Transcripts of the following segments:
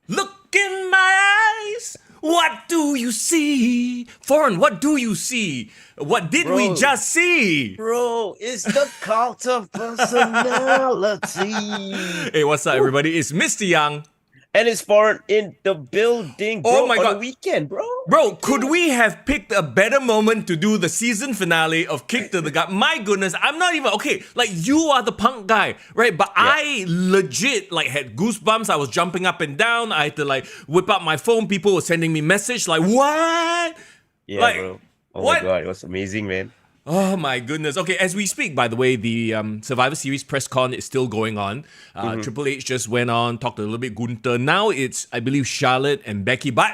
Look in my eyes. What do you see? Foreign, what do you see? What did we just see? Bro, it's the cult of personality. Hey, what's up, everybody? It's Mr. Young. And it's Foreign in the building, bro. Oh my on God. the weekend, bro. Bro, could we have picked a better moment to do the season finale of Kick to the Gut? My goodness, I'm not even, okay, like you are the punk guy, right? But I legit like had goosebumps. I was jumping up and down. I had to like whip out my phone. People were sending me message like, what? Yeah, like, bro. Oh what? my God, it was amazing, man. Oh my goodness. Okay, as we speak, by the way, the Survivor Series press con is still going on. Triple H just went on, talked a little bit Gunther. Now it's, I believe, Charlotte and Becky. But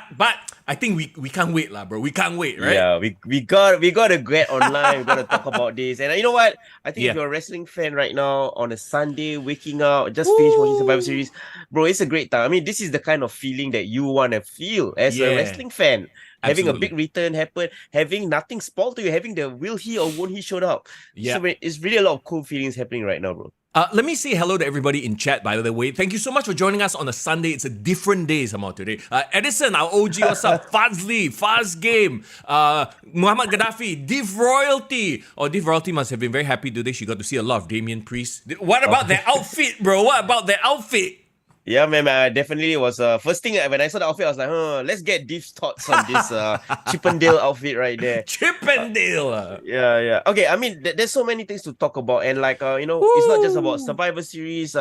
I think we can't wait, lah, bro. We can't wait, right? Yeah, we got to get online. We got to talk about this. And you know what? I think if you're a wrestling fan right now on a Sunday, waking up, just finished watching Survivor Series, bro, it's a great time. I mean, this is the kind of feeling that you want to feel as a wrestling fan. Having a big return happen, having nothing spoiled to you, having the will he or won't he showed up. Yeah. So it's really a lot of cool feelings happening right now, bro. Let me say hello to everybody in chat, by the way. Thank you so much for joining us on a Sunday. It's a different day somehow today. Edison, our OG, what's up? Fazli, Faz Game, Muhammad Gaddafi, Div Royalty. Oh, Div Royalty must have been very happy today. She got to see a lot of Damien Priest. What about their outfit, bro? What about their outfit? Yeah, man, definitely was first thing when I saw the outfit, I was like, let's get Div's thoughts on this Chippendale outfit right there. Chippendale! Yeah. Okay, I mean, there's so many things to talk about, and like, it's not just about Survivor Series.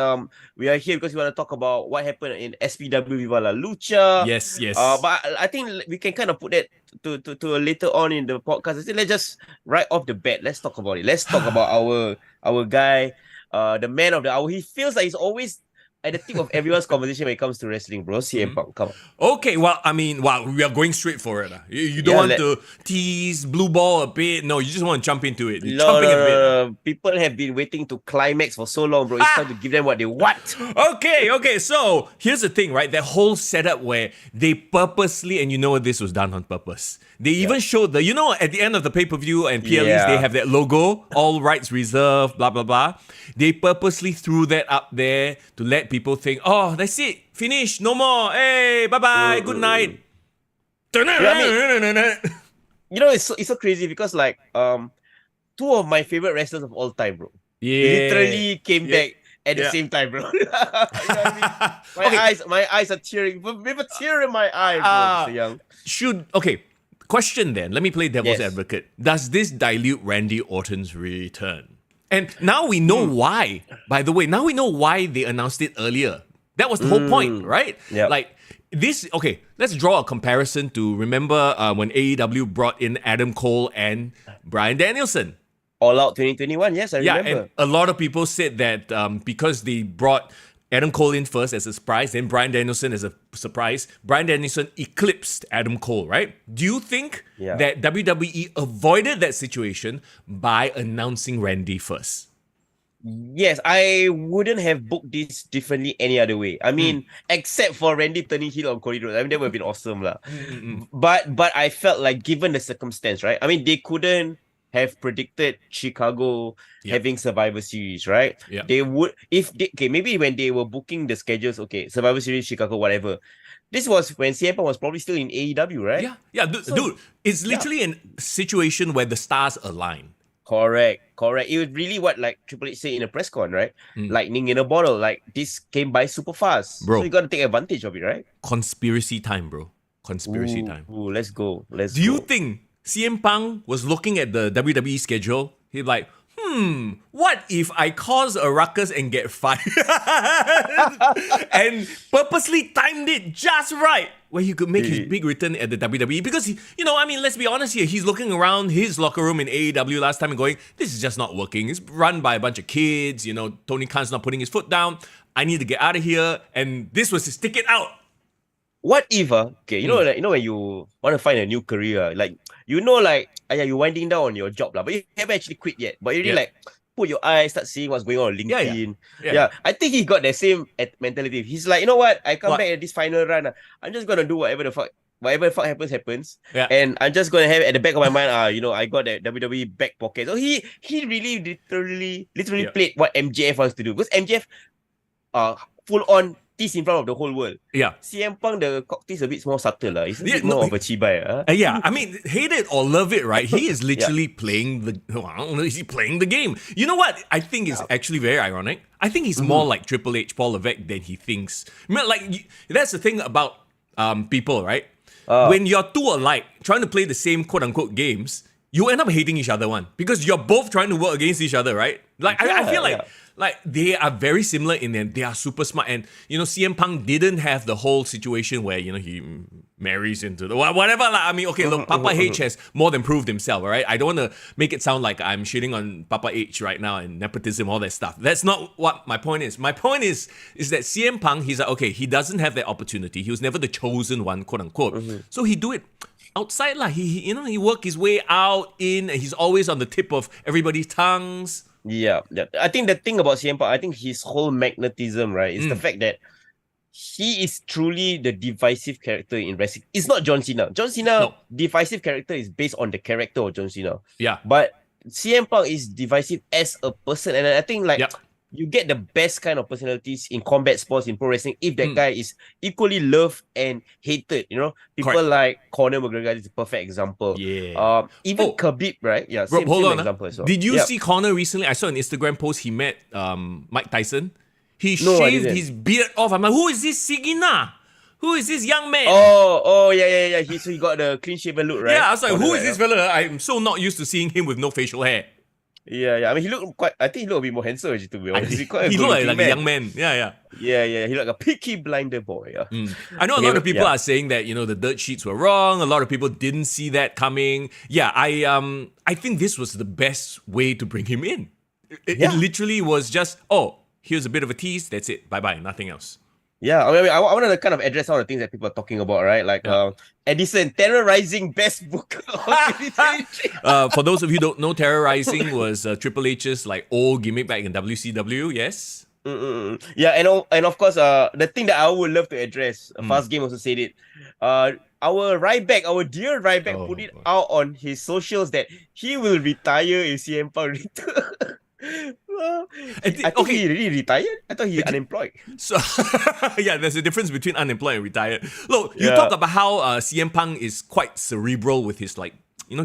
We are here because we want to talk about what happened in SPW Viva La Lucha. Yes. But I think we can kind of put that to later on in the podcast. I think let's just right off the bat, let's talk about it. Let's talk about our guy, the man of the hour. He feels like he's always at the tip of everyone's conversation when it comes to wrestling, bro. CM Punk, come on. Okay, well, I mean, we are going straight for it. You don't want to tease blue ball a bit. No, you just want to jump into it. No. People have been waiting to climax for so long, bro. It's time to give them what they want. Okay. So here's the thing, right? That whole setup where they purposely, and you know this was done on purpose. They even showed at the end of the pay-per-view and PLEs, they have that logo, all rights reserved, blah, blah, blah. They purposely threw that up there to let people think, oh, that's it. Finish. No more. Hey, bye-bye. Good night. It's so crazy because like two of my favorite wrestlers of all time, bro. They literally came back at the same time, bro. You know what I mean? My eyes are tearing. With a tear in my eye, bro. So young. Question then. Let me play devil's advocate. Does this dilute Randy Orton's return? And now we know why. By the way, now we know why they announced it earlier. That was the whole point, right? Yep. Like this. Okay, let's draw a comparison to remember when AEW brought in Adam Cole and Bryan Danielson. All Out 2021. Yes, I remember. And a lot of people said that because they brought Adam Cole in first as a surprise, then Bryan Danielson as a surprise, Bryan Danielson eclipsed Adam Cole, right? Do you think that WWE avoided that situation by announcing Randy first? Yes, I wouldn't have booked this differently any other way. I mean, except for Randy turning heel on Cody Rhodes. I mean, that would have been awesome, lah. But I felt like given the circumstance, right? I mean, they couldn't have predicted Chicago having Survivor Series, right? Yeah. They would, maybe when they were booking the schedules, Survivor Series, Chicago, whatever. This was when CM Punk was probably still in AEW, right? Yeah, dude, it's literally a situation where the stars align. Correct. It was really what like Triple H said in a press con, right? Lightning in a bottle. Like this came by super fast, bro. So you got to take advantage of it, right? Conspiracy time, bro. Conspiracy time. Ooh, let's go. Do you think CM Punk was looking at the WWE schedule? He's like, what if I cause a ruckus and get fired? And purposely timed it just right where he could make his big return at the WWE. Because, let's be honest here. He's looking around his locker room in AEW last time and going, this is just not working. It's run by a bunch of kids. Tony Khan's not putting his foot down. I need to get out of here. And this was his ticket out. What if, when you want to find a new career, like, you're winding down on your job, but you haven't actually quit yet. But you really put your eyes, start seeing what's going on LinkedIn. Yeah. I think he got the same mentality. He's like, you know what? I come back at this final run. I'm just going to do whatever the fuck happens. Yeah. And I'm just going to have at the back of my mind, I got that WWE back pocket. So he really literally played what MJF wants to do. Because MJF full on tease in front of the whole world. Yeah. CM Punk, the cock tease a bit more subtle. It's a bit more of a chibai. Yeah, I mean, hate it or love it, right? He is literally playing the, I don't know, is he playing the game? You know what I think is actually very ironic? I think he's more like Triple H, Paul Levesque than he thinks. I mean, like, that's the thing about people, right? When you're two alike, trying to play the same quote-unquote games, you end up hating each other, because you're both trying to work against each other, right? Like, I feel like they are very similar in that they are super smart. And, CM Punk didn't have the whole situation where, he marries into the whatever. I mean, okay, look, Papa H has more than proved himself, all right? I don't want to make it sound like I'm shitting on Papa H right now and nepotism, all that stuff. That's not what my point is. My point is that CM Punk, he's like, okay, he doesn't have that opportunity. He was never the chosen one, quote unquote. So he do it outside lah. He work his way out in, and he's always on the tip of everybody's tongues. Yeah. I think the thing about CM Punk, I think his whole magnetism, right, is the fact that he is truly the divisive character in wrestling. It's not John Cena. John Cena, divisive character is based on the character of John Cena. Yeah. But CM Punk is divisive as a person. And I think you get the best kind of personalities in combat sports, in pro wrestling, if that guy is equally loved and hated. People like Conor McGregor is a perfect example. Yeah. Even Khabib, right? Yeah. Rob, hold on. Example as well. Did you see Conor recently? I saw an Instagram post. He met Mike Tyson. He shaved his beard off. I'm like, who is this Sigina? Who is this young man? Oh, yeah. He got the clean shaven look, right? Yeah, I was like, who is this fella? I'm so not used to seeing him with no facial hair. Yeah. I mean, I think he looked a bit more handsome, actually, to be honest. He looked like a young man. Yeah. Yeah. He looked like a Peaky Blinder boy. I know a lot of people are saying that, the dirt sheets were wrong. A lot of people didn't see that coming. Yeah, I think this was the best way to bring him in. It literally was just, here's a bit of a tease. That's it. Bye-bye. Nothing else. Yeah, I want to kind of address all the things that people are talking about, right? Like Edison, terrorizing best book of 2023. For those of you who don't know, terrorizing was Triple H's like old gimmick back in WCW. Yes. Yeah, and of course, the thing that I would love to address, Fast Game also said it. Our dear Ryback, put it out on his socials that he will retire if CM Punk returns. I think he really retired. I thought he unemployed. So yeah, there's a difference between unemployed and retired. Look, you talk about how CM Punk is quite cerebral with his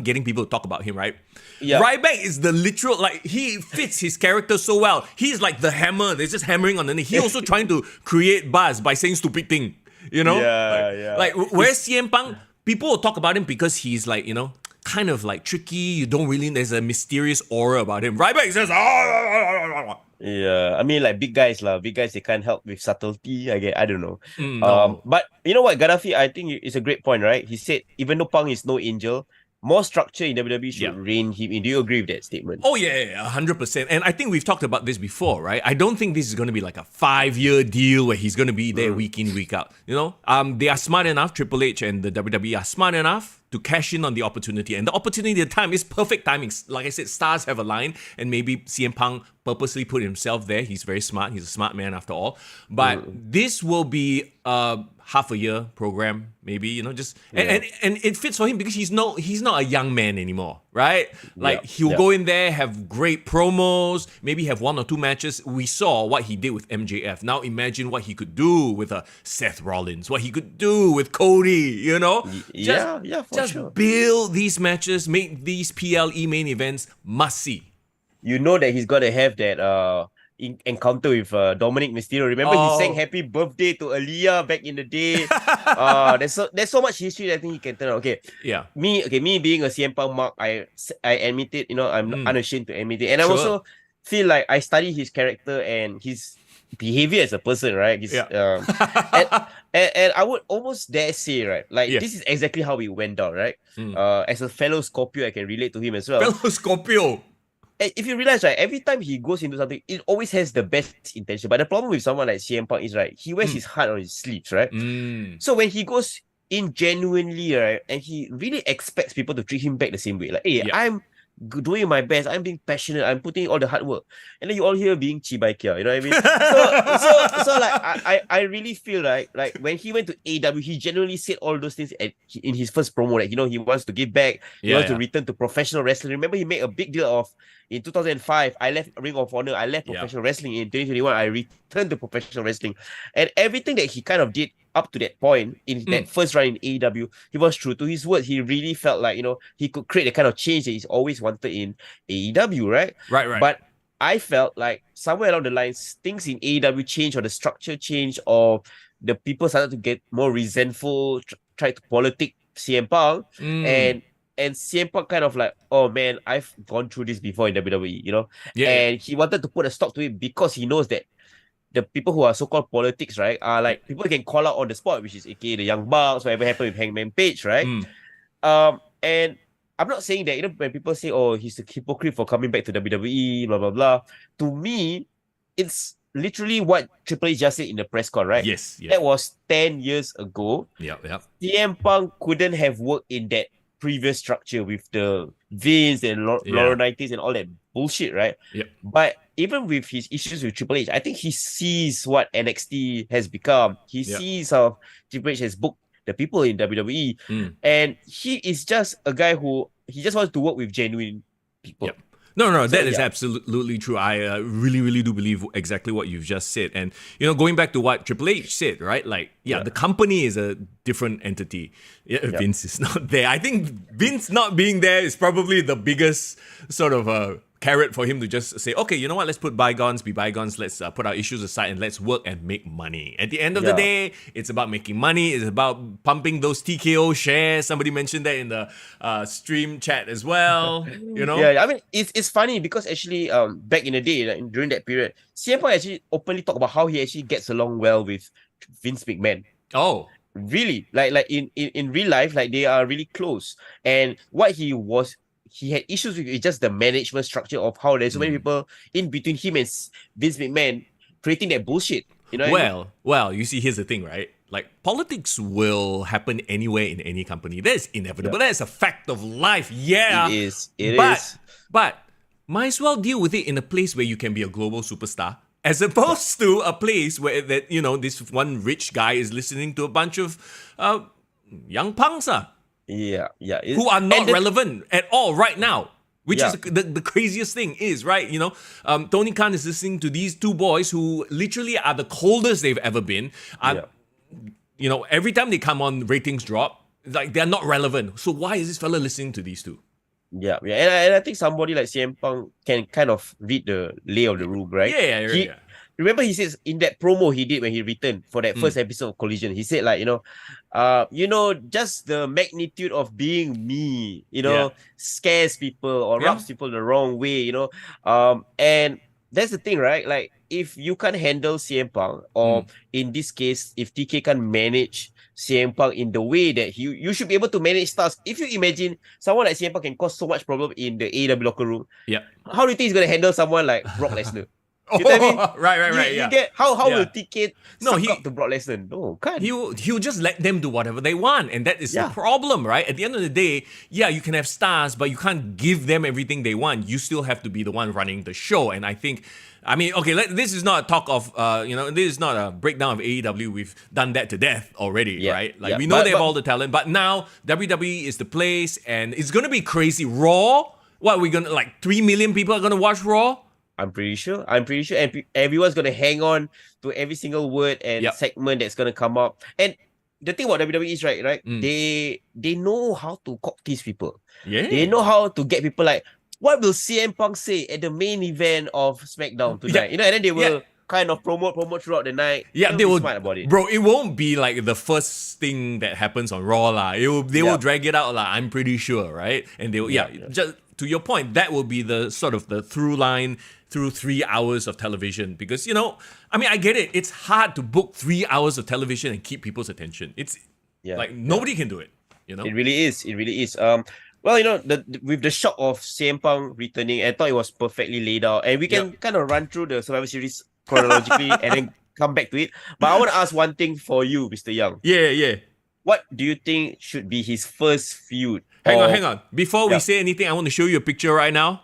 getting people to talk about him, right? Yeah. Ryback is the literal, he fits his character so well. He's like the hammer. They're just hammering on the knee. He's also trying to create buzz by saying stupid thing. Like where's CM Punk? People will talk about him because he's kind of tricky. You don't really, there's a mysterious aura about him. Ryback says, yeah, I mean, big guys, they can't help with subtlety. I don't know. No. But you know what, Gaddafi, I think it's a great point, right? He said, even though Punk is no angel, more structure in WWE should rein him in. Do you agree with that statement? Oh, yeah, 100%. And I think we've talked about this before, right? I don't think this is going to be like a 5-year deal where he's going to be there week in, week out. They are smart enough, Triple H and the WWE are smart enough to cash in on the opportunity. And the opportunity at the time is perfect timing. Like I said, stars have aligned, and maybe CM Punk purposely put himself there. He's very smart. He's a smart man after all. But this will be a half a year program, maybe, and it fits for him because he's not a young man anymore, right? He'll go in there, have great promos, maybe have 1 or 2 matches. We saw what he did with MJF. Now imagine what he could do with Seth Rollins, what he could do with Cody, Just build these matches, make these PLE main events must-see. You know that he's got to have that encounter with Dominic Mysterio. Remember, he sang "Happy Birthday" to Aaliyah back in the day. There's so much history that I think he can turn out. Okay, yeah. Me being a CM Punk mark, I admit it. I'm unashamed to admit it, and I also feel like I study his character and his behavior as a person, right? And I would almost dare say, right, this is exactly how it went down, right? As a fellow Scorpio, I can relate to him as well. Fellow Scorpio. If you realize, right, every time he goes into something, it always has the best intention. But the problem with someone like CM Punk is, right, he wears his heart on his sleeves, right? So when he goes in genuinely, right, and he really expects people to treat him back the same way, I'm doing my best. I'm being passionate. I'm putting all the hard work. And then you all here being chibaikia. You know what I mean? So like I really feel like when he went to AW, he genuinely said all those things in his first promo. Like, he wants to give back. He wants to return to professional wrestling. Remember, he made a big deal of in 2005. I left Ring of Honor. I left professional wrestling. In 2021, I returned to professional wrestling. And everything that he kind of did up to that point in that first run in AEW, he was true to his word. He really felt like, he could create the kind of change that he's always wanted in AEW, right? Right. But I felt like somewhere along the lines, things in AEW changed, or the structure changed, or the people started to get more resentful, tried to politic CM Punk, and CM Punk kind of like, oh man, I've gone through this before in WWE, and he wanted to put a stop to it because he knows that the people who are so-called politics, right, are like people can call out on the spot, which is aka the Young Bucks, whatever happened with Hangman Page, right? And I'm not saying that, when people say, oh, he's a hypocrite for coming back to WWE, blah, blah, blah. To me, it's literally what Triple H just said in the press con, right? Yes. That was 10 years ago. Yeah. CM Punk couldn't have worked in that previous structure with the Vince and Laurinaitis and all that bullshit, right? Yep. But even with his issues with Triple H, I think he sees what NXT has become. He sees how Triple H has booked the people in WWE. And he is just a guy who, he just wants to work with genuine people. Yep. No, that is absolutely true. I really, really do believe exactly what you've just said. And, going back to what Triple H said, right? Like, the company is a different entity. Vince is not there. I think Vince not being there is probably the biggest sort of carrot for him to just say, okay, you know what? Let's put bygones be bygones. Let's put our issues aside and let's work and make money. At the end of the day, it's about making money. It's about pumping those TKO shares. Somebody mentioned that in the stream chat as well. Yeah, I mean, it's funny because actually, back in the day, like, during that period, CM Punk actually openly talked about how he actually gets along well with Vince McMahon. Oh. Really? Like in real life, like they are really close. And what he had issues with just the management structure of how there's so many people in between him and Vince McMahon creating that bullshit. Well, you see, here's the thing, right? Like, politics will happen anywhere in any company. That's inevitable. That's a fact of life. Yeah. It is. But might as well deal with it in a place where you can be a global superstar, as opposed to a place where this one rich guy is listening to a bunch of young punks. Who are not relevant at all right now. Which is the craziest thing is, right? Tony Khan is listening to these two boys who literally are the coldest they've ever been. Every time they come on, ratings drop. Like, they're not relevant. So why is this fella listening to these two? Yeah. And I think somebody like CM Punk can kind of read the lay of the room, right? Yeah. Remember, he says in that promo he did when he returned for that first episode of Collision, he said, like, just the magnitude of being me, scares people or rubs people the wrong way, and that's the thing, right? Like, if you can't handle CM Punk, or in this case, if TK can't manage CM Punk in the way that you should be able to manage stars. If you imagine someone like CM Punk can cause so much problem in the AEW locker room, how do you think he's going to handle someone like Brock Lesnar? You know what I mean? Right. You get how will TK suck up to Brock Lesnar? No, can't. He'll just let them do whatever they want, and that is the problem, right? At the end of the day, you can have stars, but you can't give them everything they want. You still have to be the one running the show, and I think. This is not a talk of, this is not a breakdown of AEW. We've done that to death already, right? Like, we know they have all the talent, but now WWE is the place, and it's going to be crazy. Raw? What, we're going to, 3 million people are going to watch Raw? I'm pretty sure. And everyone's going to hang on to every single word and segment that's going to come up. And the thing about WWE is, right? They know how to cock tease people. Yeah. They know how to get people like, what will CM Punk say at the main event of SmackDown tonight? And then they will kind of promote throughout the night. Yeah, they will. Smart about it. Bro, it won't be like the first thing that happens on Raw lah. They will drag it out lah. I'm pretty sure, right? And they will. Just to your point, that will be the sort of the through line through 3 hours of television, because I get it. It's hard to book 3 hours of television and keep people's attention. It's nobody can do it. It really is. Well, with the shock of CM Punk returning, I thought it was perfectly laid out. And we can kind of run through the Survivor Series chronologically and then come back to it. But I want to ask one thing for you, Mr. Young. Yeah. what do you think should be his first feud? Hang on. Before we Yeah. say anything, I want to show you a picture right now.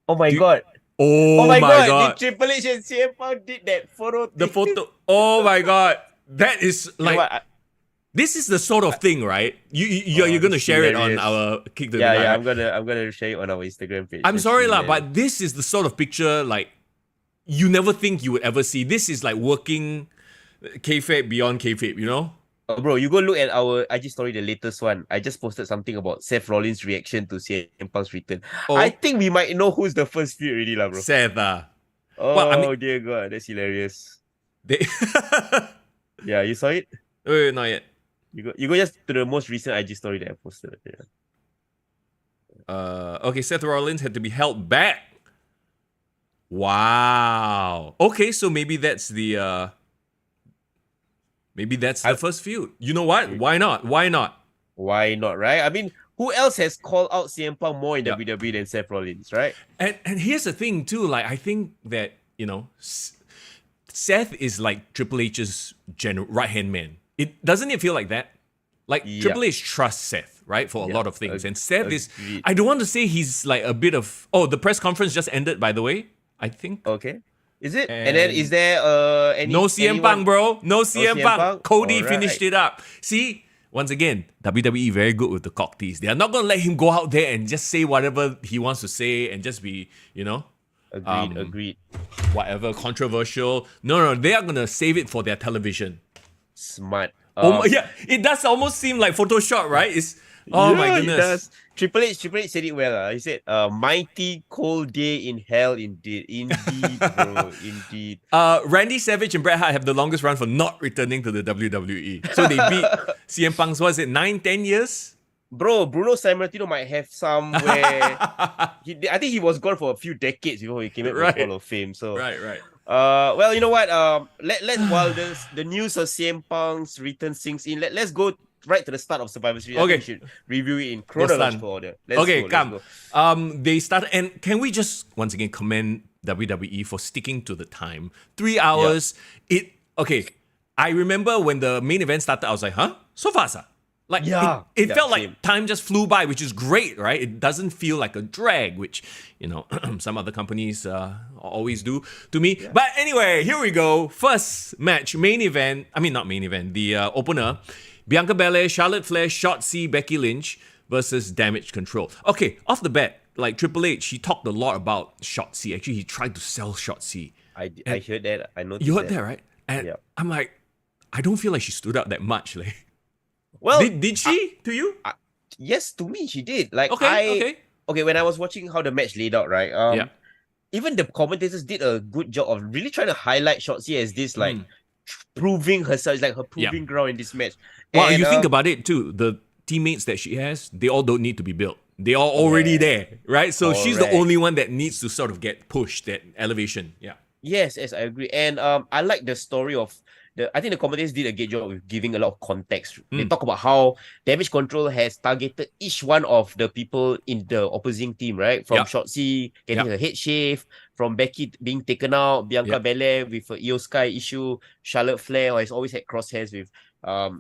Oh my Do you- god. Oh, Oh my my god. god. Did Triple H and CM Punk did that photo The thing? photo. Oh my god. That is You know like what? this is the sort of thing, right? You're gonna this is share it on hilarious. our Kick the Yeah, Demand, yeah, right? I'm gonna share it on our Instagram page. I'm That's sorry lah, hilarious. but this is the sort of picture like you never think you would ever see. This is like working kayfabe beyond kayfabe, you know? Bro, you go look at our IG story, the latest one. I just posted something about Seth Rollins' reaction to CM Punk's return. Oh. I think we might know who's the first feud already, lah, bro. Seth, Oh, well, I mean- dear God, that's hilarious. they Yeah, you saw it? Wait, not yet. You go just to the most recent IG story that I posted. Yeah. Okay, Seth Rollins had to be held back. Wow. Okay, so maybe that's the first feud. You know what? Why not? Why not? Why not, right? I mean, who else has called out CM Punk more in Yeah. WWE than Seth Rollins, right? And here's the thing too. Like I think that Seth is like Triple H's right hand man. Doesn't it feel like that? Like Yeah. Triple H trusts Seth, right, for a lot of things, and Seth is. Agreed. I don't want to say he's like a bit of. Oh, the press conference just ended, by the way. I think. Okay. Is it? And then is there any No CM Punk, bro. No CM CM Punk. Punk? Cody Alright. finished it up. See, once again, WWE very good with the cock tease. They are not gonna let him go out there and just say whatever he wants to say and just be, Agreed. whatever controversial. No, they are gonna save it for their television. Smart. Yeah, it does almost seem like Photoshop, right? It's my Yeah, goodness. It does. Triple H said it well. He said, mighty cold day in hell indeed. Indeed, bro. Indeed. Randy Savage and Bret Hart have the longest run for not returning to the WWE. So they beat CM Punk's, 9-10 years? Bro, Bruno Sammartino might have somewhere. I think he was gone for a few decades before he came up with Hall of Fame. So Right. well, you know what? Let's while the news of CM Punk's return sinks in, let's go right to the start of Survivor Series. I think we should review it in chronological order. Let's Come. go. They started, and can we just once again commend WWE for sticking to the time? 3 hours. I remember when the main event started, I was like, huh? So fast, Like, it felt same. like time just flew by, which is great, right? It doesn't feel like a drag, which, some other companies always do to me. Yeah. But anyway, here we go. First match, main event. I mean, not main event, the opener. Bianca Belair, Charlotte Flair, Shotzi, Becky Lynch versus Damage Control. Okay, off the bat, like Triple H, he talked a lot about Shotzi. Actually, he tried to sell Shotzi. I heard that. I noticed You heard that, right? And I'm like, I don't feel like she stood out that much. Like, well, did she to you? Yes, to me she did. Like Okay. When I was watching how the match laid out, right? Even the commentators did a good job of really trying to highlight Shotzi as this like proving herself. It's like her proving ground in this match. Well, and, you think about it too. The teammates that she has, they all don't need to be built. They are already there, right? So she's the only one that needs to sort of get pushed, that elevation. Yeah. Yes, I agree. And I like the story of I think the commentators did a great job with giving a lot of context. They talk about how Damage Control has targeted each one of the people in the opposing team, right? From Shotzi getting her head shaved, from Becky being taken out, Bianca Belair with a Io Sky issue, Charlotte Flair who has always had crosshairs with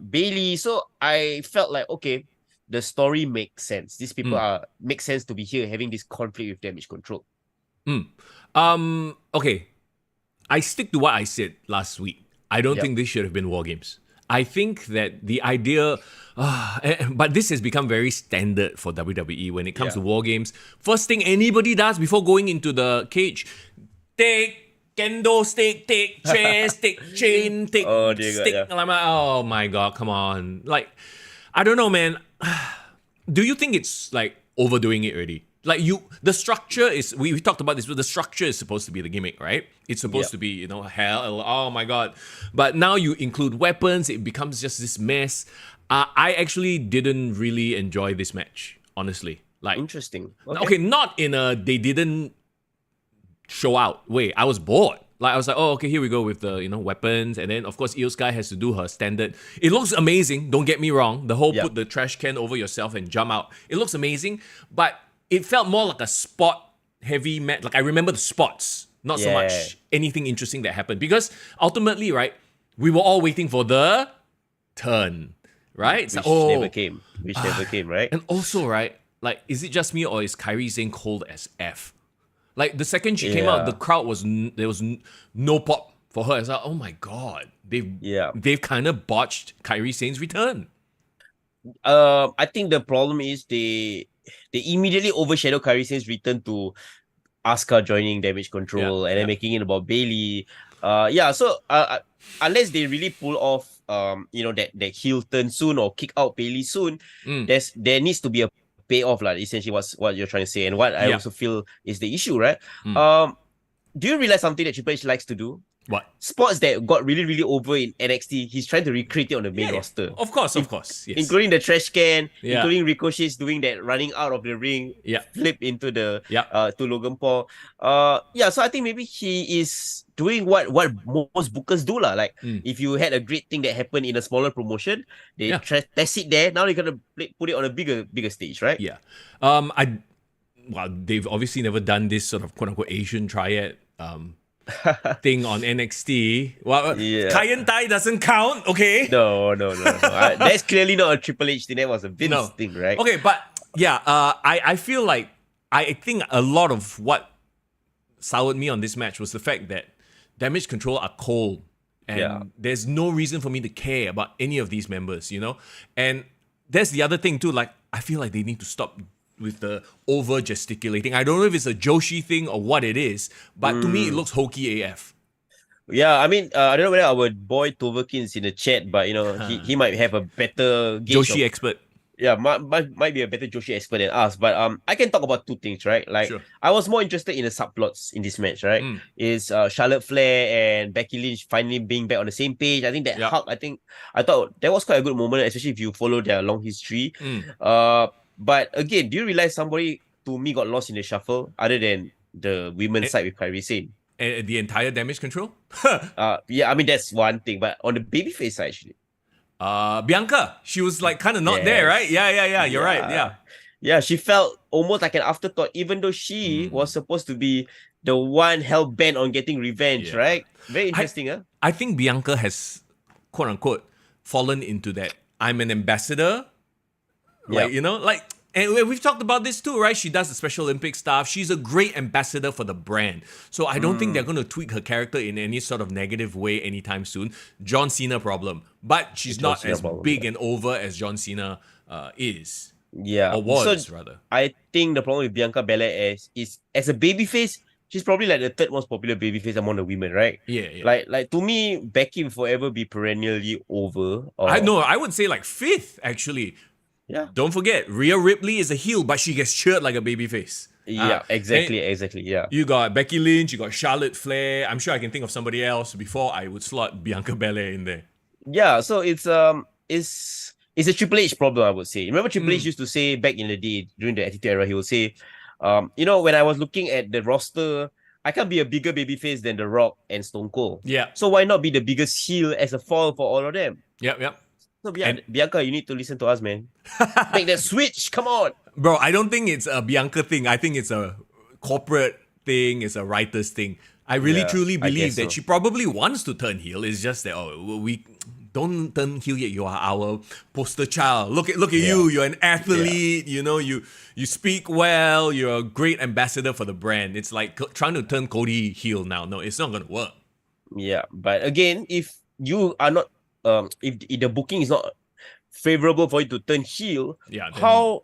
Bailey. So I felt like, okay, the story makes sense. These people make sense to be here having this conflict with Damage Control. Okay. I stick to what I said last week. I don't think this should have been War Games. I think that the idea, but this has become very standard for WWE when it comes to War Games. First thing anybody does before going into the cage, take kendo stick, take chair, take chain, take stick. God, oh my God, come on. Like, I don't know, man. Do you think it's like overdoing it already? Like the structure is, we talked about this, but the structure is supposed to be the gimmick, right? It's supposed to be, hell, oh my God. But now you include weapons, it becomes just this mess. I actually didn't really enjoy this match, honestly. Like, interesting. Okay, not in a, they didn't show out way. I was bored. Like, I was like, oh, okay, here we go with the, weapons. And then, of course, Io Sky has to do her standard. It looks amazing, don't get me wrong. The whole put the trash can over yourself and jump out. It looks amazing, but it felt more like a spot-heavy match. Like, I remember the spots, not so much anything interesting that happened. Because ultimately, right, we were all waiting for the turn, right? Which So, never came. Which never came, right? And also, right, like, is it just me or is Kyrie saying cold as F? Like, the second she came out, the crowd there was no pop for her. It's like, oh my god, they've kind of botched Kyrie Sane's return. I think the problem is they immediately overshadow Kyrie Sane's return to Asuka joining Damage Control and then making it about Bailey. So unless they really pull off that heel turn soon or kick out Bailey soon, there needs to be a payoff, like essentially what you're trying to say, and what I also feel is the issue, right? Do you realize something that Triple H likes to do? What? Spots that got really, really over in NXT, he's trying to recreate it on the main roster. Of course. Yes. Including the trash can, including Ricochet's doing that running out of the ring, flip into the to Logan Paul. So I think maybe he is doing what most bookers do lah. Like if you had a great thing that happened in a smaller promotion, they test it there. Now they're gonna put it on a bigger stage, right? Yeah. They've obviously never done this sort of quote unquote Asian triad thing on NXT. Kai Tai doesn't count, okay? No. That's clearly not a Triple H thing. That was a Vince thing, right? Okay, but I feel like I think a lot of what soured me on this match was the fact that Damage Control are cold. And there's no reason for me to care about any of these members, you know? And that's the other thing too, like, I feel like they need to stop with the over gesticulating. I don't know if it's a Joshi thing or what it is, but to me it looks hokey AF. Yeah, I mean, I don't know whether our boy Toverkin's in the chat, but he might have a better Joshi expert. Yeah, might be a better Joshi expert than us. But I can talk about two things, right? Like, I was more interested in the subplots in this match, right? Is Charlotte Flair and Becky Lynch finally being back on the same page. I think that I thought that was quite a good moment, especially if you follow their long history. But again, do you realize somebody to me got lost in the shuffle other than the women's side with Kairi Sane? And the entire Damage Control? I mean that's one thing, but on the babyface side actually. Bianca, she was like kind of not there, right? Yeah. You're right. Yeah, she felt almost like an afterthought, even though she was supposed to be the one hell bent on getting revenge, right? Very interesting, I think Bianca has quote unquote fallen into that I'm an ambassador. Like, you know, like, and we've talked about this too, right? She does the Special Olympic stuff. She's a great ambassador for the brand. So I don't think they're going to tweak her character in any sort of negative way anytime soon. John Cena problem. But she's not as big and over as John Cena is. Yeah. Or was, rather. I think the problem with Bianca Belair is as a babyface, she's probably like the third most popular babyface among the women, right? Yeah. Like to me, Becky will forever be perennially over. I would say like fifth, actually. Yeah. Don't forget, Rhea Ripley is a heel, but she gets cheered like a babyface. Yeah, exactly. Yeah. You got Becky Lynch, you got Charlotte Flair. I'm sure I can think of somebody else before I would slot Bianca Belair in there. Yeah, so it's a Triple H problem, I would say. Remember Triple H used to say back in the day, during the Attitude Era, he would say, when I was looking at the roster, I can't be a bigger babyface than The Rock and Stone Cold. Yeah. So why not be the biggest heel as a foil for all of them? Yep. So Bianca, you need to listen to us, man. Make that switch. Come on. Bro, I don't think it's a Bianca thing. I think it's a corporate thing. It's a writer's thing. I really truly believe that she probably wants to turn heel. It's just that, we don't turn heel yet. You are our poster child. Look at you. You're an athlete. You know, you speak well. You're a great ambassador for the brand. It's like trying to turn Cody heel now. No, it's not going to work. Yeah, but again, if you are not if the booking is not favorable for you to turn heel, how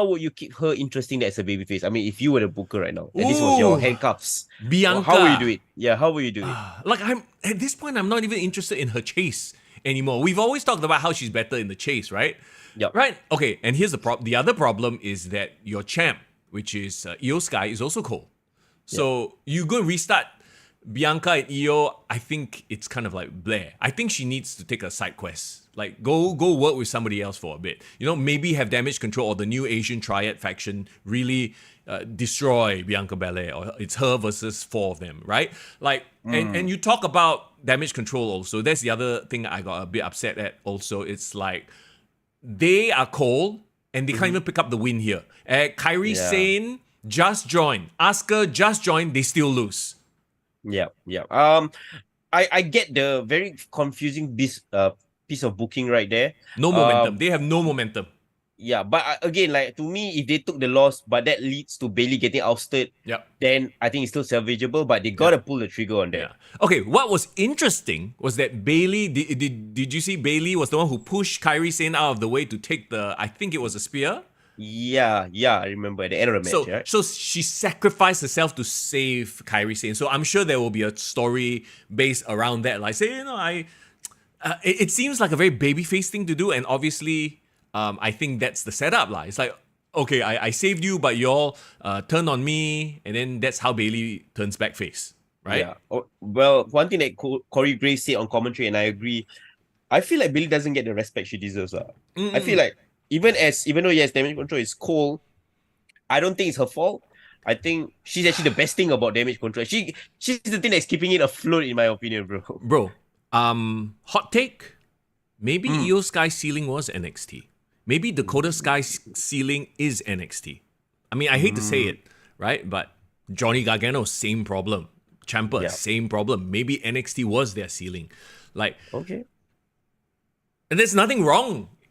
would you keep her interesting as a babyface? I mean, if you were the booker right now and this was your handcuffs, Bianca, how will you do it? Yeah, how will you do it? Like at this point, I'm not even interested in her chase anymore. We've always talked about how she's better in the chase, right? Yeah. Right. Okay. And here's the other problem is that your champ, which is Io Sky, is also cold. So you go and restart Bianca and Io, I think it's kind of like Blair. I think she needs to take a side quest. Like, go work with somebody else for a bit. You know, maybe have Damage Control or the new Asian Triad faction really destroy Bianca Belair. Or it's her versus four of them, right? Like, and you talk about Damage Control also. That's the other thing I got a bit upset at also. It's like, they are cold and they can't even pick up the win here. Kairi Sane just joined. Asuka just joined. They still lose. Yeah. I get the very confusing piece piece of booking right there. No momentum. They have no momentum. Yeah, but again, like to me, if they took the loss, but that leads to Bailey getting ousted, then I think it's still salvageable. But they gotta pull the trigger on that. Yeah. Okay. What was interesting was that Bailey. Did you see Bailey was the one who pushed Kairi Sane out of the way to take the? I think it was a spear. Yeah, I remember at the end of the match. Right? So she sacrificed herself to save Kairi Sane. So I'm sure there will be a story based around that. Like, say, it seems like a very babyface thing to do, and obviously. I think that's the setup. It's like, okay, I saved you, but y'all turned on me, and then that's how Bailey turns back face, right? Yeah. Well, one thing that Corey Graves said on commentary, and I agree, I feel like Bailey doesn't get the respect she deserves. I feel like, even though, yes, damage control is cold, I don't think it's her fault. I think she's actually the best thing about damage control. She's the thing that's keeping it afloat, in my opinion, bro. Bro, hot take, maybe Io Sky's ceiling was NXT. Maybe Dakota Sky's ceiling is NXT. I mean, I hate to say it, right? But Johnny Gargano, same problem. Ciampa, same problem. Maybe NXT was their ceiling. Okay. And there's nothing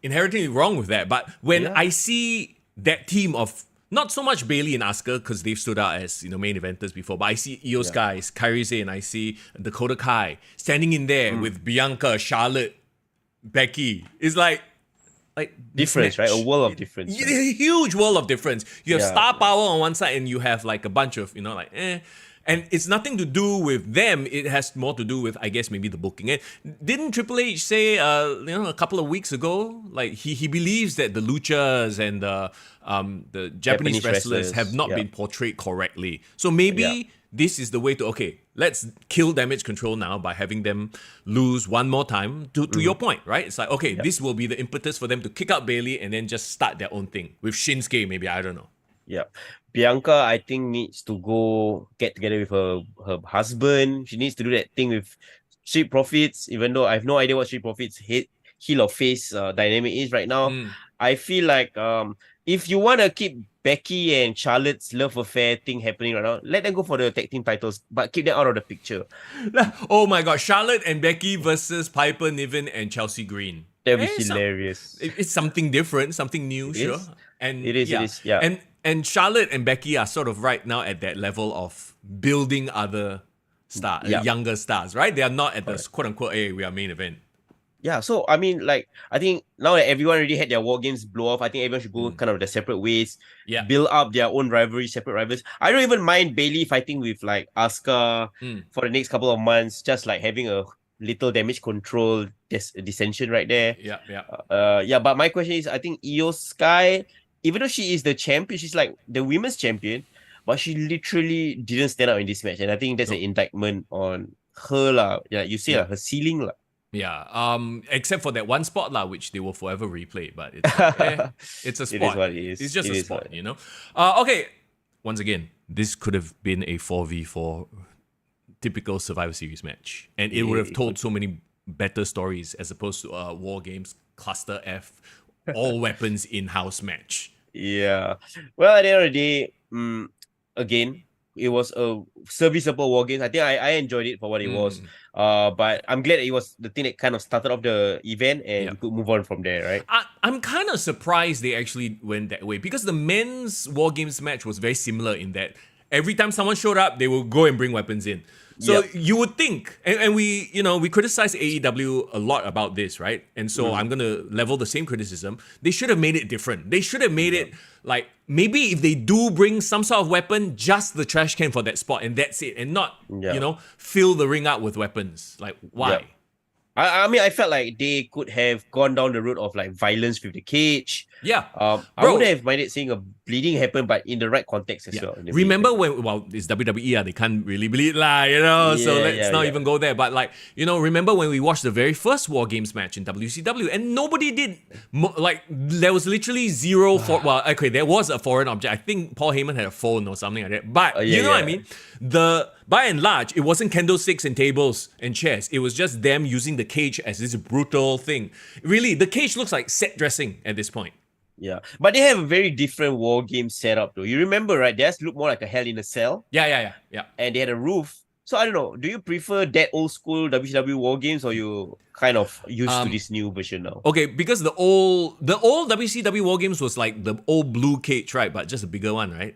inherently wrong with that. But when I see that team of, not so much Bailey and Asuka, because they've stood out as main eventers before, but I see Io Sky, Kairi Sane, I see Dakota Kai standing in there with Bianca, Charlotte, Becky. It's like difference, right? A world of difference. Right? A huge world of difference. You have star power on one side, and you have a bunch of and it's nothing to do with them. It has more to do with, I guess, maybe the booking. And didn't Triple H say a couple of weeks ago, he believes that the luchas and the Japanese wrestlers have not been portrayed correctly. So maybe this is the way to, let's kill damage control now by having them lose one more time, to your point, right? It's like, this will be the impetus for them to kick out Bailey and then just start their own thing. With Shinsuke, maybe, I don't know. Yeah. Bianca, I think, needs to go get together with her husband. She needs to do that thing with Street Profits, even though I have no idea what Street Profits heel or face dynamic is right now. I feel like if you want to keep Becky and Charlotte's love affair thing happening right now, let them go for the tag team titles, but keep them out of the picture. Oh my god, Charlotte and Becky versus Piper Niven and Chelsea Green. That would be hilarious. It's something different, something new, sure. And it is, yeah. And Charlotte and Becky are sort of right now at that level of building other stars, younger stars, right? They are not at the quote unquote, hey, we are main event. Yeah, so I mean, I think now that everyone already had their war games blow off, I think everyone should go kind of their separate ways, build up their own rivalries, separate rivals. I don't even mind Bailey fighting with Asuka for the next couple of months, just having a little damage control dissension right there. But my question is, I think Io Sky, even though she is the champion, she's the women's champion, but she literally didn't stand out in this match, and I think that's an indictment on her you say her ceiling . Yeah, except for that one spot which they will forever replay, but it's it's a spot. It is what it is. It's just a spot, Okay, once again, this could have been a 4v4 typical Survivor Series match, and it would have told so many better stories as opposed to a War Games Cluster F, all weapons in-house match. Yeah. Well, at the end of the day, again, it was a serviceable War Games. I think I enjoyed it for what it was. But I'm glad it was the thing that kind of started off the event, and we could move on from there, right? I'm kind of surprised they actually went that way, because the men's War Games match was very similar in that every time someone showed up, they will go and bring weapons in. So you would think, and we criticize AEW a lot about this, right? And so I'm going to level the same criticism. They should have made it different. They should have made it maybe if they do bring some sort of weapon, just the trash can for that spot, and that's it. And not, fill the ring up with weapons. Why? I mean, I felt like they could have gone down the road of violence with the cage. Yeah. I would have minded seeing a bleeding happen, but in the right context as well. Remember when, it's WWE, they can't really bleed, so let's not even go there. But remember when we watched the very first War Games match in WCW, and nobody did, there was literally zero, there was a foreign object. I think Paul Heyman had a phone or something like that. But you know what I mean? By and large, it wasn't candlesticks and tables and chairs. It was just them using the cage as this brutal thing. Really, the cage looks like set dressing at this point. Yeah, but they have a very different War Game setup though. You remember, right? Theirs looked more like a Hell in a Cell. Yeah. And they had a roof. So I don't know. Do you prefer that old school WCW War Games, or you kind of used to Um, this new version now? Okay, because the old WCW War Games was like the old blue cage, right? But just a bigger one, right?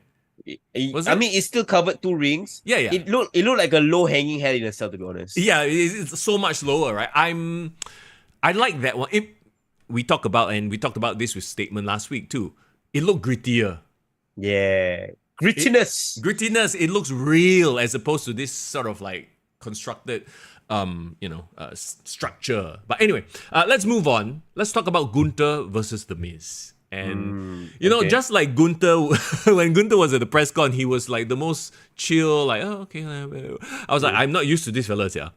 Was I it? mean, it still covered 2 rings. Yeah, yeah. It looked like a low hanging head in itself, to be honest. Yeah, it's so much lower, right? I like that one. We talked about this with Statement last week too. It looked grittier. Yeah, grittiness. Grittiness. It looks real as opposed to this sort of like constructed, structure. But anyway, let's move on. Let's talk about Gunther versus The Miz. And okay. just like Gunther, when Gunther was at the press con, he was like the most chill, like, oh, okay. I was like, I'm not used to this, fellas, yeah.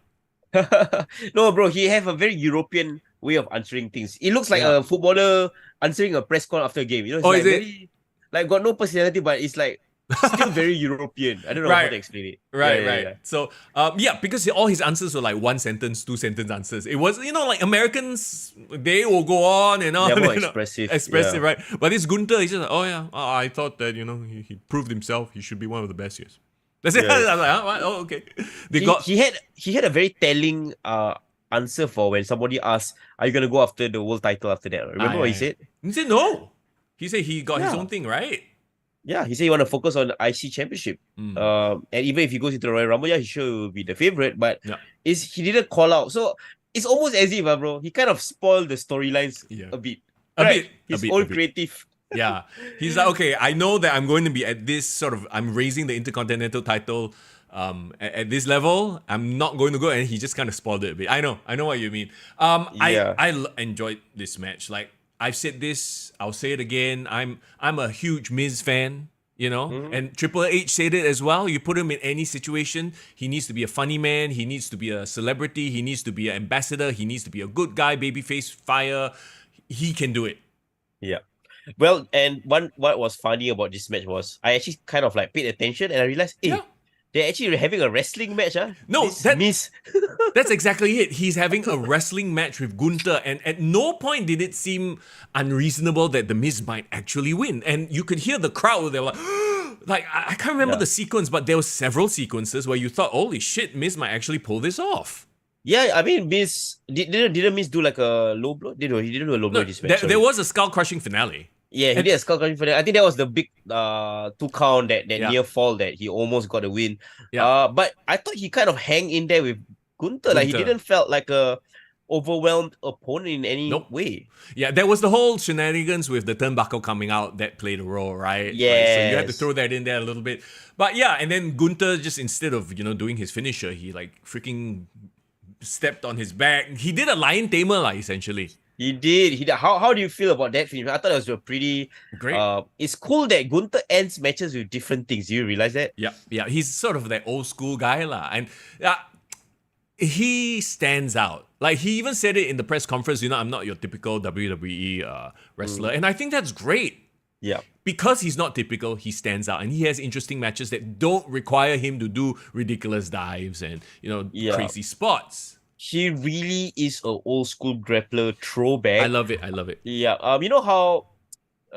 No, bro, he have a very European way of answering things. It looks like a footballer answering a press con after a game. It's like very, like, got no personality, but it's like still very European. I don't know how to explain it. Right. Yeah. So, because all his answers were like 1 sentence, 2 sentence answers. It was, like Americans, they will go on and on. They're more expressive. Expressive, right? But this Gunther, he's just like, oh yeah, I thought that, he proved himself. He should be one of the best, yes. That's it. I was like, what? Oh, okay. He had a very telling answer for when somebody asked, are you going to go after the world title after that? Remember what he said? He said no. He said he got his own thing, right? Yeah, he said he want to focus on the IC championship. And even if he goes into the Royal Rumble, he sure will be the favorite, but he didn't call out. So it's almost as if, bro, he kind of spoiled the storylines a bit. His own creative. Yeah. He's like, okay, I know that I'm going to be at this sort of, I'm raising the Intercontinental title at this level. I'm not going to go, and he just kind of spoiled it a bit. I know what you mean. I enjoyed this match. Like, I've said this, I'll say it again. I'm a huge Miz fan, and Triple H said it as well. You put him in any situation, he needs to be a funny man, he needs to be a celebrity, he needs to be an ambassador, he needs to be a good guy, babyface, fire. He can do it. Yeah. Well, and what was funny about this match was I actually kind of like paid attention and I realized, they're actually having a wrestling match. No, Miz. That's exactly it. He's having a wrestling match with Gunther, and at no point did it seem unreasonable that the Miz might actually win. And you could hear the crowd. They were like, I can't remember the sequence, but there were several sequences where you thought, holy shit, Miz might actually pull this off. Yeah, I mean, Miz didn't Miz do like a low blow? He didn't do a low blow this match. There was a skull crushing finale. Yeah, he did a skull crushing finale. I think that was the big 2 count that near fall that he almost got a win. Yeah. But I thought he kind of hang in there with Gunther. Like, he didn't felt like a overwhelmed opponent in any way. Yeah, there was the whole shenanigans with the turnbuckle coming out that played a role, right? Yeah. Like, so you had to throw that in there a little bit. But yeah, and then Gunther just, instead of doing his finisher, he like freaking stepped on his back. He did a lion tamer, essentially. He did. How do you feel about that finish? I thought it was a pretty great. It's cool that Gunther ends matches with different things. Do you realize that? Yeah. He's sort of that old school guy, and he stands out. Like, he even said it in the press conference. I'm not your typical WWE wrestler, and I think that's great. Yeah. Because he's not typical, he stands out, and he has interesting matches that don't require him to do ridiculous dives and crazy spots. He really is an old school grappler throwback. I love it. Yeah. You know how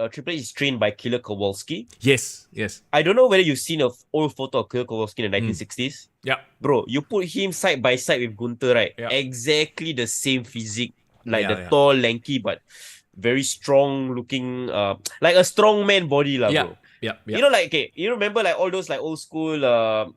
Triple H is trained by Killer Kowalski? Yes. I don't know whether you've seen an old photo of Killer Kowalski in the 1960s. Yeah. Bro, you put him side by side with Gunther, right? Yeah. Exactly the same physique. Like tall, lanky, but very strong looking, like a strong man body, bro. Yeah. You remember like all those like old school, what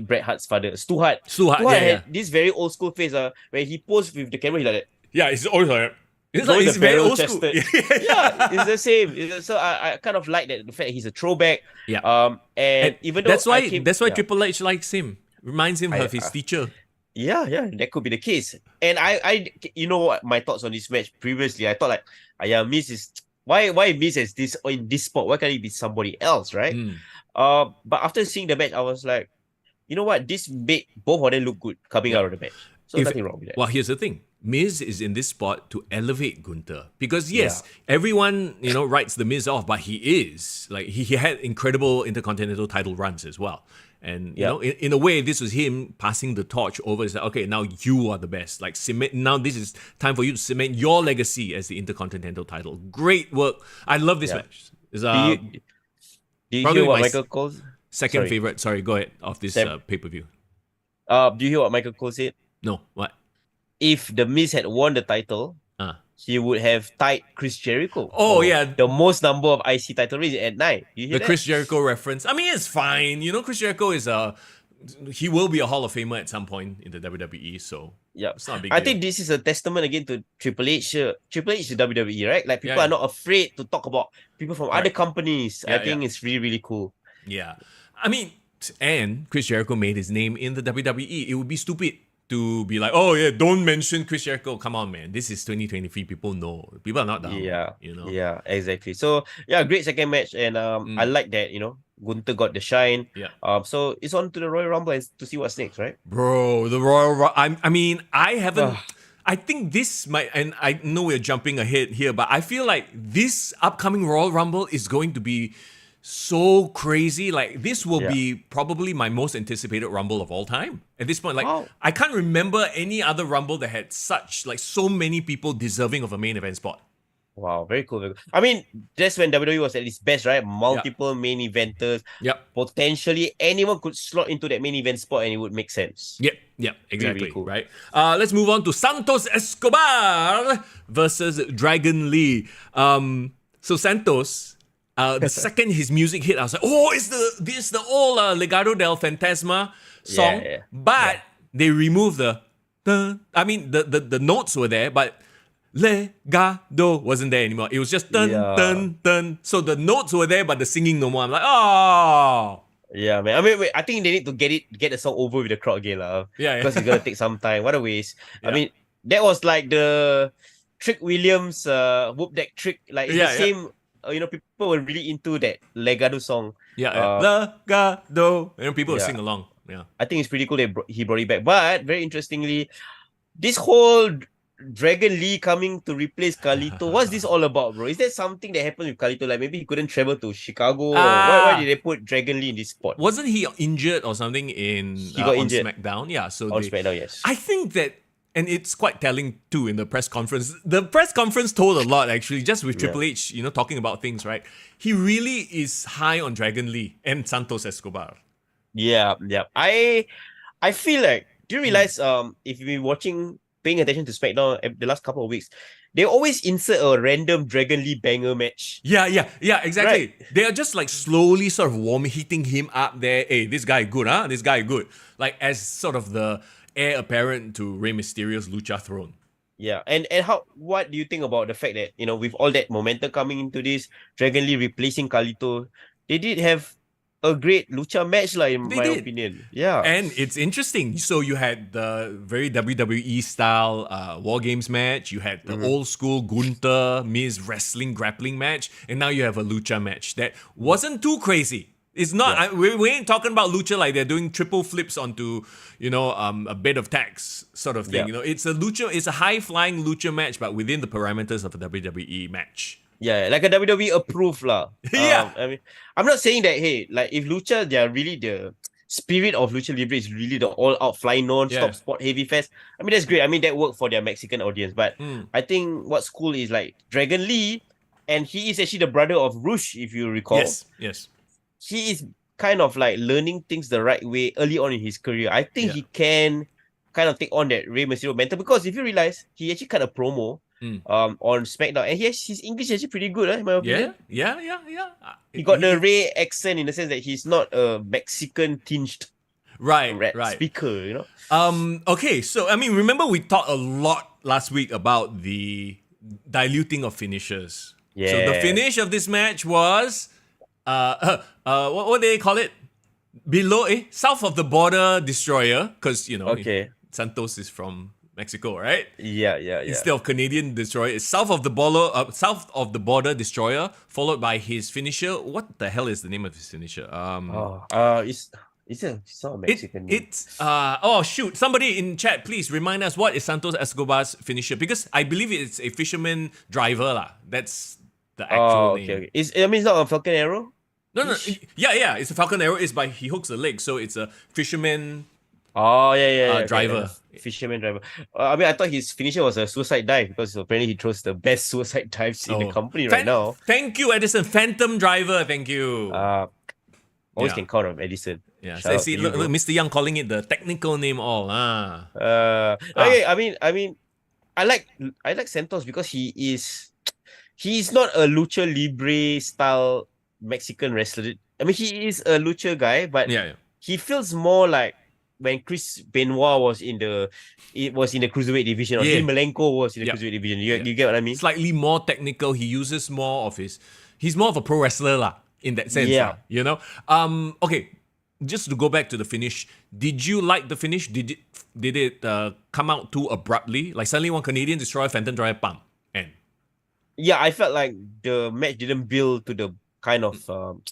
Bret Hart's father? Stu Hart. Stu Hart had this very old school face, where he posed with the camera, he like that. Yeah, it's always like that. It's very old school. Yeah, it's the same. So I kind of like that, the fact that he's a throwback. Yeah. And even though that's why Triple H likes him. Reminds him of his teacher. Yeah, that could be the case. And I you know what my thoughts on this match previously? I thought like, Miz is why Miz is this in this spot? Why can't he be somebody else, right? But after seeing the match, I was like, you know what? This made both of them look good coming out of the match. So nothing wrong with that. Well, here's the thing. Miz is in this spot to elevate Gunther. Because yes, everyone, writes the Miz off, but he is. Like, he had incredible Intercontinental title runs as well. And, in a way, this was him passing the torch over. It's like, okay, now you are the best. Like, now this is time for you to cement your legacy as the Intercontinental title. Great work. I love this match. Do you hear what Michael calls? second Sorry. favorite. Sorry, go ahead. Of this pay-per-view. Do you hear what Michael Cole said? No, what? If The Miz had won the title, he would have tied Chris Jericho. Oh, yeah. The most number of IC title reigns at 9. You hear The that? Chris Jericho reference. I mean, it's fine. You know, Chris Jericho is he will be a Hall of Famer at some point in the WWE, so it's not a big I deal. think this is a testament again to Triple H. Triple H to WWE, right? Like people are not afraid to talk about people from other companies. I think it's really, really cool. Yeah. I mean, and Chris Jericho made his name in the WWE. It would be stupid to be like, oh yeah, don't mention Chris Jericho. Come on, man. This is 2023. People know. People are not dumb. Yeah. You know? Yeah, exactly. So yeah, great second match. And I like that, you know, Gunther got the shine. Yeah. So it's on to the Royal Rumble and to see what's next, right? Bro, the Royal Rumble. I mean, I haven't. I think this might, and I know we're jumping ahead here, but I feel like this upcoming Royal Rumble is going to be so crazy. Like, this will be probably my most anticipated Rumble of all time at this point. Like, I can't remember any other Rumble that had so many people deserving of a main event spot. Wow, very cool. Very cool. I mean, that's when WWE was at its best, right? Multiple main eventers. Potentially anyone could slot into that main event spot and it would make sense. Yep, exactly. Really cool. Right. Let's move on to Santos Escobar versus Dragon Lee. So Santos, the second his music hit, I was like, oh, this the old Legado del Fantasma song. But they removed the notes were there, but Legado wasn't there anymore. It was just dun dun dun. So the notes were there, but the singing no more. I'm like, oh. Yeah, man. I mean, I think they need to get the song over with the crowd again, because it's gonna take some time. What a waste. I mean, that was like the Trick Williams whoop deck trick. Like it's the same. You know, people were really into that Legado song. Legado. And people would sing along. Yeah, I think it's pretty cool that he brought it back. But very interestingly, this whole Dragon Lee coming to replace Carlito, what's this all about, bro? Is that something that happened with Carlito? Like maybe he couldn't travel to Chicago? Or why did they put Dragon Lee in this spot? Wasn't he injured or something he got injured on SmackDown? Yeah, so on SmackDown, yes. I think that, and it's quite telling too in the press conference. The press conference told a lot actually, just with Triple H, you know, talking about things, right? He really is high on Dragon Lee and Santos Escobar. Yeah. I feel like, do you realize if you've been paying attention to SmackDown the last couple of weeks, they always insert a random Dragon Lee banger match. Yeah, exactly. Right. They are just like slowly sort of heating him up there. Hey, this guy good, huh? This guy good. Like as sort of the heir apparent to Rey Mysterio's Lucha throne. Yeah, and what do you think about the fact that, you know, with all that momentum coming into this, Dragon Lee replacing Carlito, they did have a great lucha match, in my opinion. Yeah. And it's interesting. So you had the very WWE style War Games match. You had the old school Gunther, Miz wrestling grappling match. And now you have a lucha match that wasn't too crazy. It's not, we ain't talking about lucha like they're doing triple flips onto, you know, a bed of tacks sort of thing. You know, it's a high-flying lucha match, but within the parameters of a WWE match. Yeah, like a WWE approved lah. I mean, I'm not saying that, hey, like if lucha, they are really the spirit of Lucha Libre is really the all-out flying non-stop spot heavy fest. I mean, that's great. I mean, that worked for their Mexican audience. But I think what's cool is like Dragon Lee, and he is actually the brother of Rush, if you recall. Yes. He is kind of like learning things the right way early on in his career. I think he can kind of take on that Rey Mysterio mentor, because if you realize, he actually cut a promo on SmackDown, and his English is actually pretty good, in my opinion. Yeah. He got the Rey accent in the sense that he's not a Mexican tinged speaker, you know. Okay, so I mean, remember we talked a lot last week about the diluting of finishers. So the finish of this match was what do they call it? South of the border destroyer, because you know Santos is from Mexico, right? Yeah. Instead of Canadian destroyer, it's south of the border destroyer, followed by his finisher. What the hell is the name of his finisher? It's not a Mexican name. Oh shoot! Somebody in chat, please remind us what is Santos Escobar's finisher, because I believe it's a fisherman driver lah. That's the actual name. Okay. It's not a Falcon Arrow? No. Yeah. It's a Falcon Arrow. It's by he hooks a leg, so it's a fisherman. Driver. Fisherman driver. I mean, I thought his finisher was a suicide dive, because apparently he throws the best suicide dives in the company right now. Thank you, Edison. Phantom driver. Thank you. Always can count on Edison. Yeah. Shout So out see, to you, look, bro. Mr. Young calling it the technical name all. Okay, I like Santos because he's not a lucha libre style Mexican wrestler. I mean, he is a lucha guy, but Yeah. he feels more like when Chris Benoit was in the cruiserweight division, or Yeah. Dean Malenko was in the Yeah. cruiserweight division. Yeah. You get what I mean? Slightly more technical. He uses more of his. He's more of a pro wrestler lah, in that sense. Yeah. You know. Okay. Just to go back to the finish, did you like the finish? Did it come out too abruptly? Like suddenly one Canadian destroyer, Phantom Drive, bam, and Yeah, I felt like the match didn't build to the kind of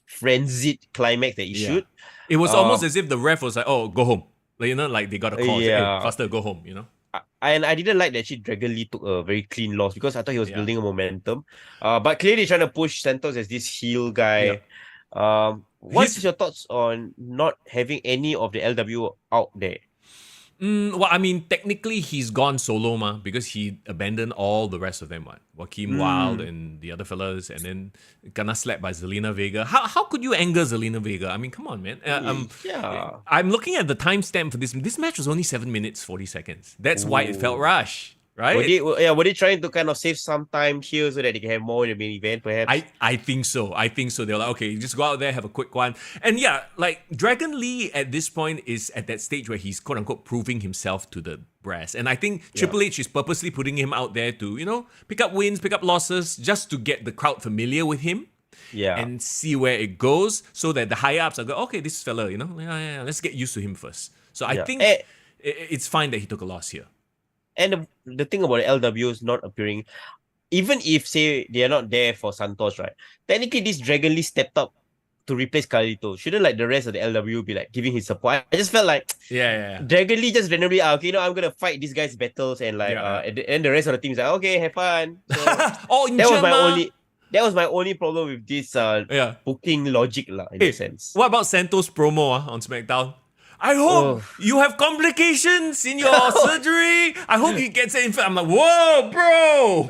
frenzied climax that it should. it was almost Um, as if the ref was like, "Oh, go home." Like, you know, like they got a call, say, "Hey, Yeah. faster, go home." You know. And I didn't like that Dragon Lee took a very clean loss because I thought he was Yeah. building a momentum. But clearly trying to push Santos as this heel guy. What's your thoughts on not having any of the LW out there? Well, I mean, technically he's gone solo, because he abandoned all the rest of them, Joaquin Wild and the other fellas, and then gonna slapped by Zelina Vega. How could you anger Zelina Vega? I mean, come on, man. Yeah. I'm looking at the timestamp for this. This match was only 7 minutes 40 seconds. That's why it felt rushed, right? Were they trying to kind of save some time here so that they can have more in the main event, perhaps? I think so. They're like, okay, just go out there, have a quick one. And yeah, like Dragon Lee at this point is at that stage where he's quote unquote proving himself to the brass. And I think Triple H is purposely putting him out there to, pick up wins, pick up losses, just to get the crowd familiar with him. Yeah. And see where it goes so that the higher ups are go, okay, this fella, let's get used to him first. So I think it's fine that he took a loss here. And the thing about the LWs not appearing, even if say they are not there for Santos, right? Technically, this Dragon Lee stepped up to replace Carlito. Shouldn't like the rest of the LW be like giving his support? I just felt like Dragon Lee just randomly, okay, I'm gonna fight these guys' battles, and like and the rest of the team is like, okay, have fun. So that was my only problem with this booking logic lah, in a sense. What about Santos promo on SmackDown? I hope you have complications in your surgery. I hope he gets it infected. I'm like, whoa, bro.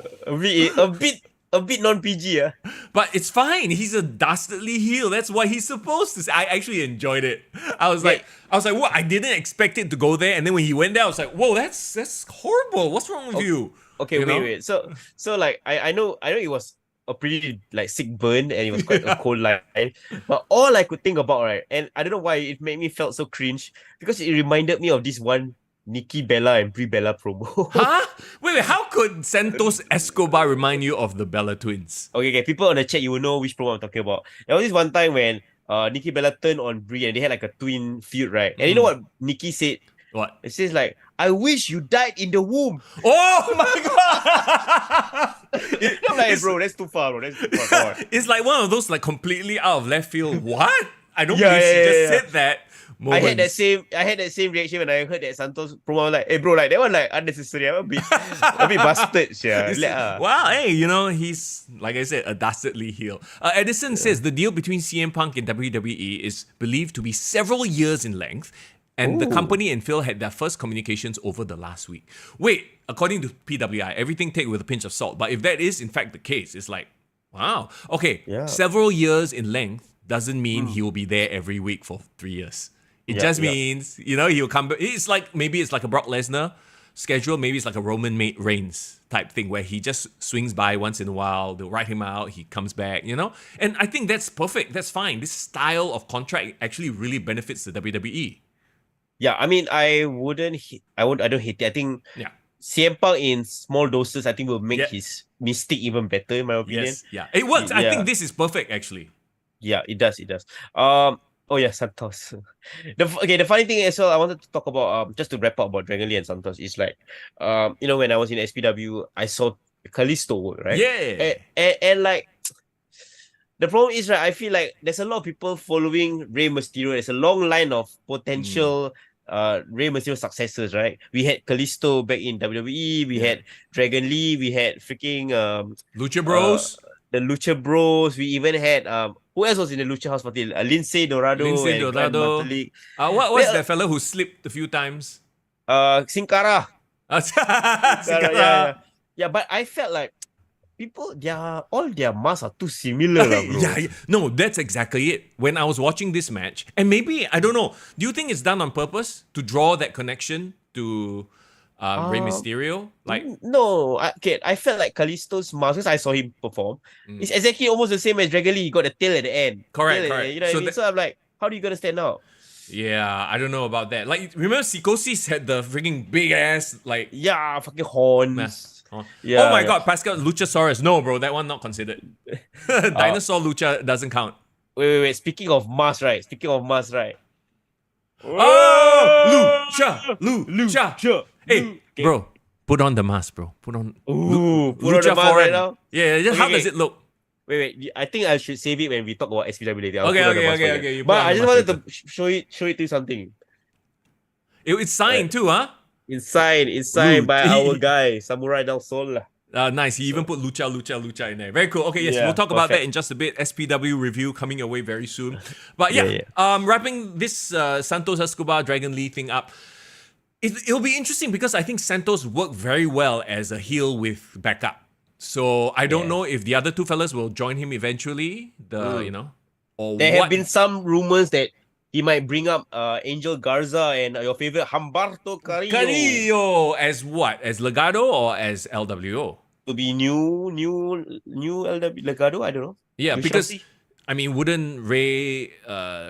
A bit non-PG, But it's fine. He's a dastardly heel. That's what he's supposed to say. I actually enjoyed it. I was like, what? I didn't expect it to go there. And then when he went there, I was like, whoa, that's horrible. What's wrong with you? Okay, wait. So like I know it was a pretty like sick burn, and it was quite a cold line. But all I could think about, right, and I don't know why it made me felt so cringe, because it reminded me of this one Nikki Bella and Brie Bella promo. Huh? Wait, how could Santos Escobar remind you of the Bella twins? Okay, people on the chat, you will know which promo I'm talking about. There was this one time when Nikki Bella turned on Brie and they had like a twin feud, right? And you know what Nikki said? What? It says like, I wish you died in the womb. Oh my god! I'm like, bro, that's too far, bro. That's too far. It's like one of those like completely out of left field. What? I don't believe she just said that. Moments. I had that same reaction when I heard that Santos promo. I was like, hey bro, like that one like unnecessary. I'm a bit busted. Wow, hey, he's, like I said, a dastardly heel. Edison says the deal between CM Punk and WWE is believed to be several years in length, and the company and Phil had their first communications over the last week. Wait, according to PWI, everything take with a pinch of salt. But if that is in fact the case, it's like, wow. Okay, several years in length doesn't mean he will be there every week for 3 years. It just means, he'll come back. Maybe it's like a Brock Lesnar schedule. Maybe it's like a Roman Reigns type thing where he just swings by once in a while. They'll write him out. He comes back, And I think that's perfect. That's fine. This style of contract actually really benefits the WWE. Yeah, I mean, I don't hate it. I think CM Punk in small doses, I think will make his mystique even better, in my opinion. Yes, yeah. It works. I think this is perfect, actually. Yeah, it does. Santos. The funny thing as well, I wanted to talk about just to wrap up about Dragon Lee and Santos is like, when I was in SPW, I saw Kalisto work, right? Yeah. And like, the problem is, right, I feel like there's a lot of people following Rey Mysterio. There's a long line of potential Rey Mysterio successors, right? We had Kalisto back in WWE. We had Dragon Lee. We had freaking Lucha Bros. The Lucha Bros. We even had who else was in the Lucha House Party? Lince Dorado. What was that fella who slipped a few times? Sin Cara. Sin Cara. Yeah, but I felt like all their masks are too similar, lah, bro. Yeah, no, that's exactly it. When I was watching this match, and maybe, I don't know, do you think it's done on purpose to draw that connection to Rey Mysterio? Like, no, I felt like Kalisto's mask, because I saw him perform, it's exactly almost the same as Dragon Lee. He got the tail at the end. Correct. You know what I mean? So I'm like, how do you gonna stand out? Yeah, I don't know about that. Like, remember Sikosis had the freaking big ass, like, Yeah, fucking horns. mask. Oh. Yeah, Oh my yeah. god, Pascal Luchasaurus. No, bro, that one not considered. Dinosaur Lucha doesn't count. Wait. Speaking of masks, right? Oh, Lucha. Hey, bro, put on the mask, bro. Put on. Put on the mask right now? Yeah, just how Okay. does it look? Wait. I think I should save it when we talk about SPW later. Okay. You put But on I the just mask wanted to show it to you something. It's signed too, huh? It's signed by our guy, Samuray Del Sol. Nice. He even put Lucha in there. Very cool. Okay, yes, Yeah, we'll talk about that perfect. in just a bit. SPW review coming your way very soon. But Yeah. wrapping this Santos Escobar Dragon Lee thing up, it'll be interesting because I think Santos worked very well as a heel with backup. So I don't know if the other two fellas will join him eventually. Or There what. have been some rumors that he might bring up Angel Garza and your favorite Humberto Carrillo Carrillo as what? As Legado or as LWO? to be new LW Legado. I don't know. Yeah, We because shall see. I mean, wouldn't Ray,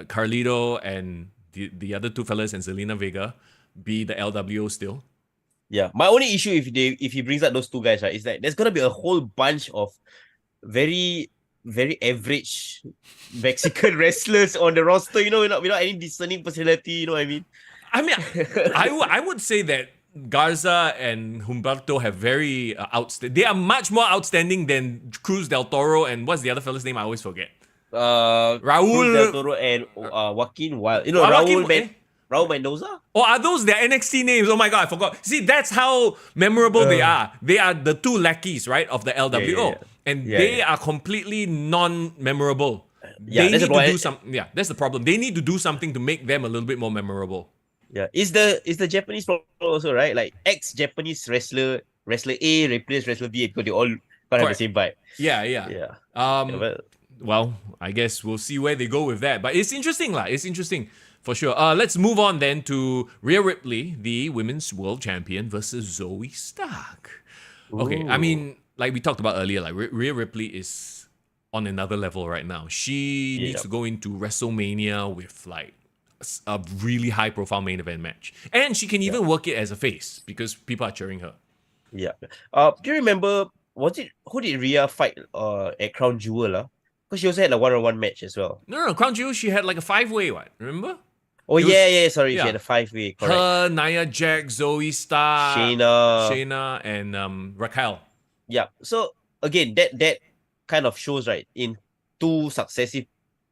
Carlito, and the other two fellas and Zelina Vega be the LWO still? Yeah, my only issue if he brings up those two guys, right, is that there's gonna be a whole bunch of very very average Mexican wrestlers on the roster. You know, without any discerning personality. You know what I mean? I mean, I would say that Garza and Humberto have very outstanding. They are much more outstanding than Cruz Del Toro and what's the other fella's name? I always forget. Raul Cruz Del Toro and Joaquin Wild. You know, Raul Mendoza? Or are those their NXT names? Oh my god, I forgot. See, that's how memorable they are. They are the two lackeys, right, of the LWO. Yeah. And they are completely non-memorable. Yeah, They that's need the to do point. something. Yeah, that's the problem. They need to do something to make them a little bit more memorable. Yeah, is the Japanese problem also, right? Like ex-Japanese wrestler A replace wrestler B because they all can't have the Correct. same vibe. Yeah. Yeah, but Well, I guess we'll see where they go with that. But it's interesting, lah. It's interesting for sure. Let's move on then to Rhea Ripley, the Women's World Champion, versus Zoe Stark. Okay, I mean, like we talked about earlier, like Rhea Ripley is on another level right now. She needs to go into WrestleMania with like a really high-profile main event match, and she can even work it as a face because people are cheering her. yeah. Do you remember? Who did Rhea fight at Crown Jewel? Because she also had a one-on-one match as well. No, Crown Jewel, she had like a 5-way one. Remember? Oh It was- yeah. Sorry, yeah. she had a 5-way. Correct. Her, Nia Jax, Zoe Stark, Shayna. and Raquel. Yeah. So again, that kind of shows, right, in 2 successive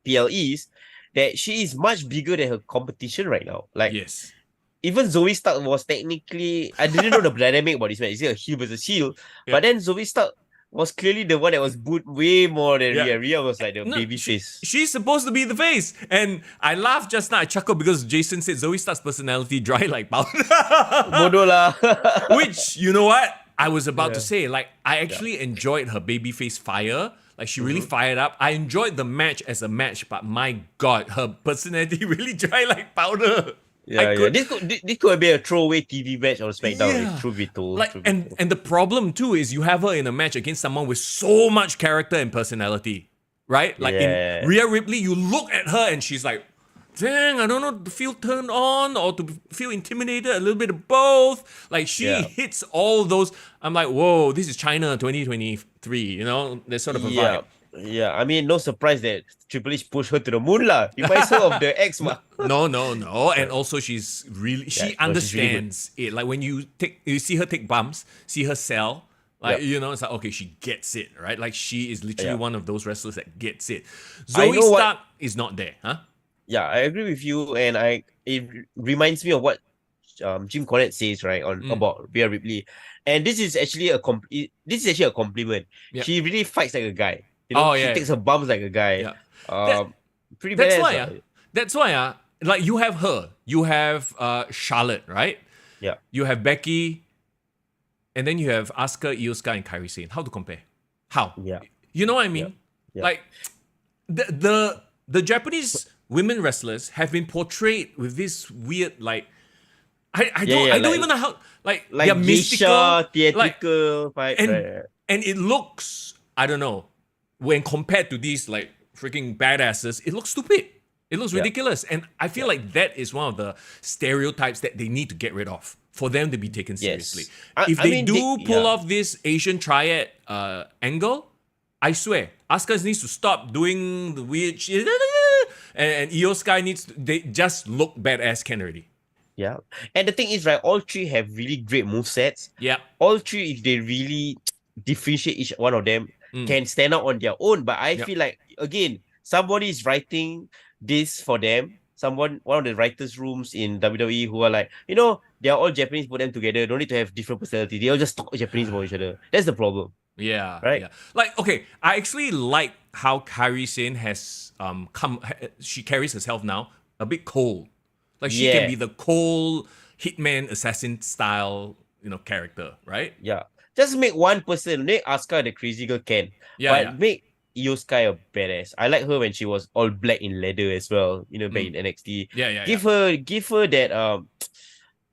PLEs that she is much bigger than her competition right now. Like Yes. even Zoe Stark was technically, I didn't know the dynamic about this match. Is it a heel versus heel? Yeah. But then Zoe Stark was clearly the one that was booed way more than Yeah. Rhea. Rhea was like the No, baby face. She's supposed to be the face. And I laughed just now. I chuckled because Jason said Zoe Stark's personality dry like powder. Bodoh lah. Which, you know what? I was about to say, like, I actually enjoyed her babyface fire. Like, she really fired up. I enjoyed the match as a match, but my God, her personality really dry like powder. Yeah. This could be a throwaway TV match on SmackDown. Yeah. Like, truth be told. Like, and the problem too is you have her in a match against someone with so much character and personality, right? Like Yeah. in Rhea Ripley, you look at her and she's like, dang, I don't know, to feel turned on or to feel intimidated, a little bit of both. Like she hits all those. I'm like, whoa, this is China 2023, you know? There's sort of a vibe. Yeah, I mean, no surprise that Triple H pushed her to the moon lah. Reminds her of the ex ma. No. And also she's really, she she's really good. understands it. Like when you see her take bumps, see her sell, like, you know, it's like, okay, she gets it, right? Like she is literally one of those wrestlers that gets it. Zoe know what- Stark is not there, huh? Yeah, I agree with you, and it reminds me of what Jim Cornette says, right, on about Rhea Ripley, and this is actually a compliment. Yep. She really fights like a guy. You know, she takes her bumps like a guy. Yeah. Pretty That's badass. why, that's why, like you have her, you have Charlotte, right? Yeah. You have Becky, and then you have Asuka, Io Sky, and Kairi Sane. How to compare? How? Yeah. You know what I mean? Yeah. Like the Japanese women wrestlers have been portrayed with this weird like I don't like, even know how like like they're mystical, geisha, like theatrical vibes, and right? and it looks, I don't know, when compared to these like freaking badasses, it looks stupid. It looks ridiculous. And I feel like that is one of the stereotypes that they need to get rid of for them to be taken seriously. If they pull off this Asian triad angle, I swear, Asuka needs to stop doing the weird shit. And Io Sky they just look badass can already. Yeah. And the thing is, right, all three have really great movesets. Yeah. All three, if they really differentiate each one of them, can stand out on their own. But I feel like, again, somebody is writing this for them. One of the writers' rooms in WWE who are like, they are all Japanese, put them together. Don't need to have different personality. They all just talk Japanese about each other. That's the problem. Yeah. Right? Yeah. Like, okay, I actually like how Kairi Sane has she carries herself now a bit cold. Like she can be the cold hitman assassin style, character, right? Yeah. Just make one person, make Asuka the crazy girl can. But make Io Sky a badass. I like her when she was all black in leather as well, back in NXT. Give her that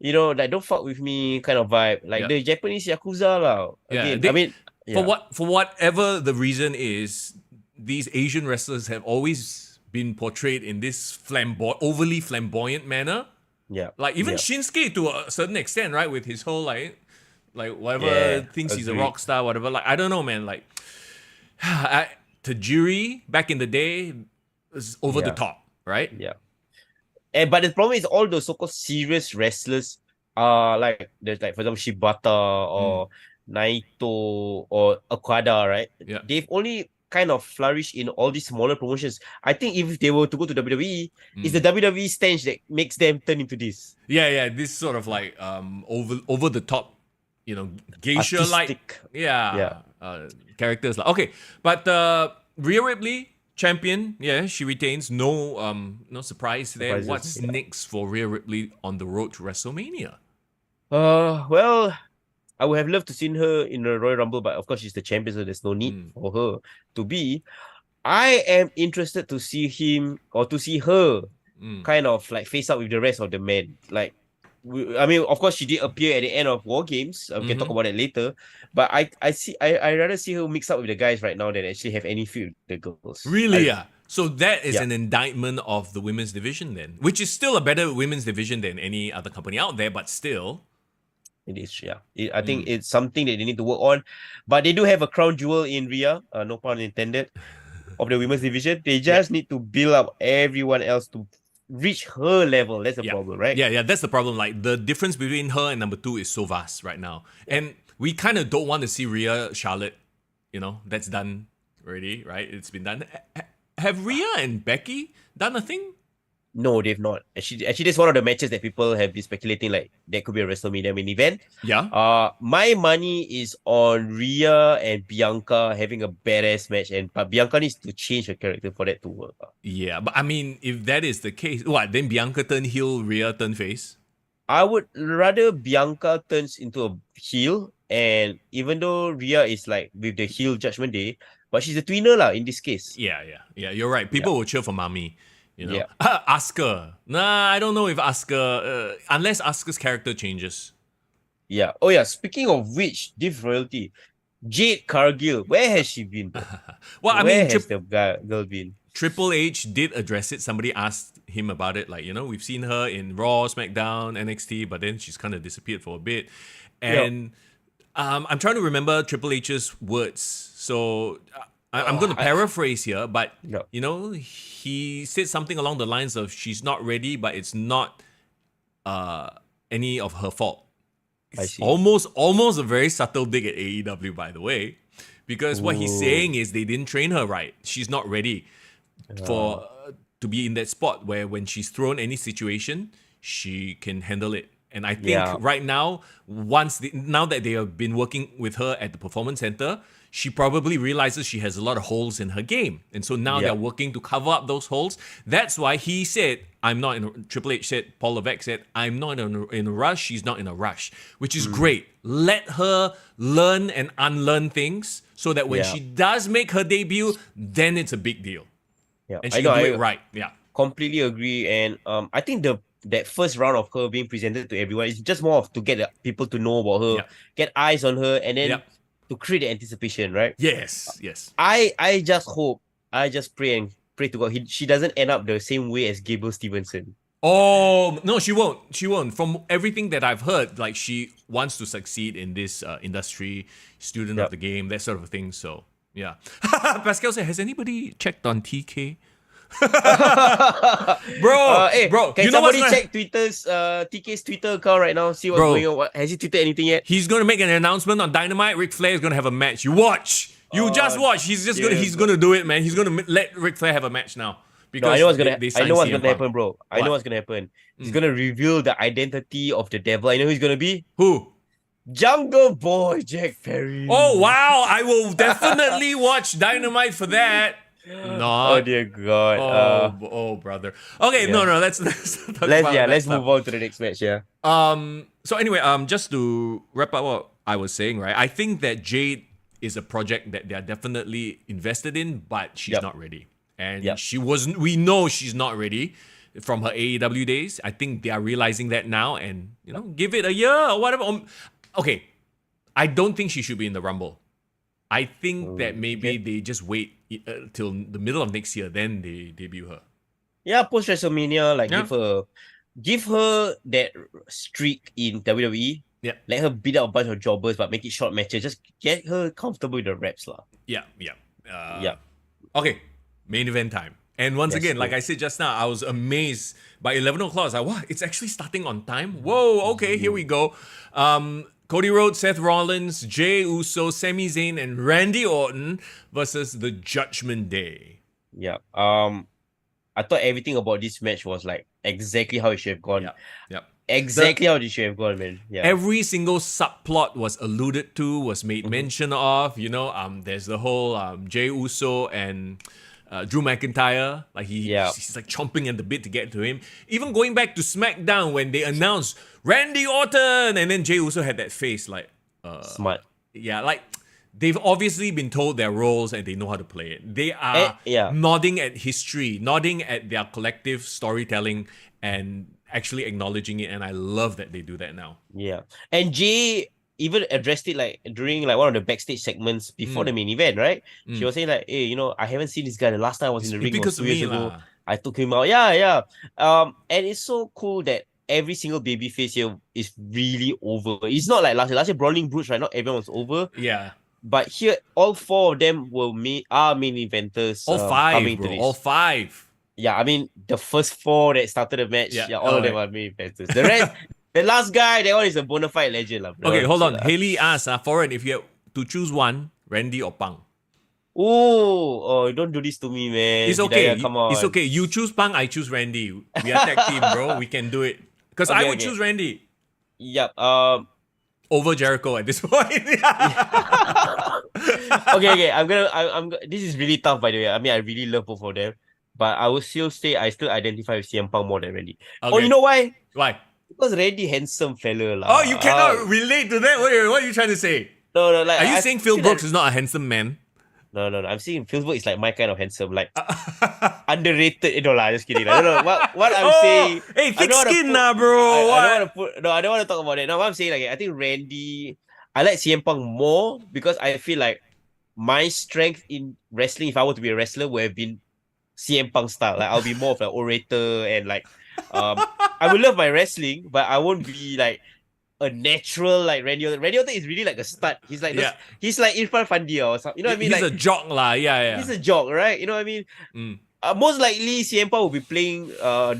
like don't fuck with me kind of vibe. Like the Japanese Yakuza lah. Again, for whatever the reason is, these Asian wrestlers have always been portrayed in this overly flamboyant manner. Yeah. Like even Shinsuke to a certain extent, right? With his whole like whatever thinks he's a rock star, whatever. Like I don't know, man. Like Tajiri back in the day was over the top, right? Yeah. But the problem is all those so-called serious wrestlers like there's like for example Shibata or Naito or Okada, right? Yeah. They've only kind of flourish in all these smaller promotions. I think if they were to go to WWE, it's the WWE stench that makes them turn into this. Yeah, this sort of like over the top, geisha like characters. Okay, but Rhea Ripley champion, she retains. No surprise there. What's next for Rhea Ripley on the road to WrestleMania? Well, I would have loved to seen her in the Royal Rumble, but of course she's the champion, so there's no need for her to be. I am interested to see him or to see her kind of like face up with the rest of the men. Like, of course she did appear at the end of War Games. We can talk about it later. But I rather see her mix up with the guys right now than actually have any feud with the girls. Really? So that is an indictment of the women's division then, which is still a better women's division than any other company out there, but still. It is, I think it's something that they need to work on. But they do have a crown jewel in Rhea, no pun intended, of the women's division. They just need to build up everyone else to reach her level. That's the problem, right? Yeah, that's the problem. Like the difference between her and number 2 is so vast right now. And we kind of don't want to see Rhea Charlotte, that's done already, right? It's been done. Have Rhea and Becky done a thing? No, they've not. Actually, that's one of the matches that people have been speculating like that could be a WrestleMania main event. Yeah. My money is on Rhea and Bianca having a badass match, but Bianca needs to change her character for that to work. Yeah, but I mean, if that is the case, then Bianca turn heel, Rhea turn face? I would rather Bianca turns into a heel, and even though Rhea is like with the heel Judgment Day, but she's a tweener lah in this case. Yeah, you're right. People will cheer for Mami. Asuka. Nah, I don't know if Asuka, unless Asuka's character changes. Yeah. Oh yeah. Speaking of which, Div Royalty, Jade Cargill, where has she been? Well, where has the girl been? Triple H did address it. Somebody asked him about it. Like, we've seen her in Raw, SmackDown, NXT, but then she's kind of disappeared for a bit. And I'm trying to remember Triple H's words. So I'm going to paraphrase here, but he said something along the lines of she's not ready, but it's not any of her fault. It's almost a very subtle dig at AEW, by the way, because what he's saying is they didn't train her right. She's not ready to be in that spot where when she's thrown any situation, she can handle it. And I think right now, now that they have been working with her at the Performance Center, she probably realizes she has a lot of holes in her game. And so now they're working to cover up those holes. That's why he said, Triple H said, Paul Levesque said, I'm not in a rush, she's not in a rush, which is great. Let her learn and unlearn things so that when she does make her debut, then it's a big deal. Yeah. And she can do it right. Yeah. Completely agree. And I think that first round of her being presented to everyone is just more of to get people to know about her, get eyes on her, and then to create the anticipation, right? Yes. I just hope, I just pray to God she doesn't end up the same way as Gable Stevenson. Oh, no, she won't. She won't. From everything that I've heard, like she wants to succeed in this industry, student of the game, that sort of thing. So, yeah. Pascal said, has anybody checked on TK? bro, can you know somebody check TK's Twitter account right now? See what's going on. Has he tweeted anything yet? He's gonna make an announcement on Dynamite. Ric Flair is gonna have a match. You watch. You just watch. He's gonna do it, man. He's gonna let Ric Flair have a match now. Because I know what's gonna happen, bro. What? I know what's gonna happen. He's gonna reveal the identity of the devil. I know who he's gonna be. Who? Jungle Boy Jack Perry. Oh wow! I will definitely watch Dynamite for that. Oh dear God. Oh brother. Okay, no. Let's move on to the next match. Yeah. So anyway, just to wrap up what I was saying, right? I think that Jade is a project that they are definitely invested in, but she's not ready, and she wasn't. We know she's not ready from her AEW days. I think they are realizing that now, and give it a year or whatever. Okay, I don't think she should be in the Rumble. I think that maybe they just wait till the middle of next year, then they debut her. Yeah, post WrestleMania, give her that streak in WWE. Yeah. Let her beat up a bunch of jobbers, but make it short matches. Just get her comfortable with the reps, lah. Yeah. Okay, main event time. And once again, like I said just now, I was amazed by 11 o'clock. I was like, what? It's actually starting on time? Whoa, okay, here we go. Cody Rhodes, Seth Rollins, Jey Uso, Sami Zayn, and Randy Orton versus the Judgment Day. Yeah. I thought everything about this match was like exactly how it should have gone. Yep. Exactly how it should have gone, man. Yeah. Every single subplot was alluded to, was made mention of. There's the whole Jey Uso and Drew McIntyre, like he's like chomping at the bit to get to him. Even going back to SmackDown when they announced Randy Orton, and then Jey Uso had that face like smart. Yeah, like they've obviously been told their roles and they know how to play it. They are nodding at history, nodding at their collective storytelling, and actually acknowledging it. And I love that they do that now. Yeah, and Jey even addressed it like during like one of the backstage segments before the main event, right? She was saying like, hey, I haven't seen this guy. The last time I was in the ring was 2 years ago. I took him out. Yeah. And it's so cool that every single babyface here is really over. It's not like last year. Last year, Brawling Brutes, right? Not everyone was over. Yeah. But here, all four of them are main eventers. All five, bro. All five. Yeah, I mean, the first four that started the match, all of them are main eventers. The rest... The last guy, that one is a bona fide legend. Okay, hold on. Haley asks, Foreign, if you have to choose one, Randy or Punk? Oh, don't do this to me, man. It's okay. Come on. It's okay. You choose Punk, I choose Randy. We are tag team, bro. We can do it. Because I would choose Randy. Yep. Over Jericho at this point. Okay. I'm gonna. This is really tough, by the way. I mean, I really love both of them, but I would still say I still identify with CM Punk more than Randy. Okay. Oh, you know why? Why? Because Randy handsome fella lah. Oh, you cannot relate to that? What are you trying to say? No. Like, are you saying Phil Brooks is not a handsome man? No. I'm saying Phil Brooks is like my kind of handsome, like underrated. No lah, just kidding. I don't know what I'm saying. Hey, thick skin nah, bro. I don't want to talk about it. No, what I'm saying, like, I think Randy. I like CM Punk more because I feel like my strength in wrestling, if I were to be a wrestler, would have been CM Punk style. Like, I'll be more of an orator and like. I will love my wrestling, but I won't be like a natural like Randy Orton. Randy Orton is really like a stud. He's like he's like Irfan Fandia or something. You know what I mean? He's like, a jock lah. Yeah. He's a jock, right? You know what I mean? Most likely CM Punk will be playing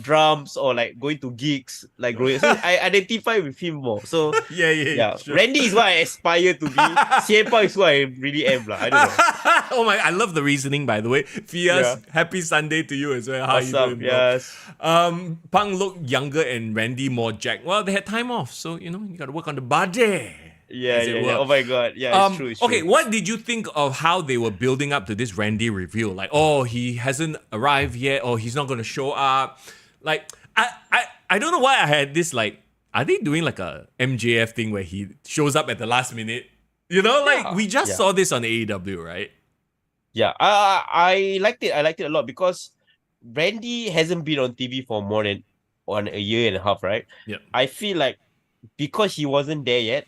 drums or like going to gigs like growing. So I identify with him more. So yeah. Sure. Randy is what I aspire to be. CM Punk is who I really am lah. I don't know. Oh my, I love the reasoning, by the way. Fias, happy Sunday to you as well. How What's you up? doing, bro? Yes. Punk looked younger and Randy more jacked. Well, they had time off, so you got to work on the body. Yeah. Oh my god. Yeah, it's true. It's okay, true. what did you think of how they were building up to this Randy reveal? Like, oh, he hasn't arrived yet, or he's not going to show up. Like, I don't know why I had this, like, are they doing like a MJF thing where he shows up at the last minute? We just saw this on AEW, right? Yeah, I liked it. I liked it a lot because Randy hasn't been on TV for more than a year and a half, right? Yeah. I feel like because he wasn't there yet,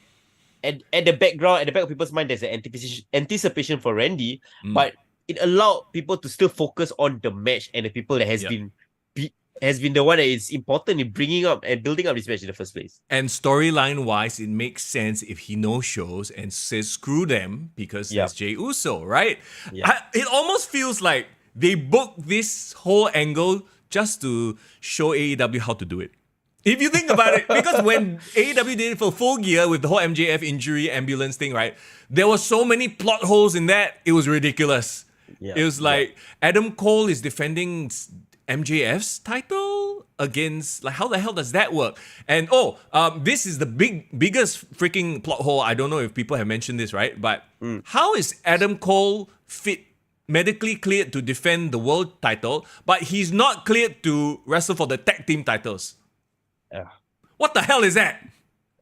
at the back of people's mind, there's an anticipation for Randy, but it allowed people to still focus on the match and the people that has been the one that is important in bringing up and building up this match in the first place. And storyline wise, it makes sense if he no shows and says screw them because there's Jey Uso, right? Yeah. It almost feels like they booked this whole angle just to show AEW how to do it. If you think about it, because when AEW did it for Full Gear with the whole MJF injury ambulance thing, right? There were so many plot holes in that, it was ridiculous. Yeah. It was like Adam Cole is defending MJF's title against, like, how the hell does that work? And this is the biggest freaking plot hole. I don't know if people have mentioned this, right? But how is Adam Cole medically cleared to defend the world title, but he's not cleared to wrestle for the tag team titles? What the hell is that?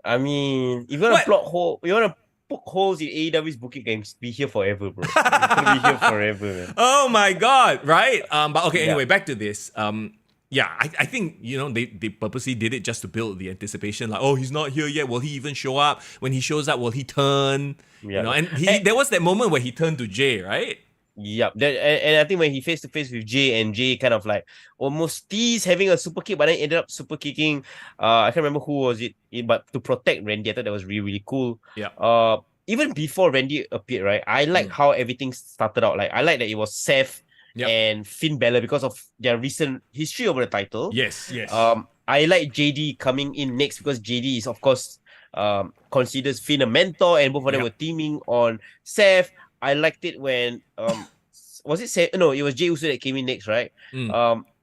I mean, if you want to plot hole, you want to poke holes in AEW's booking games, be here forever, bro. You're gonna be here forever, man. Oh my god, right? But okay, anyway, back to this. I think they purposely did it just to build the anticipation. Like, oh, he's not here yet. Will he even show up? When he shows up, will he turn? Yeah. And there was that moment where he turned to Jay, right? Yep. And I think when he face to face with Jay, and Jay kind of like almost teased having a super kick, but then ended up super kicking. I can't remember who was it, but to protect Randy, I thought that was really, really cool. Yeah. Even before Randy appeared, right? I like how everything started out. Like, I like that it was Seth and Finn Balor because of their recent history over the title. Yes. I like JD coming in next because JD is, of course, considers Finn a mentor, and both of them were teaming on Seth. I liked it when was it Seth? No, it was Jey Uso that came in next, right?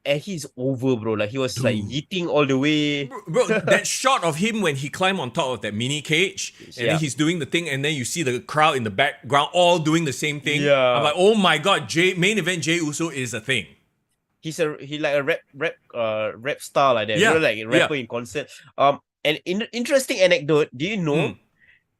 And he's over, bro. Like, he was like eating all the way. Bro, that shot of him when he climbed on top of that mini cage and then he's doing the thing, and then you see the crowd in the background all doing the same thing. Yeah. I'm like, oh my god, main event Jey Uso is a thing. He like a rap star like that. Yeah. Like a rapper in concert. And interesting anecdote. Do you know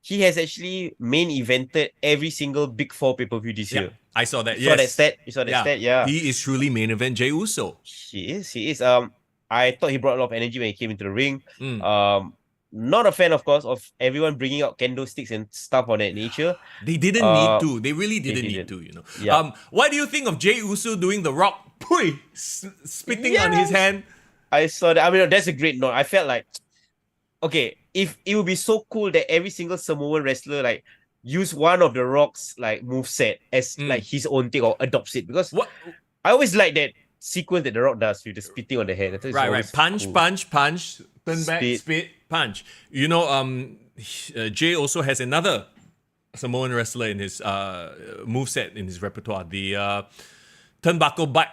he has actually main evented every single Big Four pay-per-view this year? I saw that. You saw that stat? Yeah. He is truly main event Jey Uso. He is. I thought he brought a lot of energy when he came into the ring. Not a fan, of course, of everyone bringing out candlesticks and stuff of that nature. They didn't need to. They really didn't need to, Yeah. What do you think of Jey Uso doing the Rock spitting on his hand? I saw that. I mean, that's a great note. I felt like, okay, if it would be so cool that every single Samoan wrestler like use one of the Rock's like moveset as like his own thing or adopts it, because I always like that sequence that the Rock does with the spitting on the head. Right. Punch, cool. punch, turn back, spit, punch. Jay also has another Samoan wrestler in his moveset in his repertoire, the turnbuckle butt.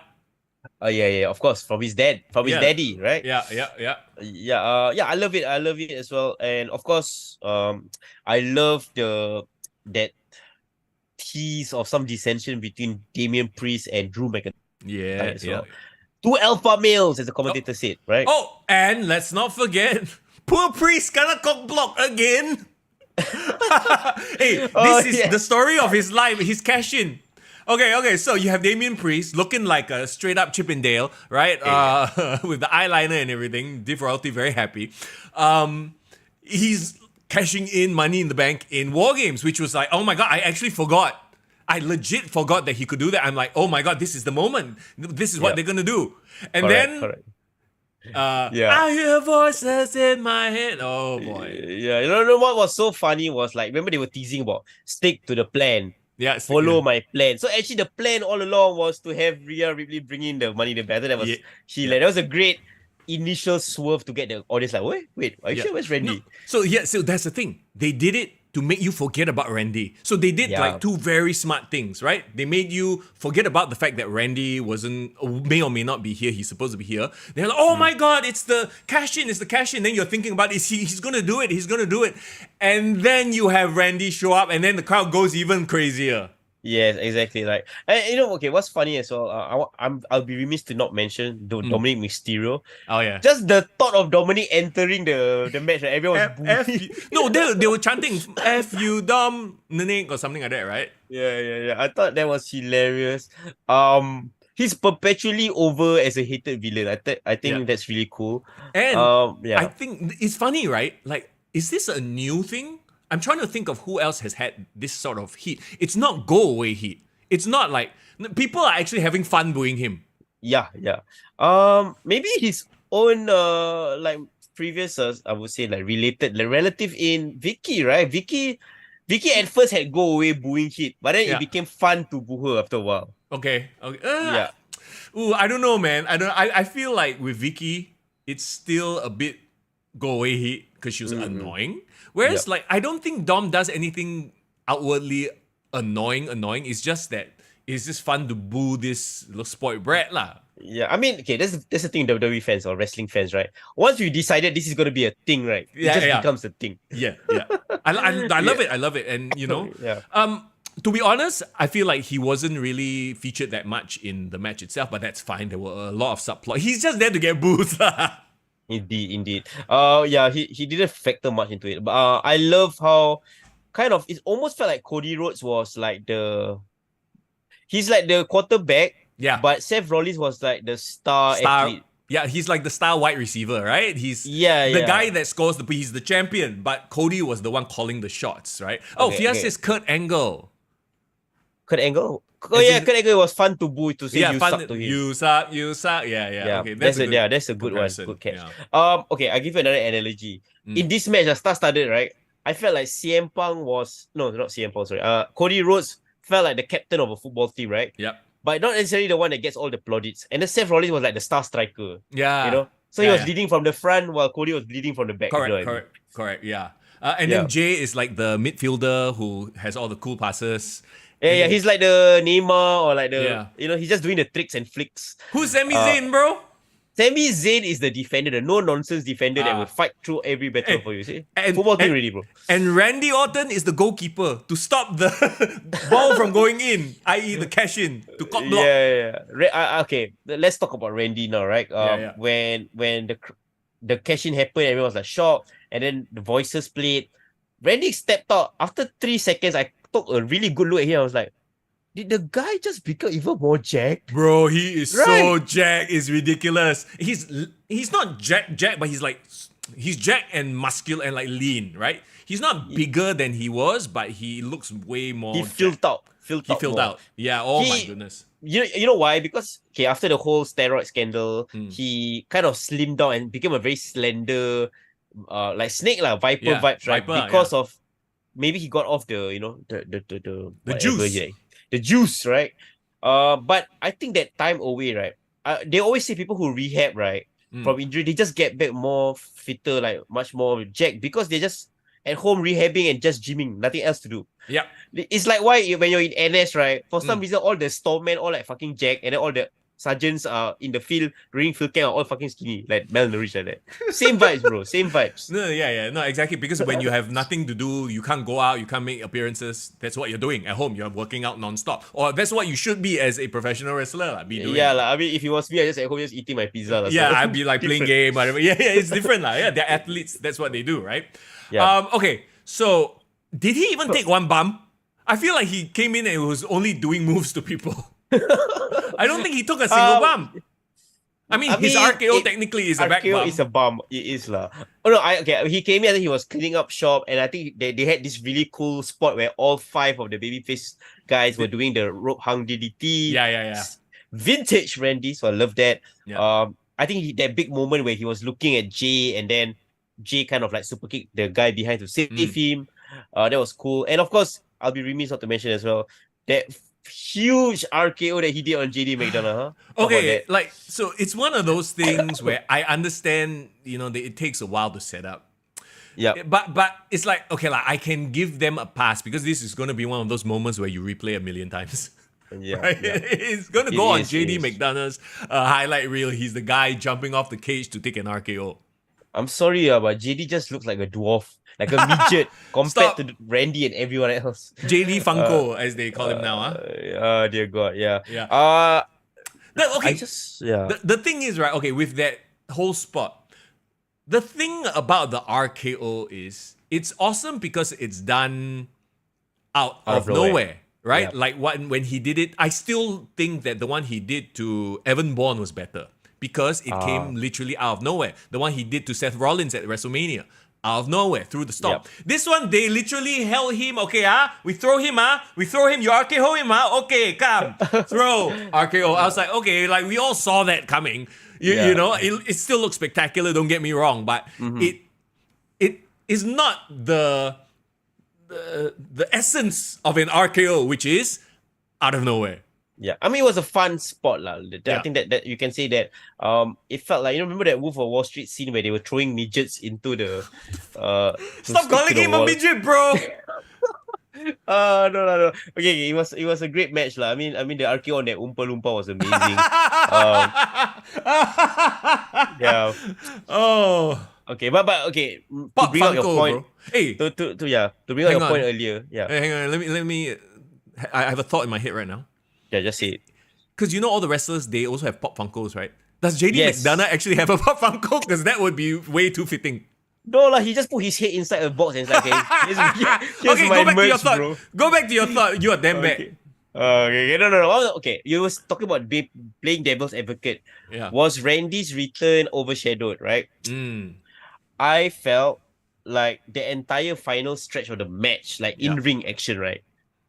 Of course, from his daddy, right? Yeah. I love it as well. And of course, I love that tease of some dissension between Damian Priest and Drew McIntyre. Yeah. Two alpha males, as the commentator said, right? Oh, and let's not forget, poor Priest gonna cock block again. Hey, this is the story of his life, his cash in. Okay, so you have Damian Priest looking like a straight up Chippendale, right? With the eyeliner and everything. Div Royalty very happy. He's cashing in Money in the Bank in War Games, which was like, oh my god, I actually forgot. I legit forgot that he could do that. I'm like, oh my god, this is the moment. This is what they're gonna do. And I hear voices in my head. Oh boy. Yeah, you know what was so funny was, like, remember they were teasing about stick to the plan. Yeah, follow my plan. So actually, the plan all along was to have Rhea Ripley bring in the Money in the Bank. That was That was a great initial swerve to get the audience like, wait, are you sure? Where's Randy? No. So that's the thing. They did it to make you forget about Randy. So they did like two very smart things, right? They made you forget about the fact that Randy may or may not be here. He's supposed to be here. They're like, oh my God, it's the cash-in, it's the cash-in. Then you're thinking about, he's going to do it, he's going to do it. And then you have Randy show up and then the crowd goes even crazier. Yes, exactly. Like, and okay, what's funny as well, I'll be remiss to not mention Dominic Mysterio. Oh yeah. Just the thought of Dominic entering the match, right? Everyone was booing. No, they were chanting F you Dominic or something like that, right? Yeah. I thought that was hilarious. He's perpetually over as a hated villain. I think that's really cool. And I think it's funny, right? Like, is this a new thing? I'm trying to think of who else has had this sort of heat. It's not go away heat. It's not like people are actually having fun booing him. Yeah. Maybe his own like previous I would say like relative in Vicky, right? Vicky at first had go away booing heat, but then it became fun to boo her after a while. Okay. Ooh, I don't know, man. I feel like with Vicky, it's still a bit go away heat because she was annoying. Whereas, like, I don't think Dom does anything outwardly annoying. It's just that it's just fun to boo this little spoiled brat lah. Yeah, I mean, okay, that's the thing, WWE fans or wrestling fans, right? Once we decided this is going to be a thing, right? It just becomes a thing. Yeah. I love it. I love it. And, you know, to be honest, I feel like he wasn't really featured that much in the match itself, but that's fine. There were a lot of subplots. He's just there to get boos. Indeed. He didn't factor much into it. But I love how kind of it almost felt like Cody Rhodes was like he's like the quarterback. Yeah. But Seth Rollins was like the star athlete. Yeah, he's like the star wide receiver, right? He's the guy that scores he's the champion, but Cody was the one calling the shots, right? Fias says Kurt Angle. Kurt Angle? Oh yeah, Kurt Angle was fun to boo to say you suck to him. You suck. Yeah. Okay, that's a good one. Good catch. Yeah. Okay, I'll give you another analogy. In this match, the started, right? I felt like CM Punk was not CM Punk, sorry. Cody Rhodes felt like the captain of a football team, right? Yep. But not necessarily the one that gets all the plaudits. And then Seth Rollins was like the star striker. Yeah. You know? So he was leading from the front while Cody was leading from the back. Correct. Yeah. And then Jay is like the midfielder who has all the cool passes. Yeah, he's like the Neymar or like the he's just doing the tricks and flicks. Who's Sami Zayn, bro? Sami Zayn is the defender, the no-nonsense defender that will fight through every battle for you, see? Football team really, bro. And Randy Orton is the goalkeeper to stop the ball from going in, i.e. the cash-in, to cop block. Okay, let's talk about Randy now, right? When the cash-in happened, everyone was like shocked, and then the voices played. Randy stepped out. After 3 seconds, I took a really good look at him. I was like, did the guy just become even more jacked? Bro, he is so jacked. It's ridiculous. He's not jacked, but he's jacked and muscular and like lean, right? He's not bigger than he was, but he looks way more. He filled out. Yeah. Oh my goodness. You know why? Because after the whole steroid scandal, he kind of slimmed down and became a very slender, like snake viper vibes, right? Because of maybe he got off the juice. The juice, right? But I think that time away, right? They always say people who rehab, right, from injury, they just get back more fitter, like much more jacked because they're just at home rehabbing and just gymming, nothing else to do. Yeah. It's like why when you're in NS, right? For some reason, all the storemen all like fucking jacked, and then all the sergeants are in the field during field camp are all fucking skinny, like malnourished like that. Same vibes, bro. Same vibes. No, exactly. Because when you have nothing to do, you can't go out, you can't make appearances. That's what you're doing at home. You're working out non-stop, or that's what you should be as a professional wrestler. Be doing. Yeah, I mean, if it was me, I just at home just eating my pizza. I'd be like playing game, whatever. Yeah, it's different, Yeah, they're athletes. That's what they do, right? Yeah. Okay. So did he even take one bump? I feel like he came in and was only doing moves to people. I don't think he took a single bump. I mean, his RKO technically is a back bump. Is a bump. It is lah. Oh no, he came in and he was cleaning up shop, and I think they had this really cool spot where all 5 of the babyface guys were doing the rope hung DDT. Yeah. Vintage Randy, so I love that. Yeah. I think that big moment where he was looking at Jay, and then Jay kind of like super kicked the guy behind to save him. That was cool. And of course, I'll be remiss not to mention as well that huge RKO that he did on JD McDonough. Okay, so it's one of those things where I understand, it takes a while to set up. Yeah. But it's like, okay, like I can give them a pass because this is going to be one of those moments where you replay a million times. Yeah. Right? Yeah. It's going to It go on is, JD it is. McDonough's highlight reel. He's the guy jumping off the cage to take an RKO. I'm sorry, but JD just looks like a dwarf, like a midget compared Stop. to Randy and everyone else. JD Funko, as they call him now. Oh dear God, yeah. Yeah. I Okay. just yeah. The thing is, right, okay, with that whole spot, the thing about the RKO is it's awesome because it's done out of nowhere, right? Yeah. Like when he did it, I still think that the one he did to Evan Bourne was better because it came literally out of nowhere. The one he did to Seth Rollins at WrestleMania, out of nowhere, through the stomp. Yep. This one, they literally held him, okay, we throw him, you RKO him, okay, come, throw, RKO. I was like, okay, like we all saw that coming. You know, it still looks spectacular, don't get me wrong, but it is not the essence of an RKO, which is out of nowhere. Yeah, I mean it was a fun spot lah. Yeah. I think that you can say that it felt like, remember that Wolf of Wall Street scene where they were throwing midgets into the Stop calling him a midget, bro. No. Okay, it was a great match lah. I mean the RKO on that Oompa Loompa was amazing. Yeah. Oh. Okay, but okay. To Pop bring out your Funko, point, bro. Hey, to bring out hang your point on. earlier. Yeah, hang on. Let me. I have a thought in my head right now. yeah. Just say it. Because you know all the wrestlers, they also have Pop Funkos, right? Does JD Yes. McDonough actually have a Pop Funko? Because that would be way too fitting. No lah, he just put his head inside a box and it's like, okay, here's Okay, my go back to your merch, thought. bro. Go back to your thought. You are damn Okay. bad. No. Okay, you was talking about playing devil's advocate. Yeah. Was Randy's return overshadowed, right? Mm. I felt like the entire final stretch of the match, like Yeah. in-ring action, right,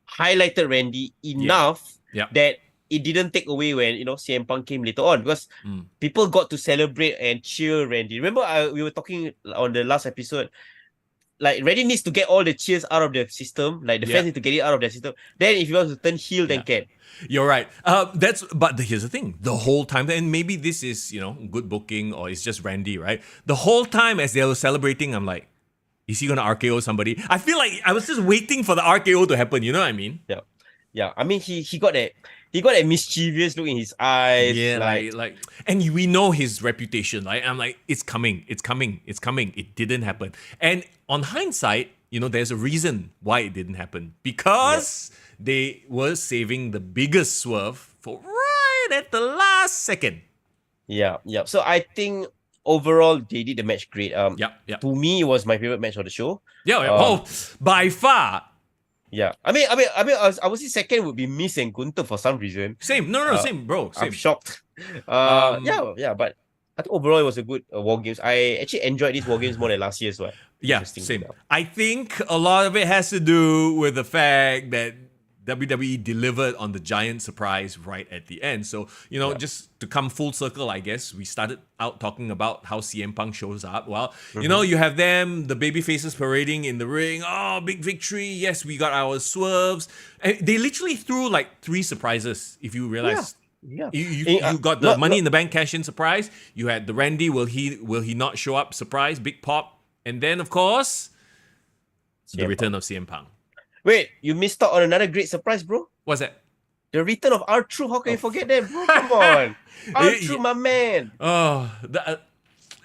highlighted Randy enough Yeah. that it didn't take away when, CM Punk came later on, because people got to celebrate and cheer Randy. Remember, we were talking on the last episode, like Randy needs to get all the cheers out of the system, like the fans need to get it out of the system. Then if he wants to turn heel, then can. You're right. But here's the thing. The whole time, and maybe this is, good booking or it's just Randy, right? The whole time as they were celebrating, I'm like, is he gonna RKO somebody? I feel like I was just waiting for the RKO to happen. You know what I mean? Yeah. I mean, he got that mischievous look in his eyes. Yeah, like, and we know his reputation, right? I'm like, it's coming. It didn't happen. And on hindsight, there's a reason why it didn't happen. Because they were saving the biggest swerve for right at the last second. Yeah. So I think overall they did the match great. Yeah. To me, it was my favorite match of the show. Yeah. By far. Yeah. I mean, I would say second would be Miz and Gunther for some reason. Same. No, same, bro. Same. I'm shocked. Yeah. But I think overall it was a good War Games. I actually enjoyed these War Games more than last year's one. Yeah, same. I think a lot of it has to do with the fact that WWE delivered on the giant surprise right at the end. So, just to come full circle, I guess, we started out talking about how CM Punk shows up. Well, you have them, the baby faces parading in the ring. Oh, big victory. Yes, we got our swerves. And they literally threw like 3 surprises, if you realize. Yeah. You got the Money in the Bank cash-in surprise. You had the Randy, will he not show up surprise, big pop. And then, of course, the return of CM Punk. Wait, you missed out on another great surprise, bro. What's that? The return of R-Truth. How can you forget that, bro? Come on. R-Truth, my man. Oh,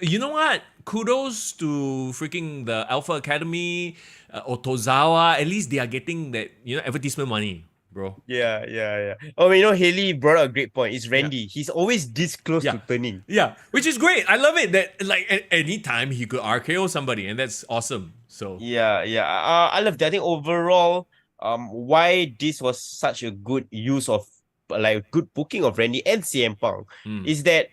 you know what? Kudos to freaking the Alpha Academy, Otozawa. At least they are getting that, advertisement money, bro. Yeah. Oh, Haley brought up a great point. It's Randy. Yeah. He's always this close to turning. Yeah, which is great. I love it that like at any time he could RKO somebody, and that's awesome. So Yeah. I love that. I think overall, why this was such a good use of good booking of Randy and CM Punk is that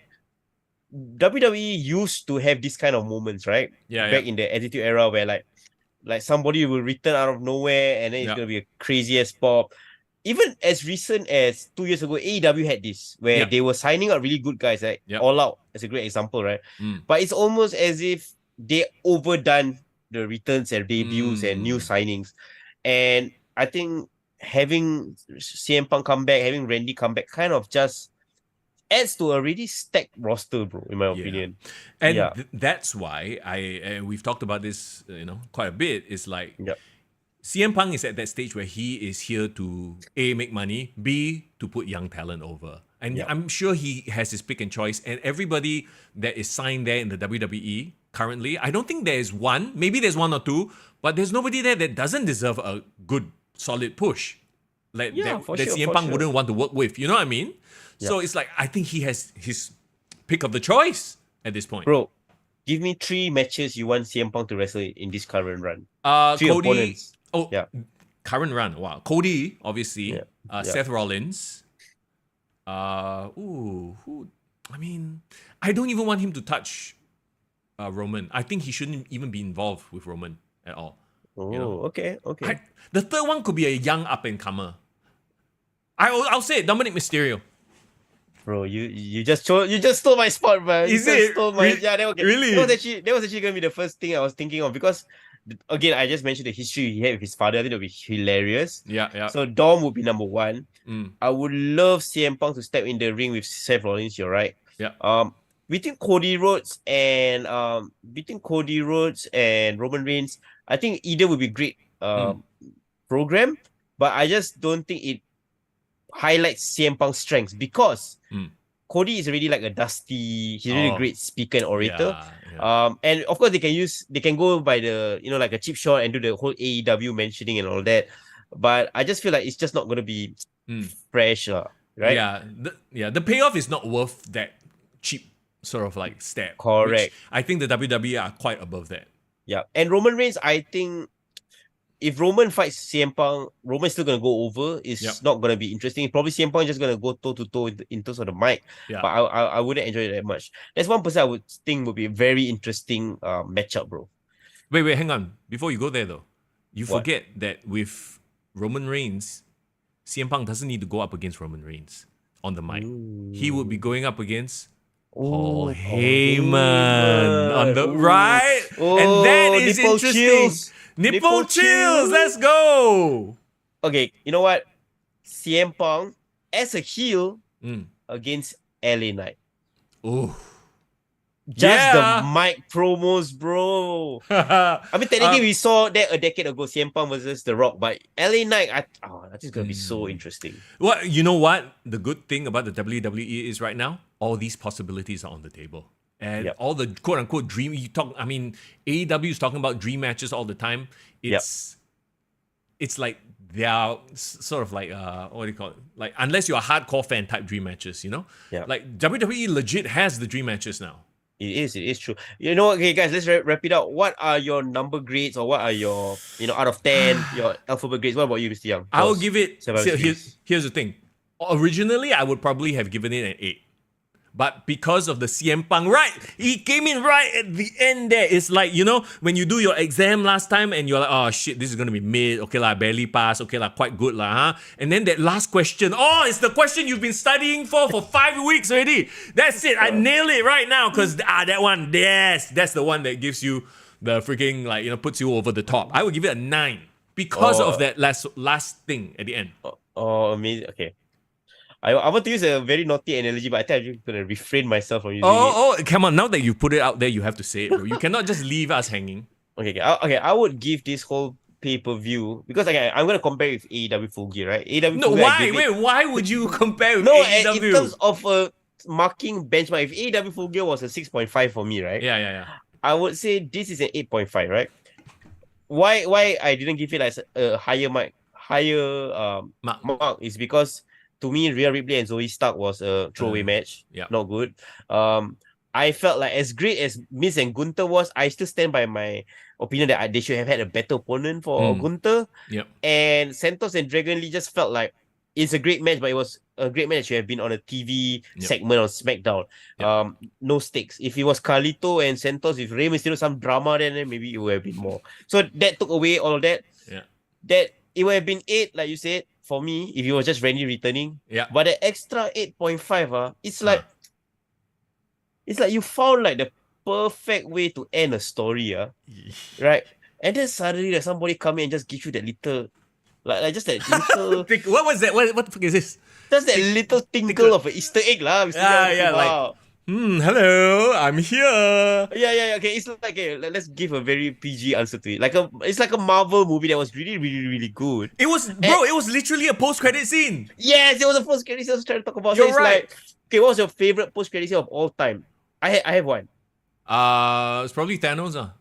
WWE used to have this kind of moments, right? Back in the Attitude Era where like somebody will return out of nowhere and then it's gonna be a crazy ass pop. Even as recent as 2 years ago, AEW had this where they were signing up really good guys, right? All Out as a great example, right? But it's almost as if they overdone the returns and debuts and new signings. And I think having CM Punk come back, having Randy come back kind of just adds to a really stacked roster, bro, in my opinion. And that's why we've talked about this, quite a bit. It's like CM Punk is at that stage where he is here to A, make money, B, to put young talent over. And I'm sure he has his pick and choice. And everybody that is signed there in the WWE currently, I don't think there is one. Maybe there's one or two, but there's nobody there that doesn't deserve a good, solid push. Like that CM Punk wouldn't want to work with. You know what I mean? So it's like, I think he has his pick of the choice at this point. Bro, give me 3 matches you want CM Punk to wrestle in this current run. 3 Cody, opponents. Current run. Wow. Cody, obviously. Seth Rollins. Who? I mean, I don't even want him to touch Roman. I think he shouldn't even be involved with Roman at all. Okay. The third one could be a young up-and-comer. I'll say it, Dominic Mysterio. Bro, you just stole my spot, man. Is it? Really? That was actually gonna be the first thing I was thinking of, because again, I just mentioned the history he had with his father. I think it would be hilarious. Yeah. So Dom would be number 1. I would love CM Punk to step in the ring with Seth Rollins. You're right. Yeah. Between Cody Rhodes and Roman Reigns, I think either would be great program, but I just don't think it highlights CM Punk's strengths, because Cody is already like a dusty. He's really a great speaker and orator. And of course they can go by the like a cheap shot and do the whole AEW mentioning and all that. But I just feel like it's just not gonna be fresh, right? The payoff is not worth that cheap sort of like step. Correct. I think the WWE are quite above that. Yeah, and Roman Reigns, I think if Roman fights CM Punk, Roman's still gonna go over. It's not gonna be interesting. Probably CM Punk is just gonna go toe to toe in terms of the mic. But I wouldn't enjoy it that much. That's one person I would think would be a very interesting matchup, bro. Wait, hang on. Before you go there though, you forget that with Roman Reigns, CM Punk doesn't need to go up against Roman Reigns on the mic. He would be going up against Paul Heyman on the right. And that is interesting. Chills. Nipple chills. Let's go. Okay, you know what? CM Punk as a heel against LA Knight. Ooh. Just the mic promos, bro. I mean, technically, we saw that a decade ago, CM Punk versus The Rock, but LA Knight, that's just going to be so interesting. Well, you know what? The good thing about the WWE is right now, all these possibilities are on the table. And all the quote-unquote dream, AEW is talking about dream matches all the time. It's like they are sort of like, what do you call it? Like, unless you're a hardcore fan type dream matches, Like, WWE legit has the dream matches now. It is true. You know what, okay, guys, let's wrap it up. What are your number grades, or what are your, out of 10, your alphabet grades? What about you, Mr. Young? I will give it, here's the thing. Originally, I would probably have given it an 8. But because of the CM Punk, he came in right at the end there. It's like, when you do your exam last time and you're like, oh shit, this is going to be mid. Okay, barely pass. Okay, quite good. And then that last question, it's the question you've been studying for 5 weeks already. That's it. I nail it right now because that one, that's the one that gives you the freaking, puts you over the top. I would give it a 9 because of that last thing at the end. Amazing. Okay. I want to use a very naughty analogy, but I think I'm just going to refrain myself from using it. Come on. Now that you put it out there, you have to say it, bro. You cannot just leave us hanging. Okay. I would give this whole pay-per-view, because I'm going to compare with AEW Full Gear, right? Why would you compare with AEW? In terms of marking benchmark, if AEW Full Gear was a 6.5 for me, right? Yeah. I would say this is an 8.5, right? Why I didn't give it like a higher mark is because, to me, Rhea Ripley and Zoe Stark was a throwaway match. Not good. I felt like as great as Miz and Gunther was, I still stand by my opinion that they should have had a better opponent for Gunther. And Santos and Dragon Lee just felt like it's a great match, but it was a great match that should have been on a TV segment on SmackDown. No stakes. If it was Carlito and Santos, if Rey Mysterio some drama, then maybe it would have been more. So that took away all of that. That it would have been 8, like you said, for me, if it was just Randy returning. But the extra 8.5, it's like you found like the perfect way to end a story, right? And then suddenly somebody come in and just give you that little Like just that little, What was that? What the fuck is this? just that little tinkle of an Easter egg lah. Like, hello, I'm here. Yeah. Okay, it's like let's give a very PG answer to it. It's like a Marvel movie that was really, really, really good. It was, bro. It was literally a post-credit scene. Yes, it was a post-credit scene I was trying to talk about. You're so it's right. like, okay, what was your favorite post-credit scene of all time? I have one. It's probably Thanos.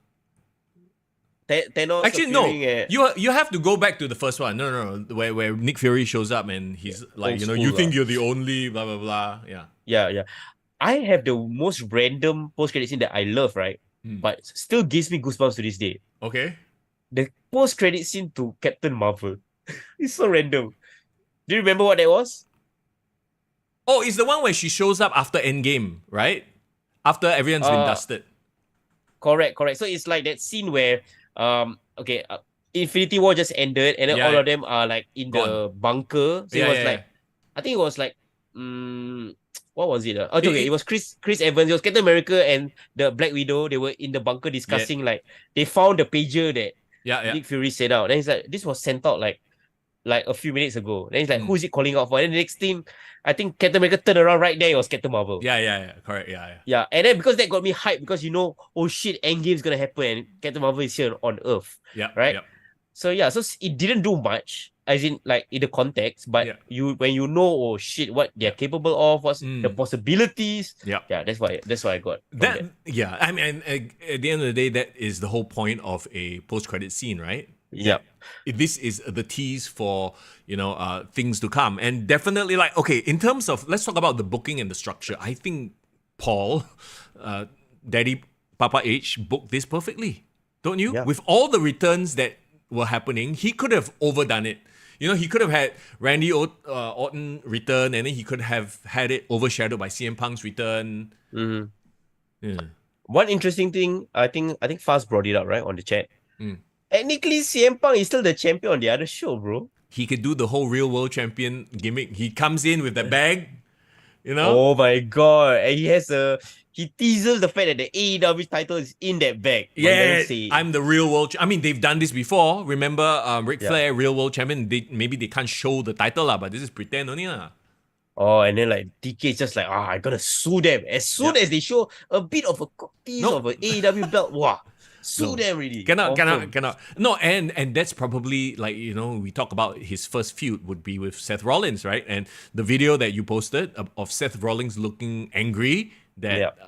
Thanos. Actually, no. You have to go back to the first one. No. Where Nick Fury shows up and he's like, you think you're the only blah blah blah. Yeah. Yeah. I have the most random post-credit scene that I love, right? But still gives me goosebumps to this day. Okay. The post-credit scene to Captain Marvel. It's so random. Do you remember what that was? Oh, it's the one where she shows up after Endgame, right? After everyone's been dusted. Correct. So it's like that scene where Infinity War just ended and then all of them are like in the bunker. So it was like, I think it was like, what was it? It was Chris Evans, it was Captain America and the Black Widow. They were in the bunker discussing like they found the pager that Nick Fury set out. Then he's like, this was sent out like a few minutes ago. Then he's like, who is it calling out for? And then the next thing, I think Captain America turned around right there. It was Captain Marvel. Yeah. Correct. Yeah. And then because that got me hyped because oh shit, Endgame's gonna happen and Captain Marvel is here on Earth. Yeah. Right. Yep. So it didn't do much, as in like in the context, but when oh shit, what they're capable of, what's the possibilities. Yeah, that's why I got that. Yeah, I mean, at the end of the day, that is the whole point of a post-credit scene, right? Yeah. This is the tease for things to come, and definitely like in terms of, let's talk about the booking and the structure. I think Paul, Daddy Papa H booked this perfectly, don't you? Yeah. With all the returns that were happening, he could have overdone it. He could have had Randy Orton return, and then he could have had it overshadowed by CM Punk's return. Mm-hmm. Yeah. One interesting thing, I think Fast brought it up right on the chat. Technically, CM Punk is still the champion on the other show, bro. He could do the whole real world champion gimmick. He comes in with that bag, Oh my god! And he teases the fact that the AEW title is in that bag. Yeah, I'm the real world. I mean, they've done this before. Remember, Ric Flair, real world champion. Maybe they can't show the title but this is pretend only Oh, and then like DK is just like, I'm gonna sue them. As soon as they show a bit of a piece of an AEW belt, sue them really. Cannot. No, and that's probably like, we talk about his first feud would be with Seth Rollins, right? And the video that you posted of Seth Rollins looking angry that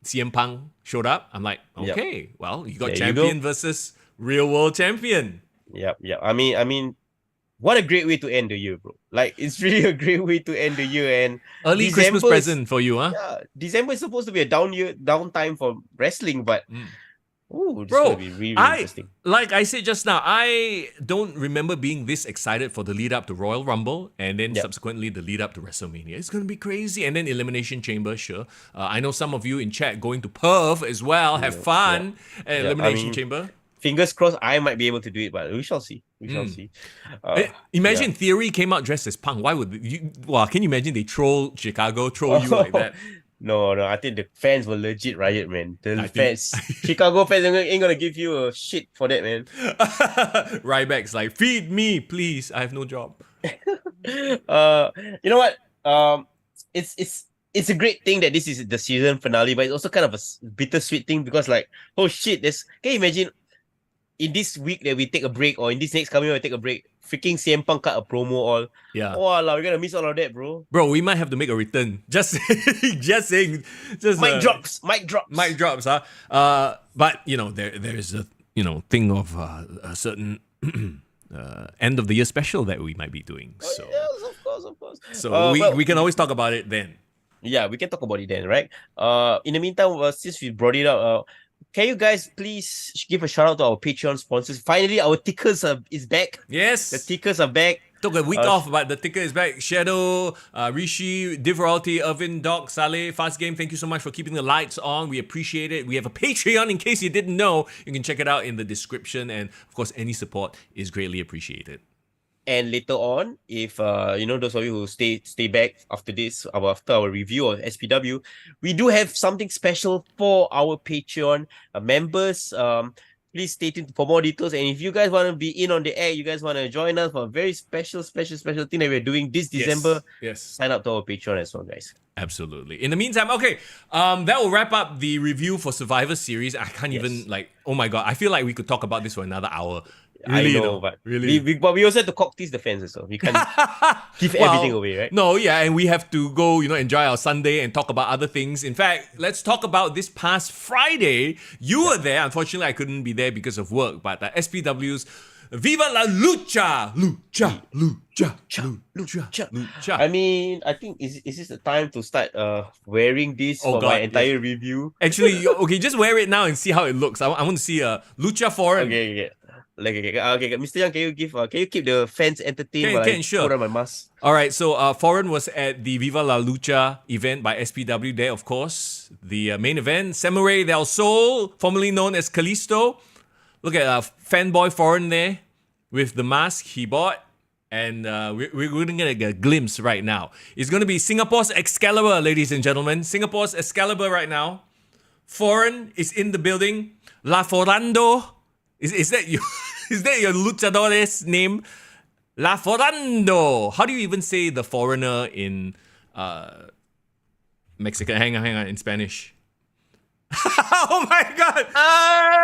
CM Punk showed up. I'm like, okay, well, you got champion versus real world champion. Yep. I mean, what a great way to end the year, bro. Like, it's really a great way to end the year. And early Christmas present for you, huh? Yeah, December is supposed to be a down time for wrestling, but this bro, is gonna be really interesting. Like I said just now, I don't remember being this excited for the lead up to Royal Rumble and then subsequently the lead up to WrestleMania. It's gonna be crazy. And then Elimination Chamber, sure. I know some of you in chat going to Perth as well. Have fun at Elimination Chamber. Fingers crossed, I might be able to do it, but we shall see. Imagine Theory came out dressed as Punk. Why would you? Wow, can you imagine they troll Chicago, troll you like that? No, I think the fans will legit riot, man. Chicago fans ain't gonna give you a shit for that, man. Ryback's like, feed me, please. I have no job. You know what? It's a great thing that this is the season finale, but it's also kind of a bittersweet thing because like, oh shit, can you imagine in this week that we take a break or in this next coming week we take a break, freaking CM Punk cut a promo all. Yeah. Oh, we're gonna miss all of that, bro. Bro, we might have to make a return. Just saying. Mic drops. Mic drops, huh? But there is a thing of a certain end of the year special that we might be doing. So yes, of course. So we can always talk about it then. Yeah, we can talk about it then, right? In the meantime, since we brought it up, can you guys please give a shout out to our Patreon sponsors? Finally, our tickers is back. Yes. The tickers are back. Took a week off, but the ticker is back. Shadow, Rishi, Div Royalty, Irvin, Doc, Saleh, Fast Game, thank you so much for keeping the lights on. We appreciate it. We have a Patreon in case you didn't know. You can check it out in the description. And of course, any support is greatly appreciated. And later on, if those of you who stay back after this, after our review of SPW, we do have something special for our Patreon members. please stay tuned for more details. And if you guys want to be in on the act, you guys want to join us for a very special thing that we're doing this December, sign up to our Patreon as well, guys. Absolutely. In the meantime, okay, that will wrap up the review for Survivor Series. I can't even oh my god, I feel like we could talk about this for another hour. Really, I know, but but we also have to cock tease the fans as well. We can't give everything away, right? No, yeah, and we have to go, enjoy our Sunday and talk about other things. In fact, let's talk about this past Friday. You were there. Unfortunately, I couldn't be there because of work, but SPW's Viva La Lucha! Lucha. I mean, I think is this the time to start wearing this for my entire review? Actually, okay, just wear it now and see how it looks. I want to see Lucha Foreign. Okay. Okay, Mr. Young, can you keep the fans entertained while I put on my mask? All right, so Foreign was at the Viva La Lucha event by SPW there, of course. The main event, Samuray Del Sol, formerly known as Kalisto. Look at fanboy Foreign there with the mask he bought. And we're going to get a glimpse right now. It's going to be Singapore's Excalibur, ladies and gentlemen. Singapore's Excalibur right now. Foreign is in the building. La Forando. Is that you? Is that your luchadores name? La Forando. How do you even say the foreigner in Mexican? Hang on, in Spanish. Oh my god!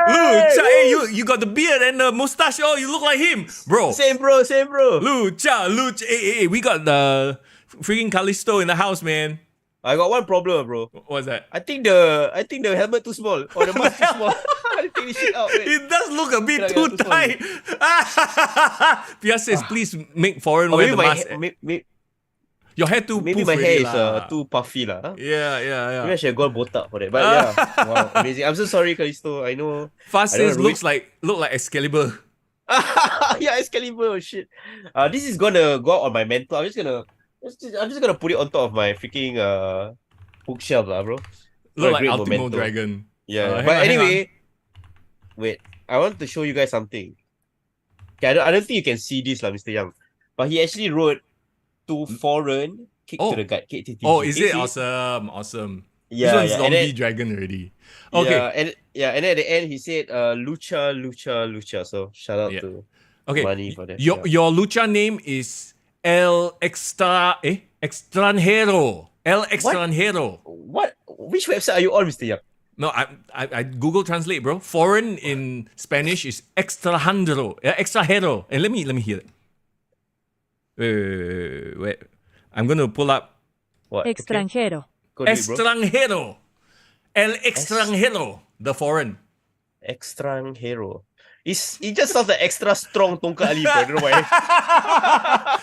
Lucha, hey, you got the beard and the mustache. Oh, you look like him, bro. Same bro. Lucha. Hey, we got the freaking Kalisto in the house, man. I got one problem, bro. What's that? I think the helmet too small or the mask too small. I take this shit out. Man. It does look a bit too tight. Pia says, please make Foreign wear the mask. Your hair too maybe my hair is too puffy lah. Huh? Yeah. Maybe I should have gone botak for that. But yeah, wow, amazing. I'm so sorry, Kalisto. I know. Fast says look like Excalibur. Yeah, Excalibur. Oh, shit. This is gonna go out on my mental. I'm just gonna put it on top of my freaking bookshelf, bro. Look like Ultimo Dragon. Yeah. But anyway, wait. I want to show you guys something. Okay, I don't think you can see this, Mr. Young. But he actually wrote to Foreign, kick to the gut. Oh, is it? Awesome. Yeah, this one's zombie dragon already. Okay. And at the end he said Lucha. So shout out to Money for that. Your Lucha name is El Extranjero. El Extranjero. What? Which website are you on, Mr. Young? No, I Google Translate, bro. Foreign in Spanish is extranjero. And let me hear it. Wait. I'm gonna pull up. What? Extranjero. Okay. Extranjero. El Extranjero. The foreign. Extranjero. It just sounds like extra strong Tongka Ali, bro. I don't know why.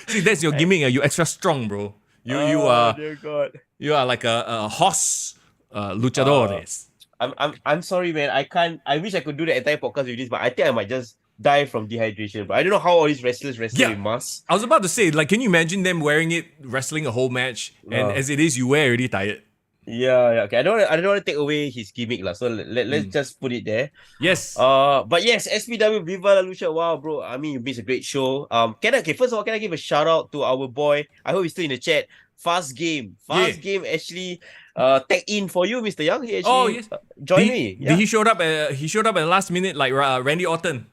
See, that's your gimmick. You extra strong, bro. You are. Dear God. You are like a horse luchadores. I'm sorry, man. I wish I could do the entire podcast with this, but I think I might just die from dehydration. But I don't know how all these wrestlers wrestle with masks. I was about to say, like, can you imagine them wearing it, wrestling a whole match, and as it is, you were already tired. Yeah. Okay, I don't want to take away his gimmick, lah. So let's just put it there. Yes. But yes, SPW Viva La Lucha. Wow, bro. I mean, you missed a great show. First of all, can I give a shout out to our boy? I hope he's still in the chat. Fast Game actually tag in for you, Mr. Young. He actually joined me. Yeah. He showed up at the last minute like Randy Orton.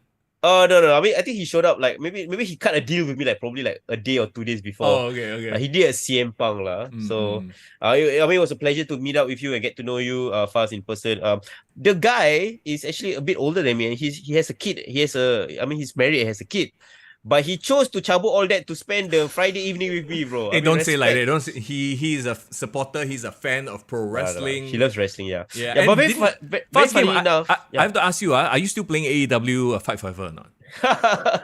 No. I mean, I think he showed up like maybe he cut a deal with me like probably like a day or 2 days before. Oh, okay. He did a CM Punk lah. So I mean, it was a pleasure to meet up with you and get to know you fast in person. The guy is actually a bit older than me, and he has a kid. He's married and has a kid. But he chose to chabu all that to spend the Friday evening with me, bro. Hey, don't say like that. Don't say, he's a supporter. He's a fan of pro wrestling. He loves wrestling, yeah. But very funny enough. I have to ask you, are you still playing AEW Fight Forever or not?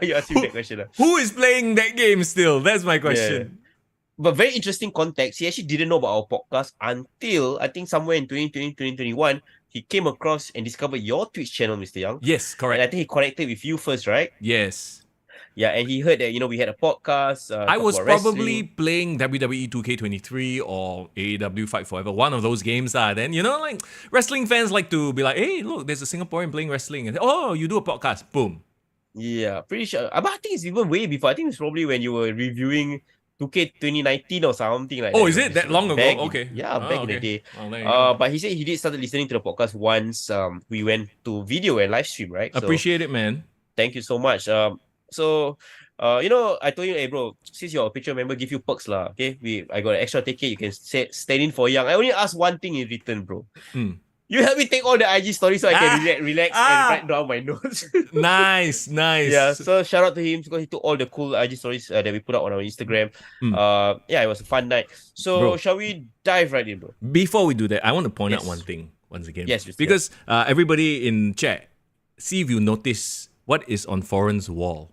You asked me that question. Who is playing that game still? That's my question. Yeah. But very interesting context. He actually didn't know about our podcast until I think somewhere in 2020, 2021, he came across and discovered your Twitch channel, Mr. Young. Yes, correct. And I think he connected with you first, right? Yes. Yeah, and he heard that, we had a podcast. I was probably playing WWE 2K23 or AEW Fight Forever, one of those games. Then, like wrestling fans like to be like, hey, look, there's a Singaporean playing wrestling. And, you do a podcast. Boom. Yeah, pretty sure. But I think it's even way before. I think it's probably when you were reviewing 2K 2019 or something like that. Oh, is it that long ago? Back Okay. back in the day. Oh, there you go. But he said he did started listening to the podcast once we went to video and live stream, right? Appreciate it, man. Thank you so much. I told you, hey bro, since you're a Patreon member, give you perks lah. Okay, I got an extra ticket. You can stand in for Young. I only ask one thing in return, bro. You help me take all the IG stories so I can relax and write down my notes. Nice. Yeah, so shout out to him because he took all the cool IG stories that we put out on our Instagram. It was a fun night. So Bro, shall we dive right in, bro? before we do that, I want to point out one thing once again. Yes, because everybody in chat, see if you notice what is on Foreign's wall,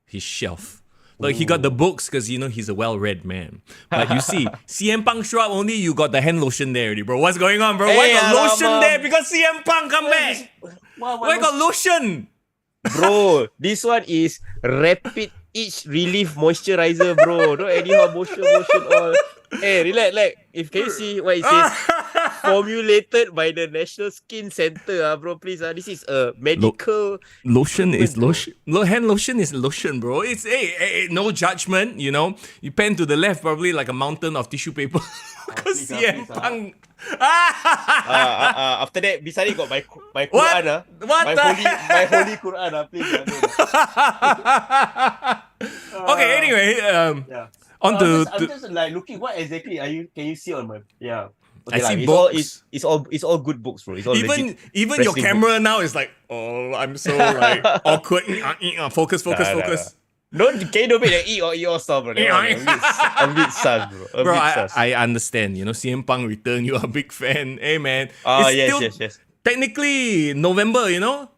his shelf. Like, he got the books because, he's a well-read man. But you see, CM Punk show up only, you got the hand lotion there already, bro. What's going on, bro? Why got lotion there? Because CM Punk come back. Why got lotion? Bro, this one is Rapid Itch Relief Moisturizer, bro. Don't anyhow motion all. Hey, relax, can you see what it says? Formulated by the National Skin Center, bro. Please, this is a medical lotion is lotion. Hand lotion is lotion, bro. It's no judgment. You pan to the left, probably like a mountain of tissue paper. Because CM Punk. After that, beside it got my Quran. What my holy Quran, please. Okay, anyway, I'm just like looking. What exactly can you see on my? Yeah. Okay, I see books. It's all good books, bro. It's all even your camera books. Now is like, oh, I'm so like awkward. Focus. Can you don't make the eat or stuff, bro? I'm a bit sus, bro. Bro, I understand. CM Punk return. You are a big fan. Hey, man. Yes. Technically, November.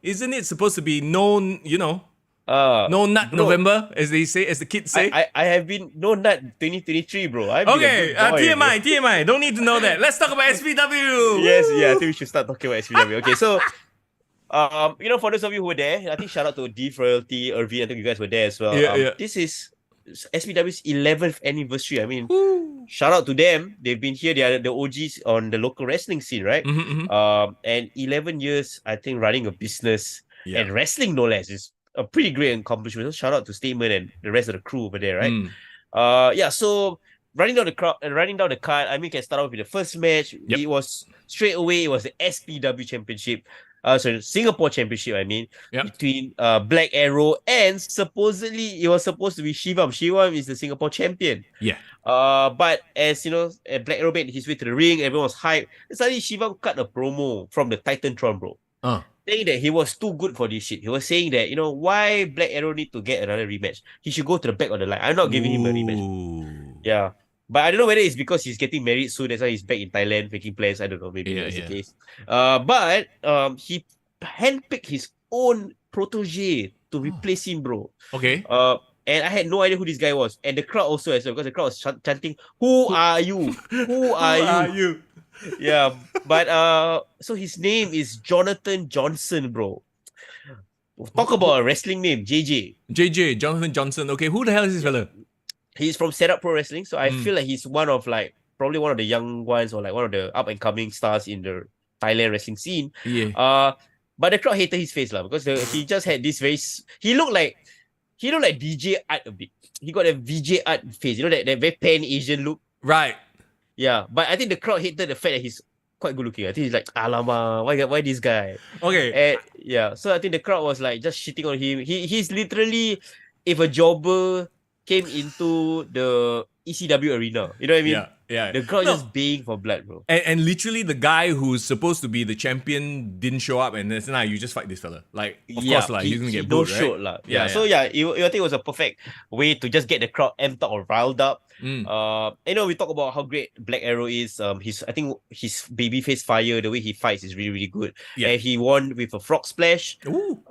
Isn't it supposed to be no nut November, as the kids say? I have been no nut 2023, bro. Okay, TMI. Don't need to know that. Let's talk about SPW. Yes, I think we should start talking about SPW. Okay, so for those of you who were there, I think shout out to Deep Royalty, Irvin. I think you guys were there as well. This is SPW's 11th anniversary. I mean, shout out to them. They've been here. They are the OGs on the local wrestling scene, right? And 11 years, I think, running a business and wrestling, no less, is a pretty great accomplishment. So shout out to Statement and the rest of the crew over there, right? So running down the card, I mean, can start off with the first match. It was straight away. It was the SPW Championship. Singapore Championship, between Black Arrow and supposedly it was supposed to be Shivam. Shivam is the Singapore champion. But as Black Arrow made his way to the ring, everyone was hyped. And suddenly Shivam cut a promo from the Titantron, bro. Saying that he was too good for this shit. He was saying that, why Black Arrow need to get another rematch? He should go to the back of the line. I'm not giving him a rematch. Yeah. But I don't know whether it's because he's getting married soon. That's why he's back in Thailand making plans. I don't know. Maybe that's the case. But he handpicked his own protege to replace him, bro. Okay. And I had no idea who this guy was. And the crowd also as well, because the crowd was chanting, "Who are you? Who are you?" Yeah, but so his name is Jonathan Johnson, bro. Talk about a wrestling name, JJ. Jonathan Johnson. Okay, who the hell is this fella? He's from Setup Pro Wrestling, so I feel like he's probably one of the young ones or like one of the up and coming stars in the Thailand wrestling scene. But the crowd hated his face, because he just had this he looked like DJ Art a bit. He got a VJ Art face, that very pan Asian look. Right. Yeah, but I think the crowd hated the fact that he's quite good looking. I think he's like, Alama, why this guy? Okay. And so I think the crowd was like just shitting on him. He's literally, if a jobber came into the ECW arena, you know what I mean? Yeah. The crowd just baying for blood, bro. And literally the guy who's supposed to be the champion didn't show up, and then you just fight this fella. Like, of course, he's gonna get booed, right? So I think it was a perfect way to just get the crowd amped up or riled up. We talk about how great Black Arrow is. I think his babyface fire, the way he fights is really, really good. And he won with a frog splash. Ooh.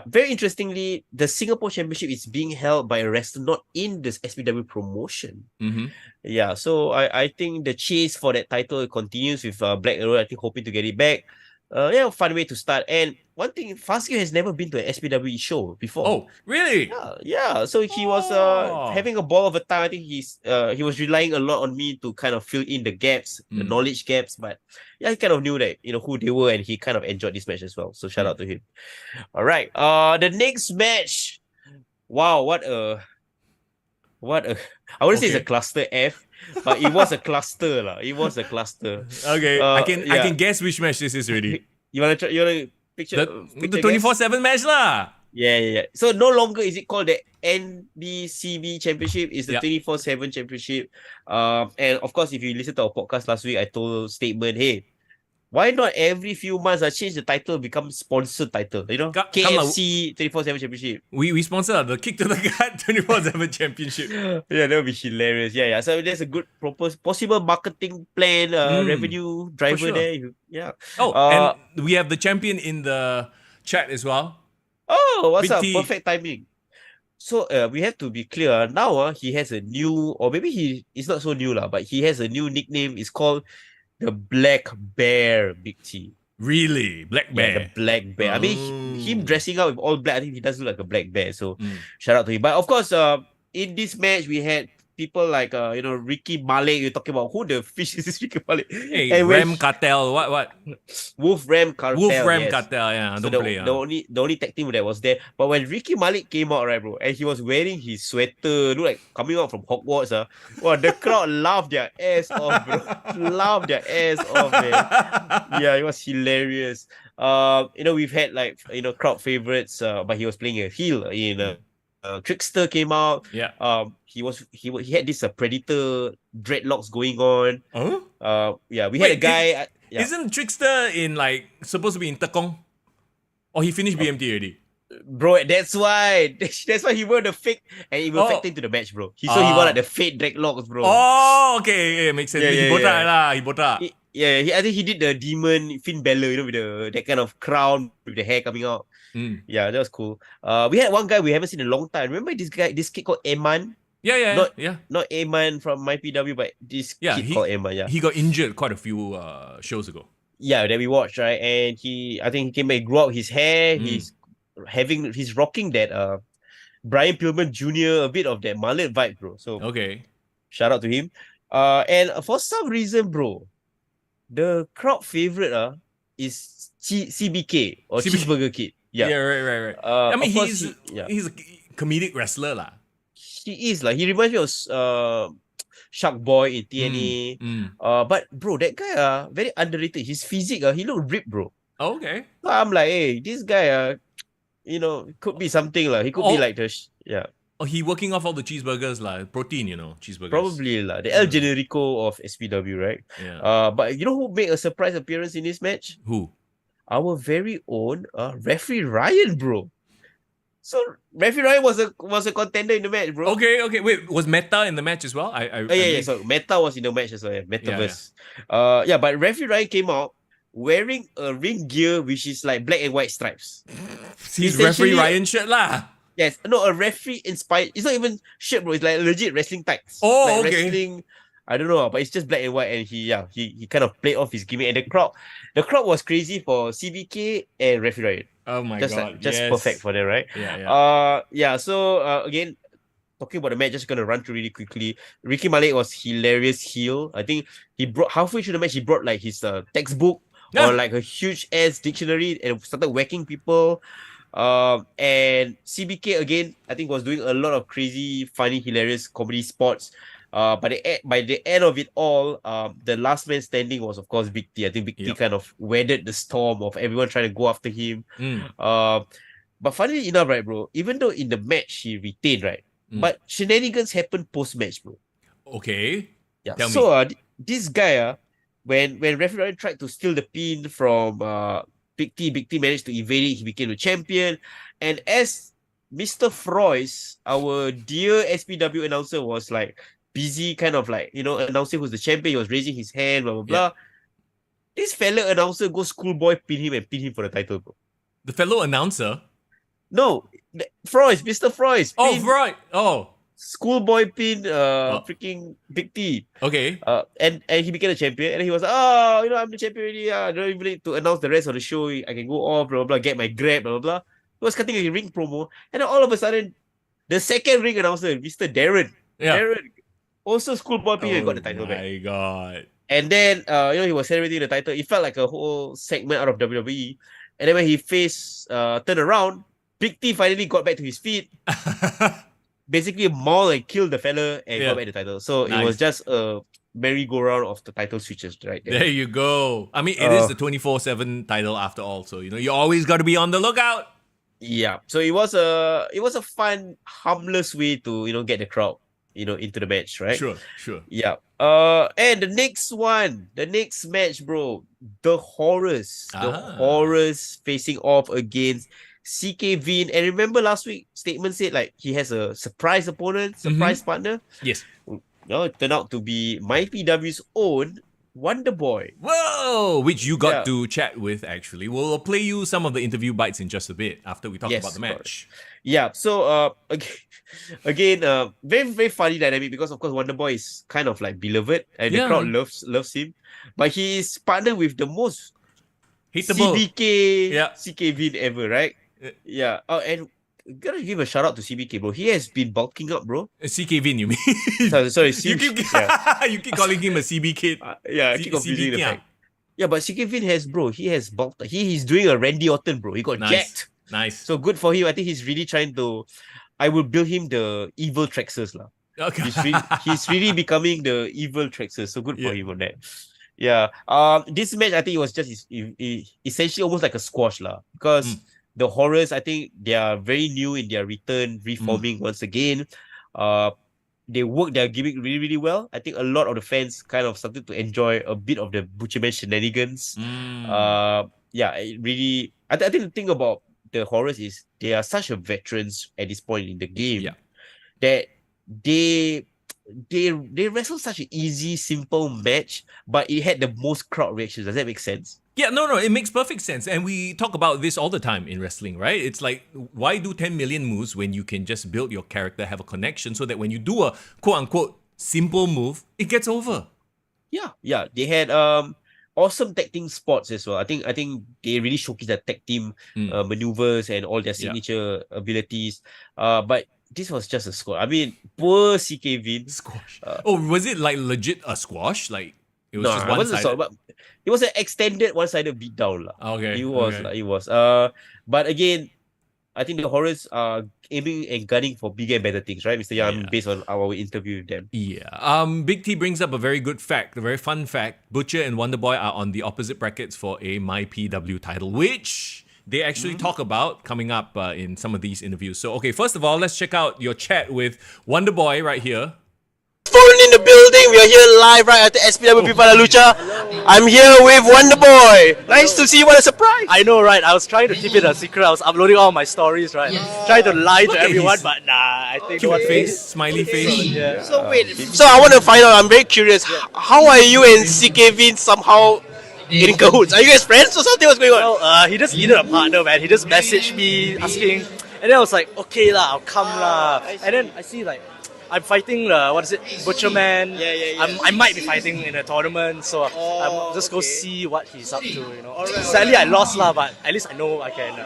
Very interestingly, the Singapore Championship is being held by a wrestler not in this SPW promotion. So I think the chase for that title continues with Black Arrow, I think, hoping to get it back. Fun way to start. And one thing, Fazio has never been to an SPW show before. Oh, really? Yeah. So he was having a ball of a time. I think he was relying a lot on me to kind of fill in the gaps, the knowledge gaps. But he kind of knew that who they were, and he kind of enjoyed this match as well. So shout out to him. All right. The next match. Wow, what a I wouldn't say it's a cluster F, but it was a cluster lah. It was a cluster. Okay, I can guess which match this is already. You wanna picture the 24/7 match lah. Yeah. So no longer is it called the NBCB Championship. It's the 24/7 Championship. And of course, if you listen to our podcast last week, I told statement, hey, why not every few months I change the title, become sponsored title? You know, KFC 24/7 Championship. We sponsor the Kick to the Gut 24/7 Championship. Yeah, that would be hilarious. Yeah. So there's a good possible marketing plan, revenue driver sure. there. Yeah. Oh, and we have the champion in the chat as well. Oh, what's Big up? T. Perfect timing. So we have to be clear. Now he has a new, or maybe it's not so new lah, but he has a new nickname. It's called the Black Bear, Big T. Really? Black Bear? Yeah, the Black Bear. I mean, him dressing up with all black, I think he does look like a black bear. So shout out to him. But of course, in this match, we had people like, Ricky Malik. You're talking about who the fish is this Ricky Malik? Hey, and Ram Cartel. What? Wolf Ram Cartel. Wolf Ram Cartel, yeah. So the only tag team that was there. But when Ricky Malik came out, right, bro, and he was wearing his sweater, look like coming out from Hogwarts, wow, the crowd laughed their ass off, bro. Laughed their ass off, man. Yeah, it was hilarious. We've had crowd favorites, but he was playing a heel in Trickster came out. Yeah. He had this Predator dreadlocks going on. We had a guy. Isn't Trickster supposed to be in Tekong? Or he finished BMT already? Bro, that's why he wore the fake, and it will affect into the match, bro. He wore like the fake dreadlocks, bro. Oh, okay, makes sense. He botak. I think he did the demon Finn Balor, with that kind of crown with the hair coming out. Yeah, that was cool. We had one guy we haven't seen in a long time. Remember this kid called Eman? Not Eman from MyPW, but this kid called Eman. Yeah, he got injured quite a few shows ago. Yeah, that we watched, right? And I think he came back, grew out his hair. He's rocking that Brian Pillman Jr. a bit of that mullet vibe, bro. So okay, shout out to him. And for some reason, bro, the crowd favorite is CBK or Cheeseburger Kid. Yeah, right. I mean, he's a comedic wrestler lah. He is he reminds me of Shark Boy in TNA. But bro, that guy very underrated. His physique he look ripped, bro. Oh, okay. So I'm like, hey, this guy could be something lah. He could be like Oh, he working off all the cheeseburgers protein, cheeseburgers. Probably the El Generico of SPW, right? Yeah. But you know who made a surprise appearance in this match? Who? Our very own referee Ryan, bro. So referee Ryan was a contender in the match, bro. Okay. Wait, was Meta in the match as well? Yeah. So Meta was in the match as well. Metaverse. Yeah. But referee Ryan came out wearing a ring gear which is like black and white stripes. He's referee Ryan shirt lah. Yes, no, a referee inspired. It's not even shirt, bro. It's like legit wrestling tights. Oh, okay. Wrestling, I don't know, but it's just black and white, and he kind of played off his gimmick, and the crowd was crazy for CBK and referee Ryan. Oh my god, just perfect for them, right? Yeah. So again, talking about the match, just gonna run through really quickly. Ricky Malik was hilarious heel. I think he brought halfway through the match, he brought like his textbook or like a huge ass dictionary and started whacking people. And CBK again, I think was doing a lot of crazy, funny, hilarious comedy spots. By the end of it all, the last man standing was of course Big T. I think Big T kind of weathered the storm of everyone trying to go after him. But funnily enough, right, bro, even though in the match he retained, right, but shenanigans happened post-match, bro. Okay. Yeah. Tell so me. This guy, when referee tried to steal the pin from Big T managed to evade it. He became the champion, and as Mr. Froys, our dear SPW announcer, was like busy, kind of like announcing who's the champion. He was raising his hand, blah blah blah. This fellow announcer goes schoolboy pin him for the title, bro. The fellow announcer? No, Froys, Mr. Froys. Oh, Froys. Oh. Schoolboy pin freaking Big T. Okay. And he became a champion, and he was I'm the champion already. I don't even need to announce the rest of the show. I can go off, blah blah blah, get my grab, blah blah blah. He was cutting a ring promo, and then all of a sudden, the second ring announcer, Mr. Darren, also schoolboy pin, got the title back. Oh my god. And then he was celebrating the title. It felt like a whole segment out of WWE. And then when he turned around, Big T finally got back to his feet. basically maul and kill the fella and Yeah. got back the title. So Nice. it was just a merry-go-round of the title switches right there. There you go. I mean, it is the 24/7 title after all, so you always got to be on the lookout. Yeah. So it was a fun, harmless way to get the crowd into the match, right? Sure. Yeah. And the next match, bro, the Horrors facing off against CK Vin. And remember last week, statement said like he has a surprise opponent, surprise partner. Yes. No, it turned out to be MyPW's own Wonder Boy. Whoa! Which you got to chat with, actually. We'll play you some of the interview bites in just a bit after we talk about the match. Yeah, so again, very, very funny dynamic because of course Wonder Boy is kind of like beloved and the crowd loves him. But he is partnered with the most hateable CK Vin ever, right? Yeah. Oh, and gotta give a shout out to CBK, bro. He has been bulking up, bro. CK Vin, you mean? Sorry, you keep calling him a CB kid. I keep confusing the fact. Yeah, but CK Vin has bulked. He's doing a Randy Orton, bro. He got jacked. Nice. So good for him. I think he's really trying to. I will build him the evil Traxxas, lah. Okay. He's really becoming the evil Traxxas. So good for him on that. Yeah. This match I think it was just essentially almost like a squash, lah, because. The Horrors, I think they are very new in their return, reforming once again. They work their gimmick really, really well. I think a lot of the fans kind of started to enjoy a bit of the Butcherman shenanigans. It really. I think the thing about the Horrors is they are such a veterans at this point in the game that they wrestled such an easy, simple match, but it had the most crowd reactions. Does that make sense? Yeah, no, it makes perfect sense. And we talk about this all the time in wrestling, right? It's like, why do 10 million moves when you can just build your character, have a connection, so that when you do a quote-unquote simple move, it gets over? Yeah. They had awesome tag team spots as well. I think they really showcased their tag team maneuvers and all their signature abilities. But this was just a squash. I mean, poor CK Vin. Squash. Was it like legit a squash? Like, it was just one-sided? But it was an extended one-sided beatdown. Okay. It was. But again, I think the Horrors are aiming and gunning for bigger and better things, right, Mr. Yam, based on our interview with them. Yeah. Big T brings up a very good fact, a very fun fact. Butcher and Wonder Boy are on the opposite brackets for a MyPW title, which they actually talk about coming up in some of these interviews. So, okay, first of all, let's check out your chat with Wonder Boy right here. Phone in the building. We are here live right at the SPW Viva La Lucha. I'm here with Wonder Boy. Nice to see you. What a surprise. I know, right? I was trying to keep it a secret. I was uploading all my stories, right? Trying to lie to everyone, but nah, I think cute face, smiley face. Yeah. So I want to find out, I'm very curious, how are you and CK Vin somehow in cahoots? Are you guys friends or something? What's going on? Well, he just needed a partner, man. He just messaged me asking, and then I was like, okay lah, I'll come lah. And then I see like, I'm fighting Butcherman. I might be fighting in a tournament, so I'm just go see what he's up to. Sadly I lost lah, but at least I know I can.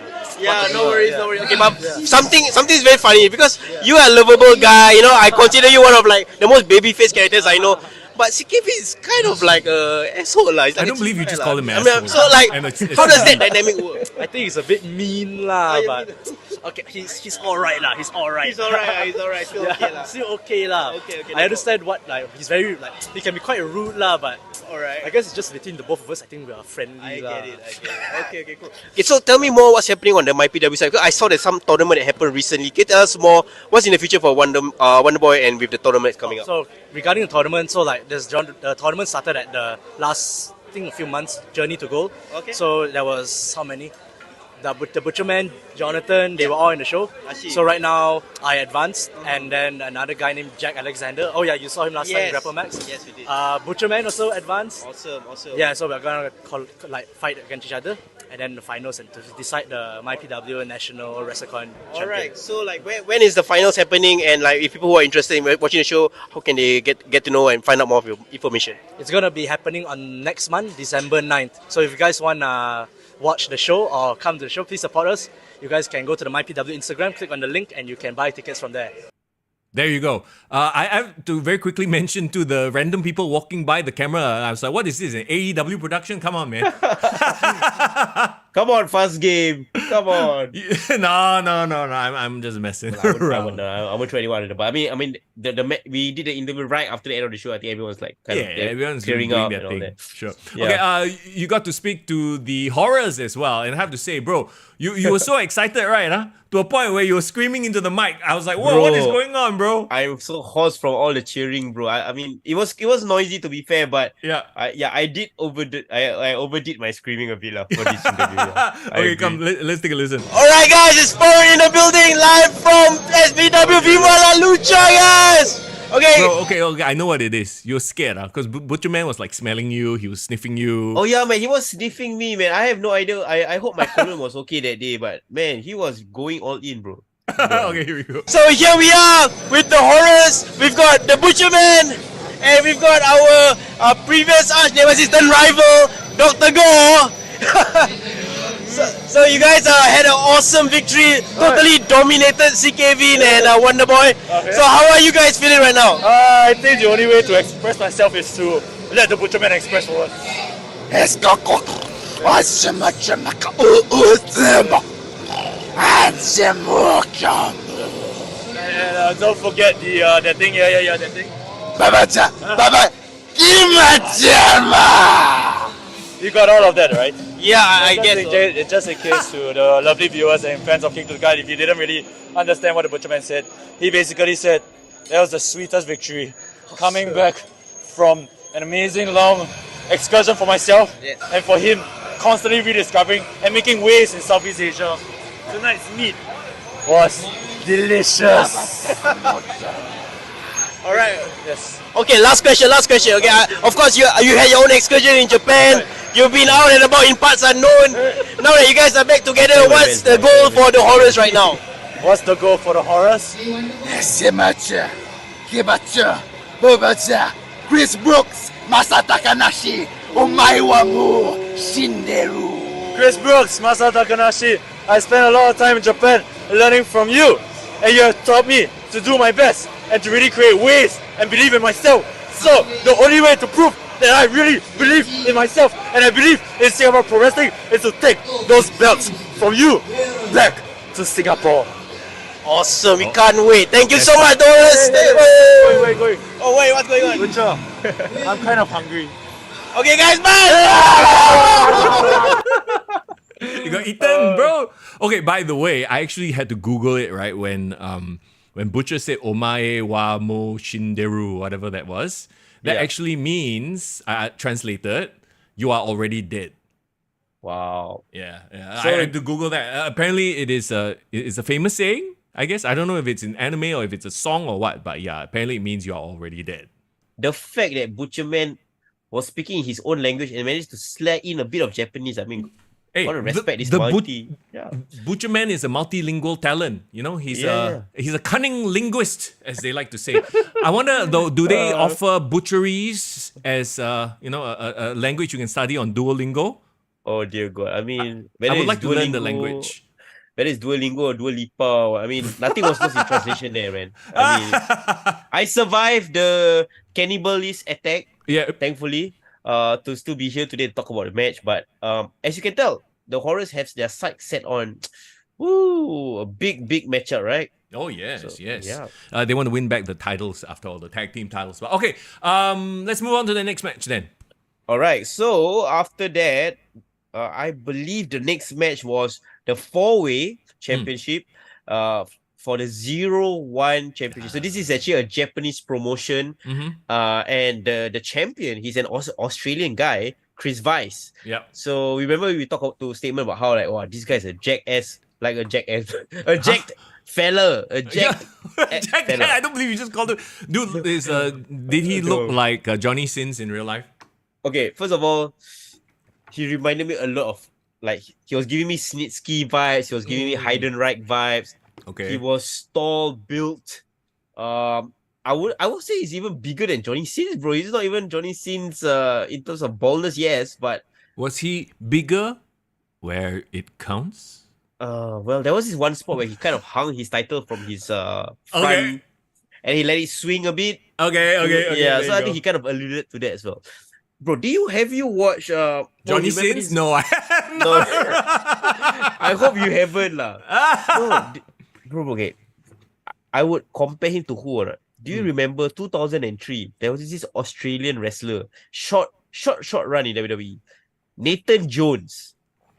No worries. Okay, but something is very funny because you are a lovable guy. I consider you one of like the most babyface characters I know. But CKV is kind of like a asshole. Like I don't believe you just call him asshole. asshole. So like, how does that dynamic work? I think he's a bit mean lah, but okay, he's alright lah. He's alright. Still okay lah. Still okay lah. Okay. I understand what he's very he can be quite rude lah, but alright. I guess it's just between the both of us. I think we are friendly. I get it. Okay, cool. Okay, so tell me more what's happening on the MyPW side. Because I saw there's some tournament that happened recently. Can you tell us more what's in the future for Wonder Boy and with the tournament coming up? So regarding the tournament, so like the tournament started at the last, I think, a few months journey to goal. Okay. So there was how many? The Butcherman, Jonathan, they were all in the show. I see. So right now I advanced, and then another guy named Jack Alexander. Oh yeah, you saw him last time in Grapple Max. Yes, we did. Butcherman also advanced. Awesome. Yeah, so we're gonna fight against each other, and then the finals and to decide the MyPW National WrestleCon champion. Alright, so like When is the finals happening? And like, if people who are interested in watching the show, how can they get to know and find out more of your information? It's gonna be happening on next month, December 9th. So if you guys wanna watch the show or come to the show, please support us. You guys can go to the MyPW Instagram, click on the link, and you can buy tickets from there. There you go. I have to very quickly mention to the random people walking by the camera, I was like, what is this, an AEW production? Come on, man. Come on, fast game. Come on. No. I'm just messing around. I would 21. But I mean, we did the interview right after the end of the show. I think everyone's like, everyone's clearing doing up their and all thing. that. Sure. Yeah. Okay. You got to speak to the horrors as well, and I have to say, bro, you were so excited, right? Huh? To a point where you were screaming into the mic. I was like, whoa, what is going on, bro? I'm so hoarse from all the cheering, bro. I mean, it was noisy to be fair, but I did overdid my screaming a bit for this interview. Okay, come, let's take a listen. Alright guys, it's Power in the building live from SPW Viva La Lucha, guys! Okay. Bro, okay, I know what it is. You're scared, because Butcher Man was like smelling you, he was sniffing you. Oh yeah, man, he was sniffing me, man. I have no idea. I hope my colon was okay that day, but man, he was going all in, bro. Okay, here we go. So here we are with the horrors. We've got the Butcher Man, and we've got our previous arch nemesis rival, Dr. Gore. So you guys had an awesome victory, totally dominated CKV and Wonder Boy. Okay. So how are you guys feeling right now? I think the only way to express myself is to let the Butcher Man express for us. And don't forget that thing, that thing. You got all of that, right? Yeah, I guess so. Just in case to the lovely viewers and fans of King to the Guide, if you didn't really understand what the Butcher Man said, he basically said that was the sweetest victory. Coming back from an amazing long excursion for myself and for him, constantly rediscovering and making waves in Southeast Asia. Tonight's meat was delicious. Alright. Yes. Okay, last question. Okay, of course you had your own excursion in Japan. You've been out and about in parts unknown. Now that you guys are back together, what's the goal for the horrors right now? What's the goal for the horrors? Chris Brooks, Masa Takanashi, Omae wa mo shinderu. Chris Brooks, Masa Takanashi, I spent a lot of time in Japan learning from you, and you have taught me to do my best and to really create waves and believe in myself. So the only way to prove that I really believe in myself and I believe in Singapore Pro Wrestling is to take those belts from you back to Singapore. Awesome, we can't wait. Thank you so much, Doris. Wait. Oh wait, what's going on? Butcher, I'm kind of hungry. Okay guys, bye! You got eaten, bro. Okay, by the way, I actually had to Google it, right, when Butcher said Omae wa mo shinderu, whatever that was. That actually means, translated, you are already dead. Wow. Yeah. So, I had to Google that. Apparently, it's a famous saying, I guess. I don't know if it's in anime or if it's a song or what, but yeah, apparently it means you are already dead. The fact that Butcher Man was speaking his own language and managed to slap in a bit of Japanese, I mean, gotta respect this multi. Butcher Man is a multilingual talent. You know, he's a cunning linguist, as they like to say. I wonder though, do they offer butcheries as a language you can study on Duolingo? Oh dear God! I mean, I would like to learn the language. Whether it's Duolingo or Dua Lipa, I mean, nothing was lost in translation there, man. I mean, I survived the cannibalist attack. Yeah, thankfully. To still be here today to talk about the match, but as you can tell, the horrors have their sights set on a big matchup, right? Oh yes. Yeah. They want to win back the titles after all, the tag team titles. But okay, let's move on to the next match then. All right. So after that, I believe the next match was the 4-way championship. For the 0-1 championship. So this is actually a Japanese promotion. And the champion, he's an Australian guy, Chris Weiss. Yeah. So remember we talked to statement about how this guy's a jackass, a jacked fella, Jack, fella. I don't believe you just called him. Dude, did he look like Johnny Sins in real life? Okay, first of all, he reminded me a lot of he was giving me Snitsky vibes. He was giving me Heidenreich vibes. Okay. He was tall, built. I would say he's even bigger than Johnny Sins, bro. He's not even Johnny Sins in terms of baldness, yes, but was he bigger where it counts? Well, there was this one spot where he kind of hung his title from his front, and he let it swing a bit. Okay. Yeah, so I think he kind of alluded to that as well. bro, have you watched Johnny you remember Sins? this? No, I have No. not. I hope you haven't lah. Bro, okay. I would compare him to who or not? Do you remember 2003? There was this Australian wrestler, short run in WWE. Nathan Jones.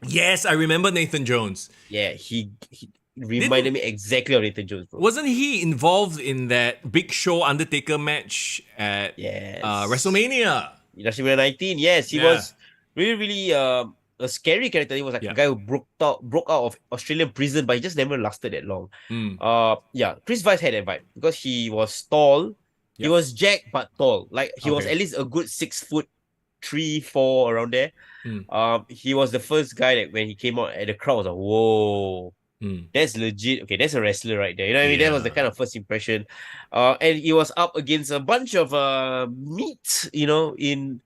Yes, I remember Nathan Jones. Yeah, he reminded me exactly of Nathan Jones, bro. Wasn't he involved in that Big Show Undertaker match at WrestleMania? WrestleMania 19, yes, he was really a scary character. He was like a guy who broke out of Australian prison, but he just never lasted that long. Chris Vice had that vibe because he was tall. He was jacked but tall. Like he was at least a good 6'3", 4" around there. He was the first guy that when he came out and the crowd was like, whoa. That's legit. Okay, that's a wrestler right there. You know what I mean? That was the kind of first impression. And he was up against a bunch of meat, in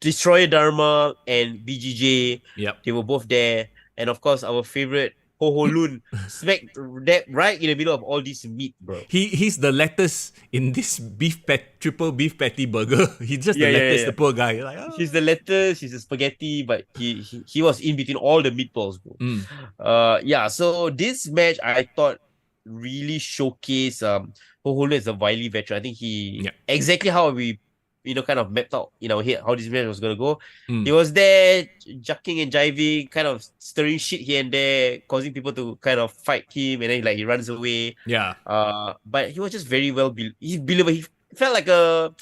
Destroyer Dharma and BGJ. Yep. They were both there. And of course, our favorite Ho Ho Lun smacked that right in the middle of all this meat, bro. He's the lettuce in this triple beef patty burger. He's just the lettuce, the poor guy. Like, oh. He's the lettuce, he's the spaghetti, but he was in between all the meatballs, bro. So this match I thought really showcased Ho Ho Lun as a wily veteran. I think he exactly how we kind of mapped out in our head how this match was gonna go. He was there jucking and jiving, kind of stirring shit here and there, causing people to kind of fight him, and then he runs away. Yeah. But he was just very well believable. He felt like a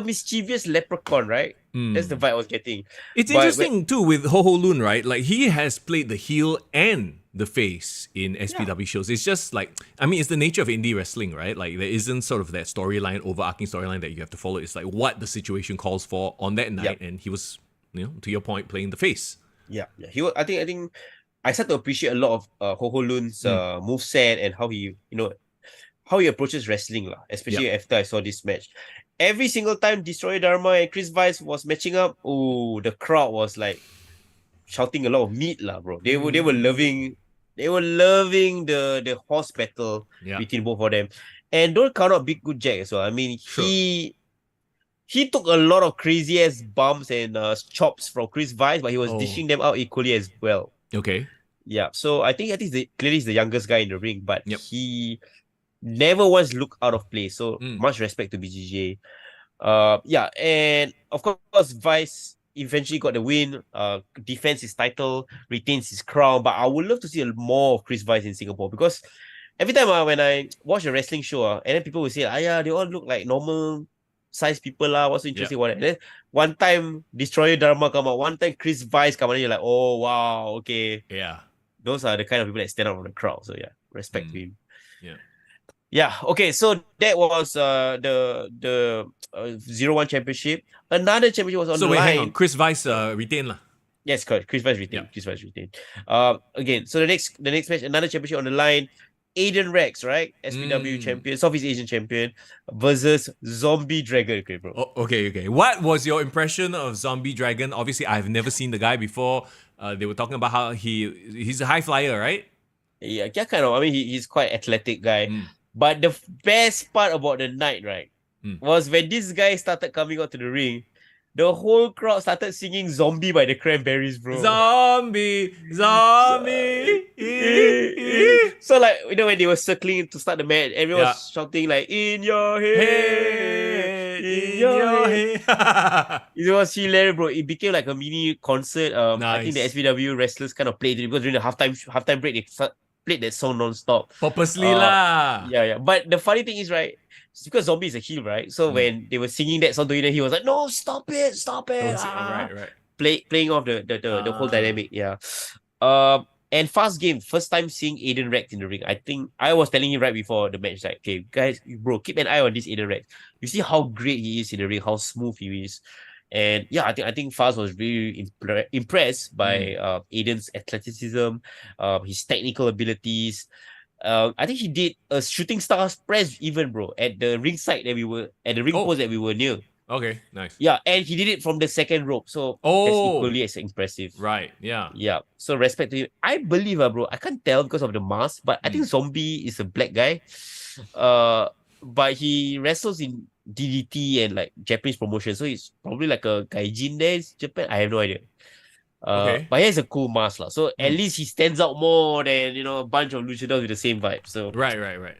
mischievous leprechaun, right? That's the vibe I was getting. It's interesting too with Ho Ho Lun, right? Like he has played the heel and the face in SPW shows. It's just like, it's the nature of indie wrestling, right? Like there isn't sort of that storyline, overarching storyline that you have to follow. It's like what the situation calls for on that night, and he was, to your point, playing the face. Yeah. He was. I think I started to appreciate a lot of Ho Ho Lun's moveset and how he approaches wrestling, especially after I saw this match. Every single time Destroyer Dharma and Chris Vice was matching up, the crowd was like shouting a lot of meat, bro. They were loving the horse battle between both of them. And don't count out Big Good Jack as well. He took a lot of crazy ass bumps and chops from Chris Vice, but he was dishing them out equally as well. Okay. Yeah. So I think clearly he's the youngest guy in the ring, but he never once looked out of place. So much respect to BGJ. And of course Vice eventually got the win, defends his title, retains his crown. But I would love to see more of Chris Vice in Singapore, because every time when I watch a wrestling show, and then people will say, they all look like normal size people what's so interesting about it? And then one time Destroyer Dharma come out, one time Chris Vice come out, and you're like, oh wow, okay. Yeah. Those are the kind of people that stand out from the crowd. So respect to him. Yeah, okay, so that was the 0-1 championship. Another championship was on the line. Hang on. Chris Vice retained lah. Yes, correct. Chris Vice retained. Chris Vice retained. Again, so the next match, another championship on the line. Aiden Rex, right? SPW champion, Southeast Asian champion, versus Zombie Dragon. Okay, bro. Okay. What was your impression of Zombie Dragon? Obviously, I've never seen the guy before. They were talking about how he's a high flyer, right? Yeah, kind of. He's quite athletic guy. But the best part about the night, right, was when this guy started coming out to the ring, the whole crowd started singing Zombie by the Cranberries, bro. Zombie. So when they were circling to start the match, everyone was shouting like, in your head, in your head. It was hilarious, bro. It became like a mini concert. Nice. I think the SPW wrestlers kind of played it because during the halftime break, they played that song non-stop. Purposely lah. Yeah. But the funny thing is, right, it's because Zombie is a heel, right? So when they were singing that song to him, he was like, no, stop it. Right. Playing off the whole dynamic, and fast game, first time seeing Aiden Rex in the ring. I think I was telling you right before the match, like, okay, guys, bro, keep an eye on this Aiden Rex. You see how great he is in the ring, how smooth he is. And I think Faz was really impressed by Aiden's athleticism, his technical abilities. I think he did a shooting stars press even, bro, at the ring side that we were at the ring post that we were near. Okay, nice. Yeah, and he did it from the second rope, so that's equally as impressive. Right. Yeah. Yeah. So respect to him. I believe, bro. I can't tell because of the mask, but I think Zombie is a black guy. But he wrestles in DDT and like Japanese promotion. So he's probably like a gaijin there in Japan. I have no idea. Okay. But he has a cool mask. So at least he stands out more than, a bunch of luchadors with the same vibe. So Right.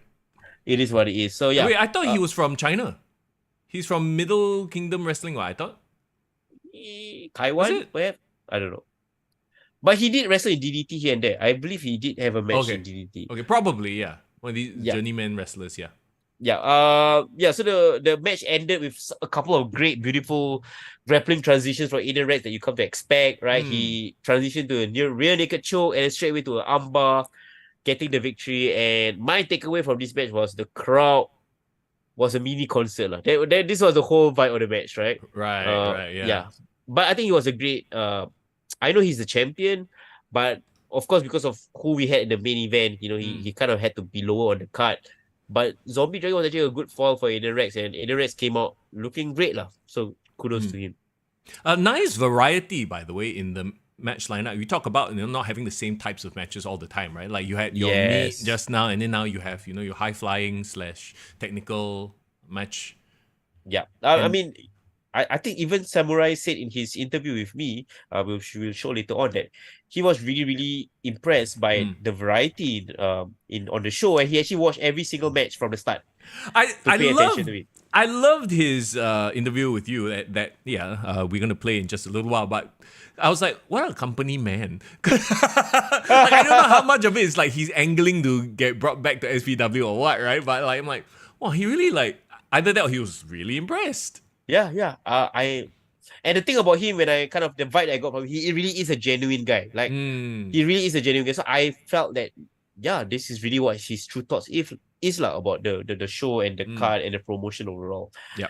it is what it is. So yeah. Wait, I thought he was from China. He's from Middle Kingdom Wrestling, what I thought? Taiwan, perhaps? I don't know. But he did wrestle in DDT here and there. I believe he did have a match in DDT. Okay, probably, yeah. One of these journeyman wrestlers, yeah. Yeah. So the match ended with a couple of great, beautiful grappling transitions from Aiden Rex that you come to expect, right? He transitioned to a rear naked choke and then straight away to an armbar, getting the victory. And my takeaway from this match was the crowd was a mini concert. This was the whole vibe of the match, right? Right, yeah. But I think it was a great. I know he's the champion, but of course, because of who we had in the main event, he kind of had to be lower on the card. But Zombie Dragon was actually a good fall for Aiden Rex, and Aiden Rex came out looking great. So kudos to him. Nice variety, by the way, in the match lineup. We talk about not having the same types of matches all the time, right? Like you had your meat just now, and then now you have your high flying / technical match. Yeah, I mean, I think even Samurai said in his interview with me, we'll show later on, that he was really, really impressed by the variety on the show, and he actually watched every single match from the start. I loved his interview with you that we're gonna play in just a little while, but I was like, what a company man. Like, I don't know how much of it is like he's angling to get brought back to SPW or what, right? But like I'm like, wow, he really either that or he was really impressed. Yeah. And the thing about him, the vibe I got from him, he really is a genuine guy. Like he really is a genuine guy. So I felt that this is really what his true thoughts is about the show and the card and the promotion overall. Yeah.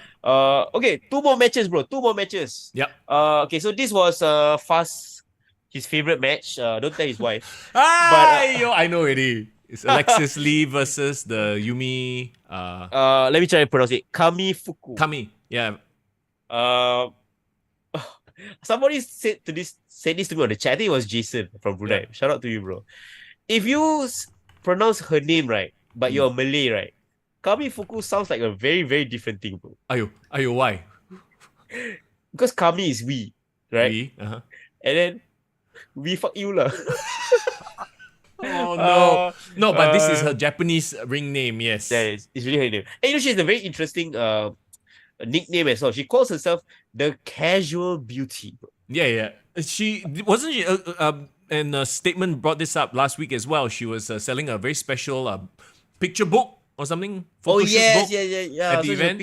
Okay, 2 more matches, bro. 2 more matches. Yep. Okay, so this was Fast, his favorite match. Don't tell his wife. I know already. It's Alexis Lee versus the Yumi. Let me try to pronounce it. Kami Fuku. Kami. Yeah. Somebody said this to me on the chat. I think it was Jason from Brunei. Yeah. Shout out to you, bro. If you pronounce her name right, but you're Malay, right? Kami Fuku sounds like a very, very different thing, bro. Ayo, why? Because Kami is we, right? We? Uh-huh. And then we fuck you lah. Oh no. No, but this is her Japanese ring name, yes. Yeah, it's really her name. And she has a very interesting nickname as well. She calls herself the Casual Beauty, bro. Yeah. She wasn't she and a statement brought this up last week as well. She was selling a very special picture book or something. Book Yeah. At the event.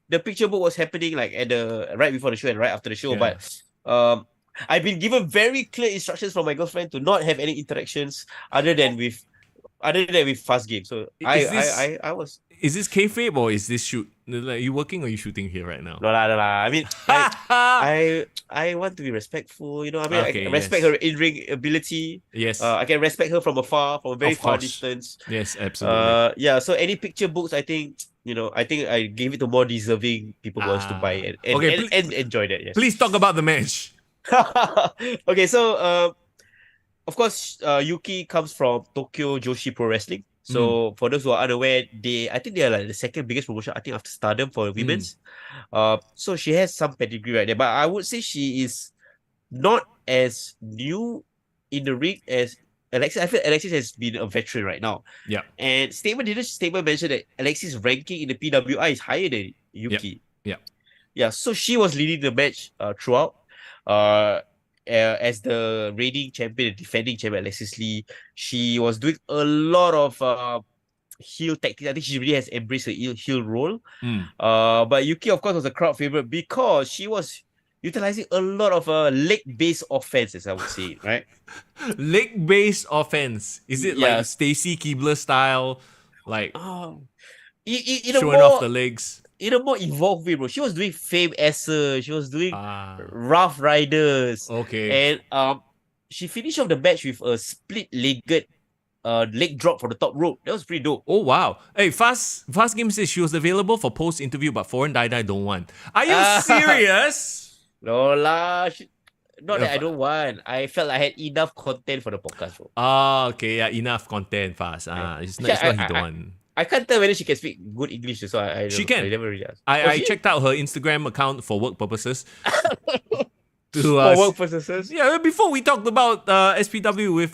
The picture book was happening like at right before the show and right after the show. Yeah. But I've been given very clear instructions from my girlfriend to not have any interactions other than with Fast Game. So I was. Is this kayfabe or is this shoot? Like, you working or you shooting here right now? No lah. I mean, I want to be respectful. I mean, I can respect her in-ring ability. Yes. I can respect her from afar, from a very far distance. Yes, absolutely. So any picture books, I think I gave it to more deserving people who wants to buy it and enjoy that. Yes. Please talk about the match. Okay, so of course, Yuki comes from Tokyo Joshi Pro Wrestling. So for those who are unaware, I think they are like the second biggest promotion, I think, after Stardom for women's. So she has some pedigree right there, but I would say she is not as new in the ring as Alexis. I feel Alexis has been a veteran right now. Yeah. And statement mentioned that Alexis' ranking in the PWI is higher than Yuki. Yeah. So she was leading the match throughout. As the reigning champion, the defending champion, Alexis Lee, she was doing a lot of heel tactics. I think she really has embraced her heel role. But Yuki, of course, was a crowd favorite because she was utilizing a lot of leg-based offense, as I would say, right? Leg-based offense. Is it like Stacy Keibler style? Like showing off the legs? In a more evolved way, bro. She was doing Fame Esser. She was doing Rough Riders. Okay. And she finished off the match with a split-legged leg drop from the top rope. That was pretty dope. Oh, wow. Hey, Fast Game says she was available for post-interview, but Foreign Dai don't want. Are you serious? No lah. Not that I don't want. I felt I had enough content for the podcast, bro. Okay. Yeah, enough content, Fast. It's not what he don't want. I can't tell whether she can speak good English, so I She don't- can. I never really asked. I checked out her Instagram account for work purposes. For work purposes. Yeah, before we talked about SPW with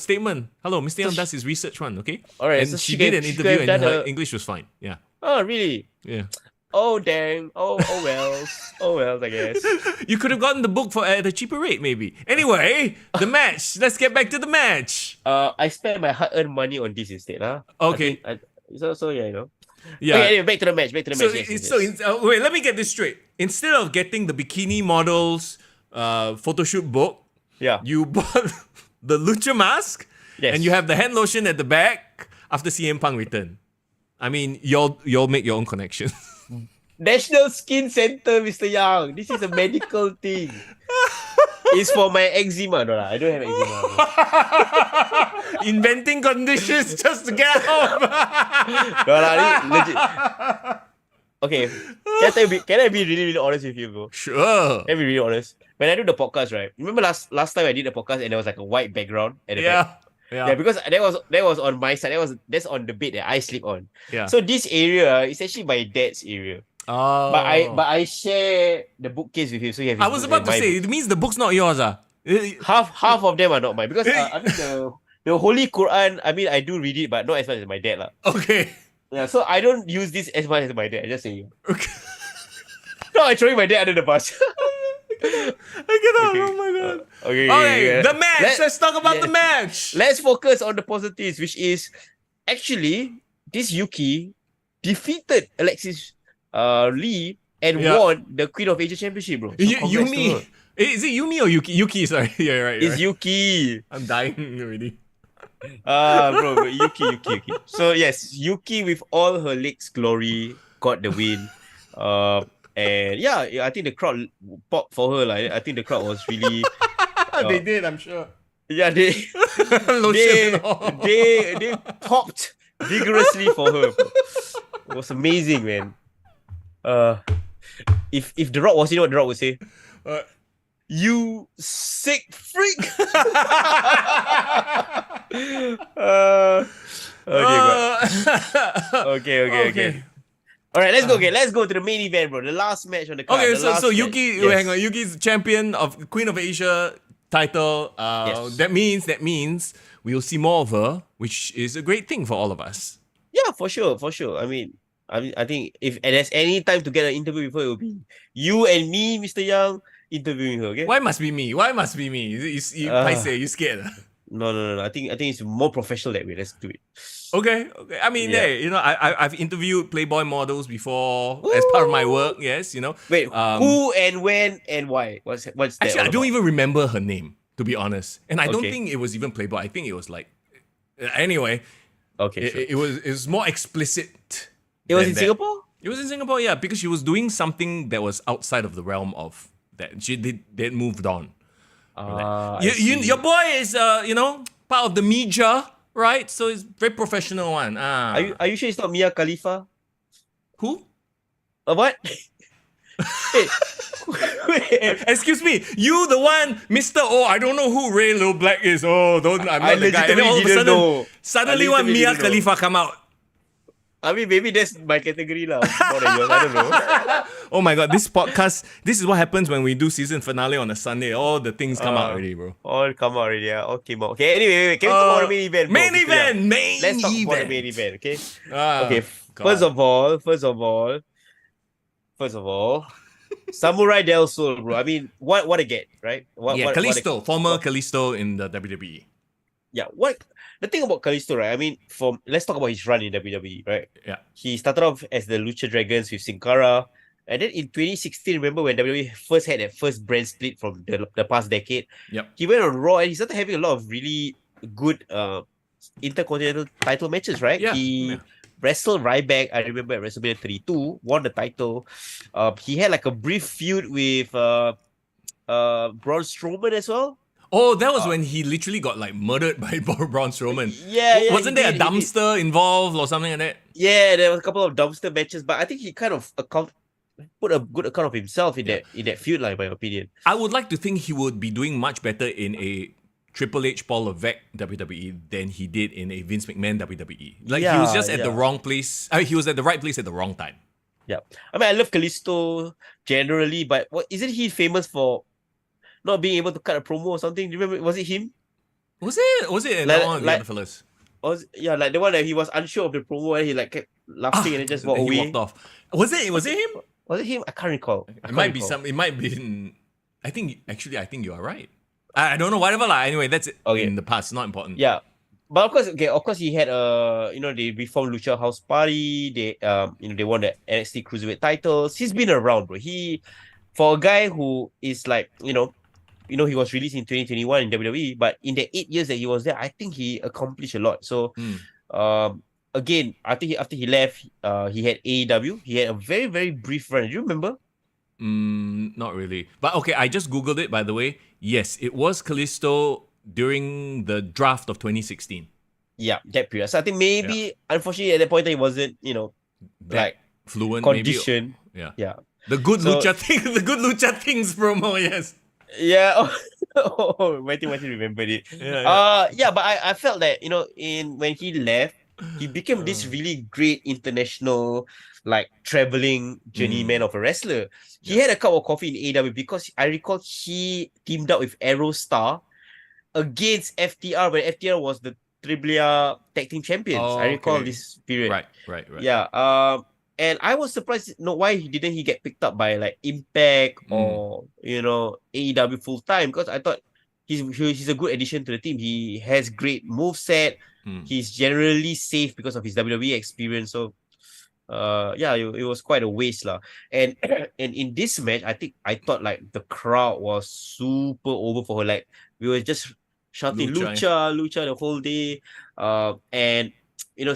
statement. Hello, Mr. Young does his research one, okay? Alright, and so she she did can- an she interview could and have her done English was fine. Yeah, Oh, really? yeah. Oh, dang. Oh wells. Oh wells, I guess. You could have gotten the book for at a cheaper rate, maybe. Anyway, the match. Let's get back to the match. I spent my hard-earned money on this instead, huh? Okay. So yeah, you know. Yeah. Okay, anyway, back to the match. Wait, let me get this straight. Instead of getting the bikini models photo shoot book, Yeah. you bought the lucha mask, Yes. and you have the hand lotion at the back after CM Punk return. I mean, y'all make your own connections. National Skin Center, Mr. Young. This is a medical thing. It's for my eczema. No, I don't have eczema. Inventing conditions just to get out. No, legit. Okay, can I be really, really honest with you, bro? Sure. Can I be really honest? When I do the podcast, right? Remember last time I did the podcast and there was like a white background at the back? Yeah. Yeah, because that was on my side. That's on the bed that I sleep on. Yeah. So this area is actually my dad's area. Oh. But I share the bookcase with him. So you have his I was book about and to my say, book. it means the book's not yours, ah. Half of them are not mine because I mean the Holy Quran. I mean I do read it, but not as much as my dad lah. Okay. Yeah, so I don't use this as much as my dad. I just say Okay. no, I throwing my dad under the bus. I cannot. Okay. Oh my god. Okay, the match. Let's talk about yeah. the match. Let's focus on the positives, which is actually this Yuki defeated Alexis Lee and Yeah. won the Queen of Asia Championship, bro. So congrats to Yumi. her. Is it Yumi or Yuki? Yuki, sorry. Yeah, right. It's right. Yuki. I'm dying already. Bro, Yuki. So yes, Yuki with all her legs glory got the win. And yeah, I think the crowd popped for her. Like, I think the crowd was really. They did, I'm sure. Yeah, they Lotion and all. they popped vigorously for her. It was amazing, man. If The Rock was, you know what The Rock would say? Uh, You sick freak. Oh dear God. Okay. All right, let's go. Okay, let's go to the main event, bro. The last match on the card. Okay, the so last so match. Yuki, Yes. hang on. Yuki's champion of Queen of Asia title. Yes. That means we'll see more of her, which is a great thing for all of us. Yeah, for sure. I mean, I think if there's any time to get an interview with her, it will be you and me, Mr. Young, interviewing her. Okay. Why must be me? You scared? No. I think it's more professional that way. Let's do it. Okay. I mean, Yeah. hey, I've interviewed Playboy models before as part of my work. Yes, Wait, who and when and why? What's that? Actually, all I don't about? even remember her name, to be honest. And I don't Okay. think it was even Playboy. I think it was like, anyway, Okay, sure. it was more explicit. It was than in that. Singapore? It was in Singapore, yeah, because she was doing something that was outside of the realm of that. They moved on. Your boy is part of the media, right? So it's very professional one. Are you sure it's not Mia Khalifa? Who? What? Wait. Excuse me, you the one, Mr. Oh, I don't know who Ray Lil Black is. Oh, don't I'm I not the guy. And then all of a legitimately didn't sudden, know. suddenly I one legitimately Mia didn't know. Khalifa come out. I mean, maybe that's my category lah. More than yours. I don't know. Oh my god, this podcast, this is what happens when we do season finale on a Sunday. All the things come out already, bro. All come out already. Yeah. All came out. Okay. Anyway, can we talk about the main event? bro? Main Mr. event, Young? main Let's talk about the event. main event. Okay. Ah, Okay. God. First of all, Samurai Del Sol, bro. I mean, what a get, right? What a- Kalisto, former Kalisto in the WWE. Yeah. What the thing about Kalisto, right? I mean, let's talk about his run in WWE, right? Yeah. He started off as the Lucha Dragons with Sin Cara. And then in 2016, remember when WWE first had that first brand split from the past decade? Yep. He went on Raw and he started having a lot of really good intercontinental title matches, right? Yeah. He Yeah. wrestled Ryback, I remember at WrestleMania 32, won the title. He had like a brief feud with Braun Strowman as well. Oh, that was when he literally got like murdered by Braun Strowman. Yeah, Wasn't he there a did, he did. dumpster involved or something like that? Yeah, there was a couple of dumpster matches, but I think he kind of put a good account of himself in that feud, like, in my opinion. I would like to think he would be doing much better in a Triple H Paul Levesque WWE than he did in a Vince McMahon WWE. Like he was just at the wrong place. He was at the right place at the wrong time. Yeah. I mean, I love Kalisto generally, but isn't he famous for not being able to cut a promo or something? Do you remember? Was it him? Was it one of the other fellas? Like the one that he was unsure of the promo and he like kept laughing and then just walked away. He walked off. Was it him? Was it him? I can't recall. It might be. I think you are right. I don't know, whatever lah. Anyway, that's it. Okay. In the past, not important. Yeah. But of course he had they reformed Lucha House Party. They they won the NXT Cruiserweight titles. He's been around, bro. For a guy who is like, he was released in 2021 in WWE, but in the 8 years that he was there, I think he accomplished a lot. So again, I think after he left, he had AEW. He had a very, very brief run. Do you remember? Not really. But okay, I just Googled it, by the way. Yes, it was Kalisto during the draft of 2016. Yeah, that period. So I think maybe, unfortunately, at that point, he wasn't, like fluent, condition. Maybe. Yeah. The good lucha things promo, yes. Yeah. Mighty remembered it. Yeah. But I felt that, when he left, he became this really great international, like, traveling journeyman of a wrestler. He had a cup of coffee in AEW because I recall he teamed up with Aerostar against FTR when FTR was the AAA Tag Team Champions. I recall this period. Right. Yeah. And I was surprised, why didn't he get picked up by like Impact or AEW full time? Because I thought he's a good addition to the team. He has great moveset. He's generally safe because of his WWE experience. So, it was quite a waste lah. And in this match, I thought like the crowd was super over for her. Like we were just shouting Lucha the whole day. And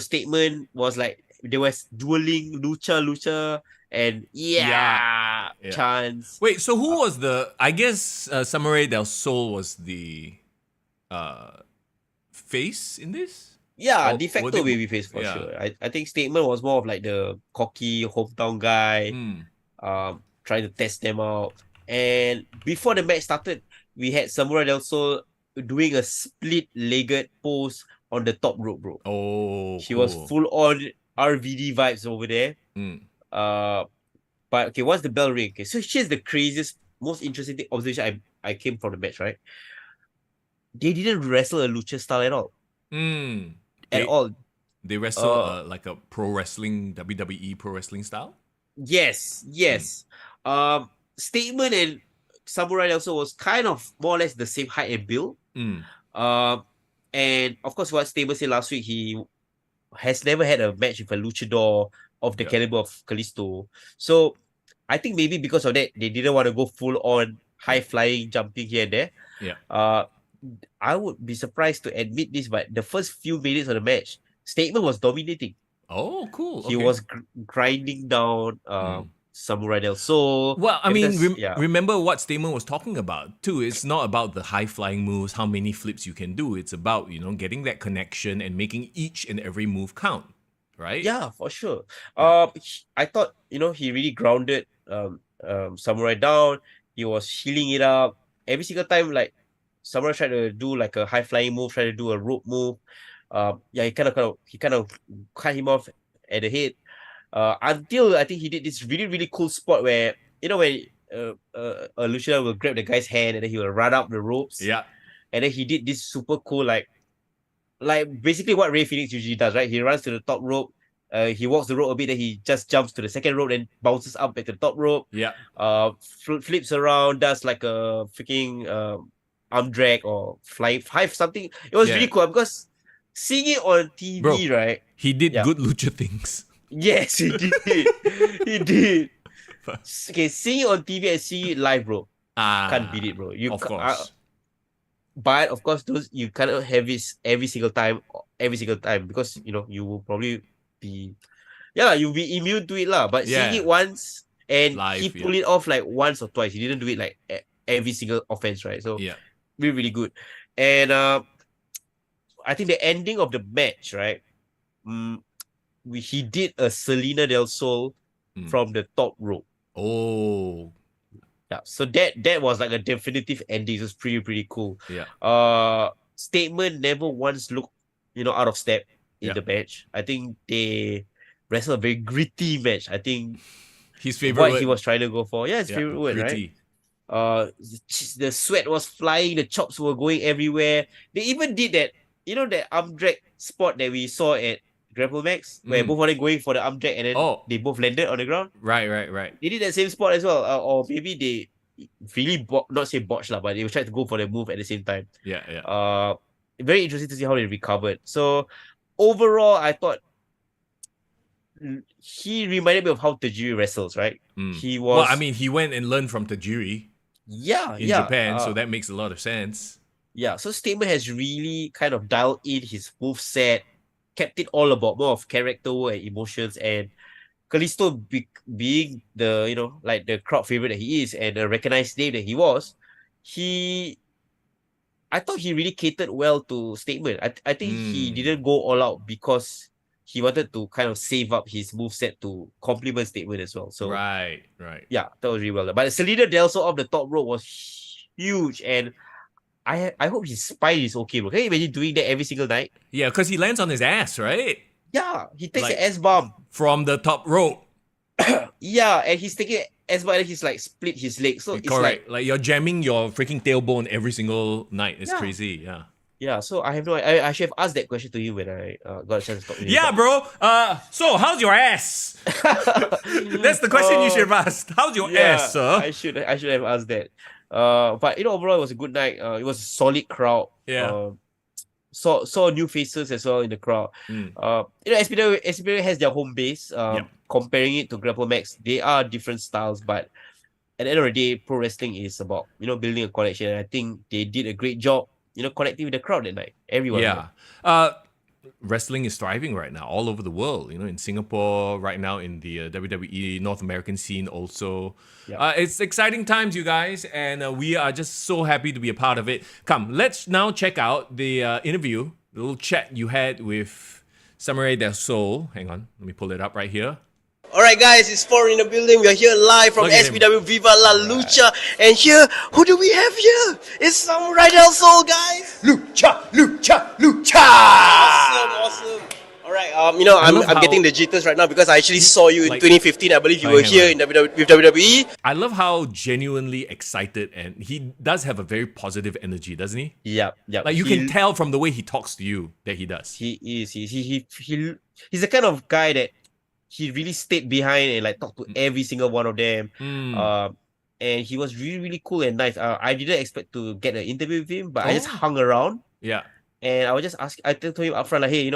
statement was like they were dueling Lucha and chants. Wait, so who was I guess Samuray Del Sol was the face in this? Yeah, de facto babyface for sure. I think Statement was more of like the cocky hometown guy, trying to test them out. And before the match started, we had Samurai Del Sol doing a split-legged pose on the top rope, bro. Oh, she was full on RVD vibes over there. But okay, once the bell ring, okay, so here's the craziest, most interesting observation I came from the match, right? They didn't wrestle a lucha style at all. At all. They wrestle like a pro wrestling, WWE pro wrestling style? Yes. Statement and Samurai also was kind of more or less the same height and build. And of course, what Statement said last week, he has never had a match with a luchador of the caliber of Kalisto. So I think maybe because of that, they didn't want to go full on high flying, jumping here and there. Yeah. I would be surprised to admit this, but the first few minutes of the match, Statement was dominating. Oh, cool. He was grinding down Samurai Del Sol. Well, I mean, remember what Statement was talking about too. It's not about the high flying moves, how many flips you can do. It's about, getting that connection and making each and every move count, right? Yeah, for sure. I thought, he really grounded Samurai down. He was healing it up. Every single time, like, Samurai tried to do like a high flying move, tried to do a rope move. He kind of cut him off at the head. Until I think he did this really, really cool spot where, when a luchador will grab the guy's hand and then he will run up the ropes. Yeah. And then he did this super cool, like basically what Rey Fenix usually does, right? He runs to the top rope. He walks the rope a bit, then he just jumps to the second rope, then bounces up at the top rope. Yeah. Flips around, does like a freaking arm drag or fly something. It was really cool because seeing it on TV, right? He did good lucha things. Yes, he did. He did. Okay, seeing it on TV and seeing it live, bro. Can't beat it, bro. Of course. But of course, those you cannot have it every single time because you will probably be you'll be immune to it lah. But seeing it once and live, he pulled it off like once or twice. He didn't do it like every single offense, right? So really, really good. And I think the ending of the match, right? He did a Selena Del Sol from the top rope. Oh. Yeah, so that was like a definitive ending. It was pretty cool. Yeah. Statement never once looked, out of step in Yeah. the match. I think they wrestled a very gritty match. I think His favorite what word. he was trying to go for. Yeah, his favorite word, gritty. right? The sweat was flying, the chops were going everywhere. They even did that, that arm drag spot that we saw at Grapple Max, where both of them going for the arm drag and then they both landed on the ground. Right. They did that same spot as well, or maybe they really not say botched lah, but they tried to go for the move at the same time. Yeah. Very interesting to see how they recovered. So overall, I thought he reminded me of how Tajiri wrestles, right? He was. Well, I mean, he went and learned from Tajiri. In Japan, so that makes a lot of sense. Yeah, so Statement has really kind of dialed in his moveset, kept it all about more of character and emotions, and Kalisto being the, like the crowd favorite that he is and a recognized name that he was, I thought he really catered well to Statement. I think he didn't go all out because he wanted to kind of save up his moveset to complement Statement as well. So Right. yeah, that was really well done. But Samuray Del Sol off the top rope was huge, and I hope his spine is okay, bro. Can you imagine doing that every single night? Yeah, because he lands on his ass, right? Yeah, he takes Like- an S bomb. From the top rope. Yeah, and he's taking an S bomb and he's like split his leg. So it's Correct. Like you're jamming your freaking tailbone every single night. It's Yeah. crazy. Yeah. yeah. So I have no. I should have asked that question to you when I got a chance to talk to you. Yeah, bro. So how's your ass? That's the question you should have asked. How's your ass, sir? I should have asked that. But overall it was a good night. It was a solid crowd. Yeah. Saw new faces as well in the crowd. SPW has their home base. Yep. Comparing it to Grapple Max, they are different styles, but at the end of the day, pro wrestling is about building a connection. And I think they did a great job, connecting with the crowd that night. Everyone. Yeah. Wrestling is thriving right now all over the world. In Singapore right now, in the WWE North American scene also. Yeah. It's exciting times, you guys, and we are just so happy to be a part of it. Come, let's now check out the interview, the little chat you had with Samuray Del Sol. Hang on, let me pull it up right here. Alright guys, it's Foreign in the building. We are here live from Look at SPW Viva La Lucha. And here, who do we have here? It's Samuray Del Sol, guys. Lucha, lucha, lucha! Awesome. Alright, I'm how- getting the jitters right now because I actually saw you in Like- 2015. I believe you Hang were on, here hang with WWE. I love how genuinely excited, and he does have a very positive energy, doesn't he? Yeah. Like you can tell from the way he talks to you that he does. He is. He's the kind of guy that he really stayed behind and like talked to every single one of them. And he was really cool and nice. I didn't expect to get an interview with him, but I just hung around Yeah. and I was just asking. I told him upfront like, hey,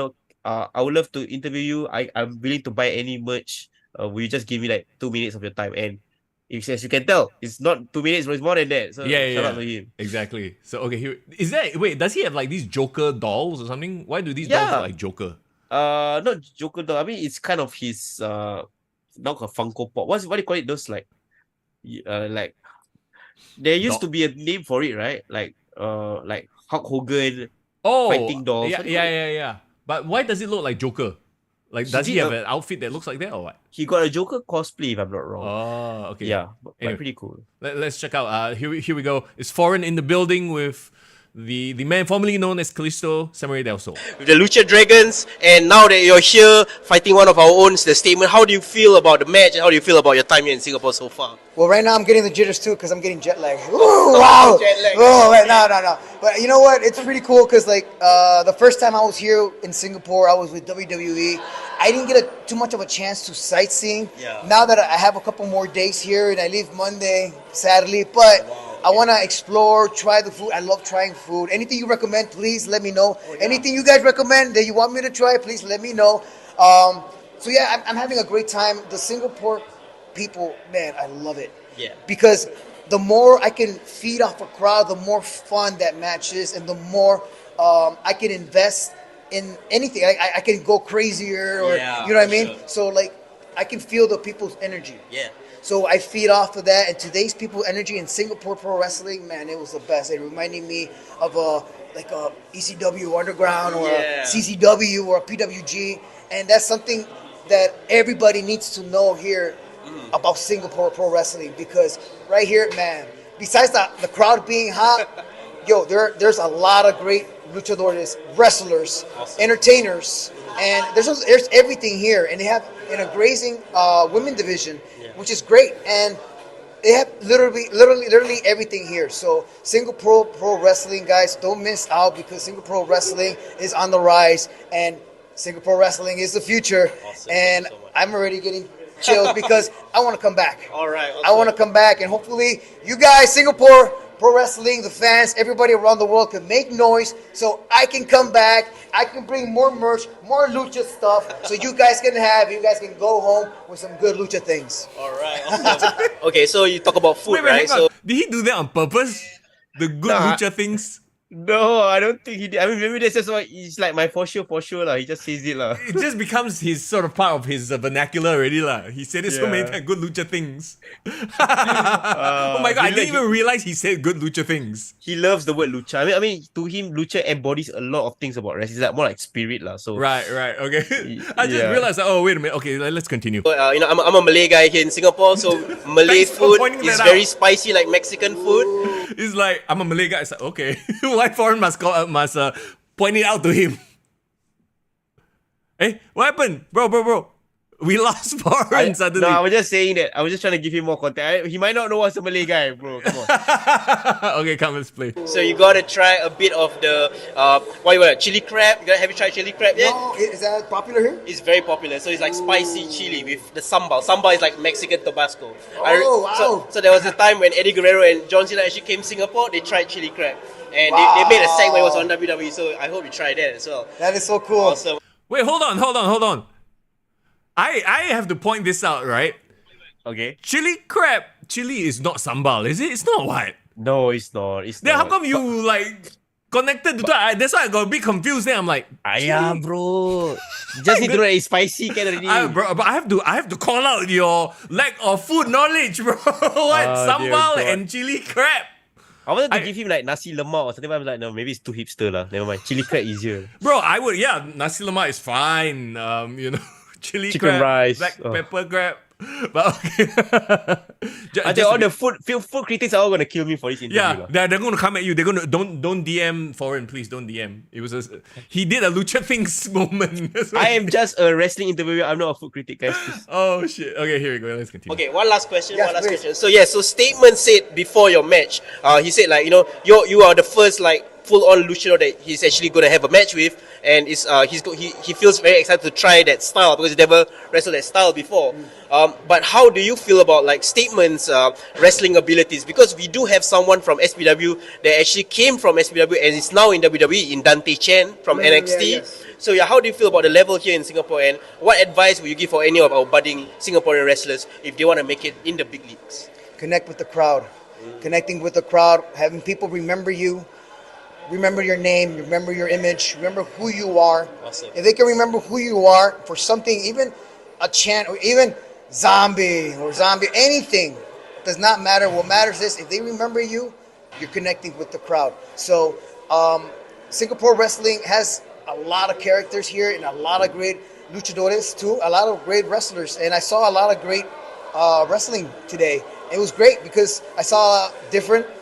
I would love to interview you. I'm willing to buy any merch. Will you just give me like 2 minutes of your time? And as you can tell, it's not 2 minutes, but it's more than that. So shout out to him. Exactly. So okay, does he have like these Joker dolls or something? Why do these dolls look like Joker? Not Joker though. I mean, it's kind of his not a Funko Pop. What do you call it? Those like there used to be a name for it, right? Like Hulk Hogan fighting dolls. What do you call it? Yeah. But why does it look like Joker? Like, does he have an outfit that looks like that or what? He got a Joker cosplay, if I'm not wrong. Oh, okay. Yeah, but Anyway. pretty cool. Let's check out. Here we go. It's Foreign in the building with the man formerly known as Kalisto, Samuray Del Sol. With the Lucha Dragons, and now that you're here fighting one of our own, the Statement, how do you feel about the match and how do you feel about your time here in Singapore so far? Well, right now I'm getting the jitters too because I'm getting jet lag. Ooh, wow! Jet lag. Oh, wait, no. But you know what? It's pretty cool because the first time I was here in Singapore, I was with WWE. I didn't get too much of a chance to sightseeing. Yeah. Now that I have a couple more days here and I leave Monday, sadly, but I want to explore, try the food. I love trying food. Anything you recommend, please let me know. Anything you guys recommend that you want me to try, please let me know. So yeah, I'm having a great time. The Singapore people, man, I love it. Yeah. Because the more I can feed off a crowd, the more fun that match is, and the more I can invest in anything. I can go crazier, or you know what I mean. Sure. So I can feel the people's energy. Yeah. So I feed off of that, and today's people energy in Singapore pro wrestling, man, it was the best. It reminded me of a ECW Underground or a CCW or a PWG, and that's something that everybody needs to know here about Singapore Pro Wrestling, because right here, man, besides the crowd being hot, there's a lot of great luchadores, wrestlers, entertainers, and there's everything here, and they have in a grazing women division, which is great, and they have literally everything here. So Singapore Pro Wrestling, guys, don't miss out, because Singapore Pro Wrestling is on the rise, and Singapore Wrestling is the future. Awesome. And Thank you so much. I'm already getting chills because I want to come back. All right. I want to come back, and hopefully you guys, Singapore Pro Wrestling, the fans, everybody around the world can make noise so I can come back. I can bring more merch, more lucha stuff, so you guys can go home with some good lucha things. All right. Awesome. Okay, so you talk about food, Wait, right? hang on. So Did he do that on purpose? The good Nah. lucha things? No, I don't think he did. I mean, maybe that's just why it's like my for sure lah. He just says it lah. It just becomes his sort of part of his vernacular already lah. He said it so many Yeah. times, good lucha things. Oh my god, I didn't even realize he said good lucha things. He loves the word lucha. I mean, to him, lucha embodies a lot of things about wrestling. It's like more like spirit lah. So Right, okay. I just Yeah. realized, oh wait a minute, okay, let's continue. I'm a Malay guy here in Singapore, so Malay Thanks for food pointing is that very out. spicy, like Mexican food. It's like, I'm a Malay guy. It's like, okay, why foreign must point it out to him? Hey, what happened? Bro. We lost foreign suddenly. No, I was just saying that. I was just trying to give him more context. He might not know what's a Malay guy, bro. Come on. Okay, come, let's play. So you gotta try a bit of the chili crab. Have you tried chili crab yet? No, is that popular here? It's very popular. So it's like spicy chili with the sambal. Sambal is like Mexican Tabasco. Oh, wow. So there was a time when Eddie Guerrero and John Cena actually came to Singapore. They tried chili crab, and they made a segment. It was on WWE. So I hope you try that as well. That is so cool. Awesome. Wait, hold on. I have to point this out, right? Okay. Chili crab. Chili is not sambal, is it? It's not what? No, it's not. It's Then not. how come you like connected to that? That's why I got a bit confused. Then I'm like, Ayah, bro. Just need to know that it's spicy can already. bro, but I have to call out your lack of food knowledge, bro. What Oh, dear sambal God. and chili crab? I wanted to give him like nasi lemak or something, but I was like, no, maybe it's too hipster lah. Never mind. Chili crab easier. Bro, I would, nasi lemak is fine. Chili Chicken crab, rice. black Oh. pepper crab. But okay. I think all the food critics are all gonna kill me for this interview. yeah, lah. they're gonna come at you. They're gonna don't DM foreign, please don't DM. It was he did a lucha things moment. That's why- I am just a wrestling interviewer. I'm not a food critic, guys. Please. Oh shit. Okay, here we go. Let's continue. Okay, one last question. Yes, please. So statement said before your match. He said like you are the first like full-on luchador that he's actually going to have a match with, and he feels very excited to try that style because he never wrestled that style before. But how do you feel about like statements, wrestling abilities? Because we do have someone from SPW that actually came from SPW and is now in WWE, in Dante Chen from NXT. yes. So how do you feel about the level here in Singapore, and what advice would you give for any of our budding Singaporean wrestlers if they want to make it in the big leagues? Connect with the crowd. Connecting with the crowd, having people remember you, remember your name, remember your image, remember who you are. Awesome. If they can remember who you are for something, even a chant or even zombie, anything, does not matter. What matters is if they remember you, you're connecting with the crowd. So Singapore wrestling has a lot of characters here and a lot of great luchadores too, a lot of great wrestlers. And I saw a lot of great wrestling today. It was great because I saw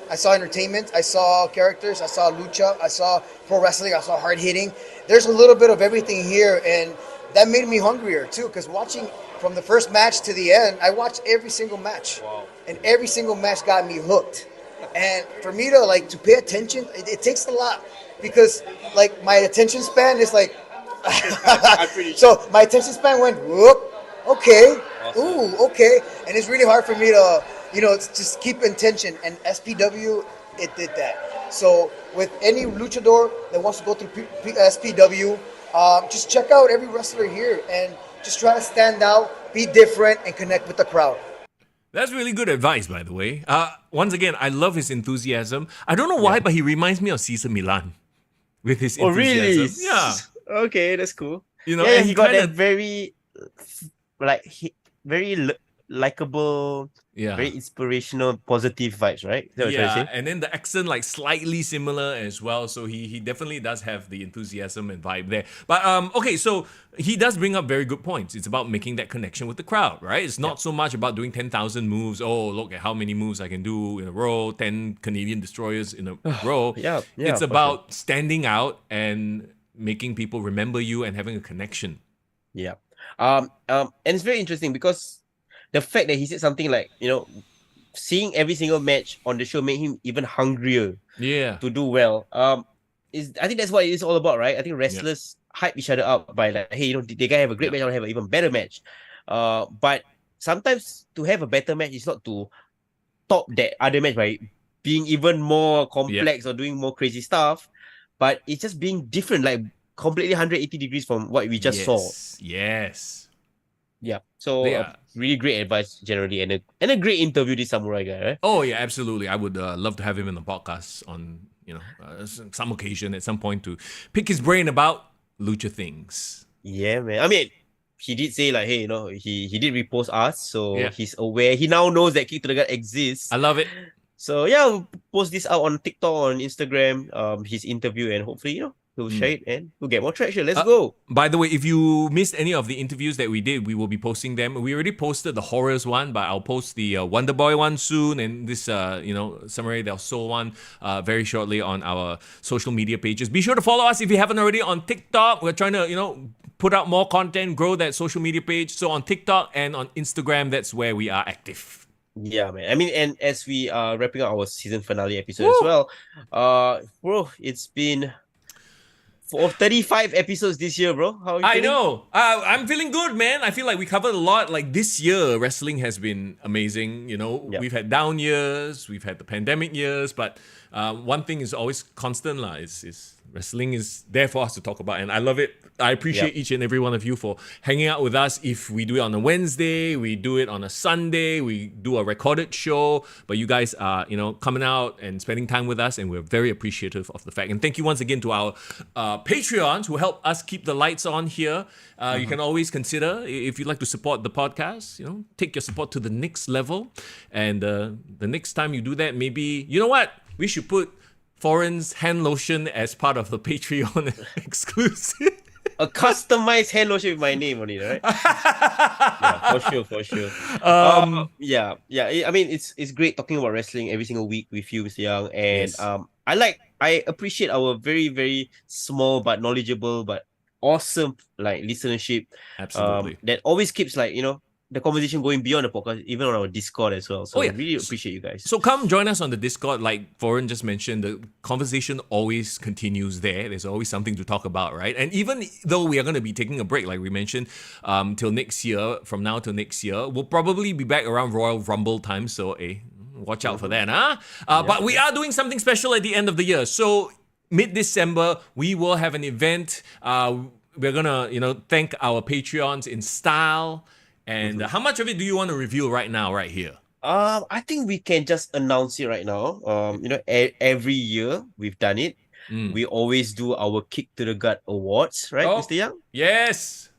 I saw entertainment, I saw characters, I saw lucha, I saw pro wrestling, I saw hard hitting. There's a little bit of everything here, and that made me hungrier too, because watching from the first match to the end, I watched every single match. Wow. And every single match got me hooked. And for me to pay attention, it takes a lot, because like my attention span is like I'm pretty sure. so my attention span went whoop, okay, Awesome. ooh, okay, and it's really hard for me to just keep attention. And SPW, it did that. So with any luchador that wants to go through SPW, just check out every wrestler here and just try to stand out, be different, and connect with the crowd. That's really good advice, by the way. Once again, I love his enthusiasm. I don't know why, but he reminds me of Cesar Milan with his Oh, enthusiasm. really? Yeah. Okay, that's cool. You know, yeah, and he got kinda- that very, like, very likable, very inspirational, positive vibes, right? Is that what you're trying to say? And then the accent like slightly similar as well. So he definitely does have the enthusiasm and vibe there. But okay, so he does bring up very good points. It's about making that connection with the crowd, right? It's not so much about doing 10,000 moves. Oh, look at how many moves I can do in a row, 10 Canadian destroyers in a row. It's about standing out and making people remember you and having a connection. Yeah. And it's very interesting because the fact that he said something like, seeing every single match on the show made him even hungrier to do well. I think that's what it's all about, right? I think wrestlers hype each other up by like, hey, they can have a great match, I want to have an even better match. But sometimes to have a better match is not to top that other match by being even more complex or doing more crazy stuff, but it's just being different, like completely 180 degrees from what we just saw. Yes. Yeah. So really great advice generally, and a great interview, this Samurai guy, right? Oh yeah, absolutely. I would love to have him in the podcast on some occasion at some point to pick his brain about lucha things. Yeah, man. I mean, he did say like, hey, he did repost us, so he's aware. He now knows that Kick to the Gut exists. I love it. So yeah, we'll post this out on TikTok, on Instagram, his interview, and hopefully, we'll share it and we'll get more traction. Let's go. By the way, if you missed any of the interviews that we did, we will be posting them. We already posted the horrors one, but I'll post the Wonder Boy one soon, and this Samuray Del Sol one very shortly on our social media pages. Be sure to follow us if you haven't already on TikTok. We're trying to put out more content, grow that social media page. So on TikTok and on Instagram, that's where we are active. Yeah, man. I mean, and as we are wrapping up our season finale episode as well, bro, it's been for 35 episodes this year, bro. How are you feeling? I know. I'm feeling good, man. I feel like we covered a lot. Like this year, wrestling has been amazing. We've had down years, we've had the pandemic years, but one thing is always constant, is wrestling is there for us to talk about, and I love it. I appreciate each and every one of you for hanging out with us. If we do it on a Wednesday, we do it on a Sunday, we do a recorded show, but you guys are, coming out and spending time with us, and we're very appreciative of the fact. And thank you once again to our Patreons who help us keep the lights on here. You can always consider, if you'd like to support the podcast, take your support to the next level. And the next time you do that, maybe, you know what? We should put Foreign's hand lotion as part of the Patreon exclusive. A customized hand lotion with my name on it, right? For sure. I mean, it's great talking about wrestling every single week with you, Mr. Young, and I appreciate our very, very small but knowledgeable but awesome listenership. Absolutely. That always keeps the conversation going beyond the podcast, even on our Discord as well. So I really appreciate you guys. So come join us on the Discord. Like Foreign just mentioned, the conversation always continues there. There's always something to talk about, right? And even though we are going to be taking a break, like we mentioned, till next year, from now till next year, we'll probably be back around Royal Rumble time. So, watch out for that, huh? But we are doing something special at the end of the year. So mid-December, we will have an event. We're going to, thank our Patreons in style. And how much of it do you want to reveal right now, right here? I think we can just announce it right now. Every year we've done it. We always do our Kick to the Gut awards, right, Mr. Young? Yes.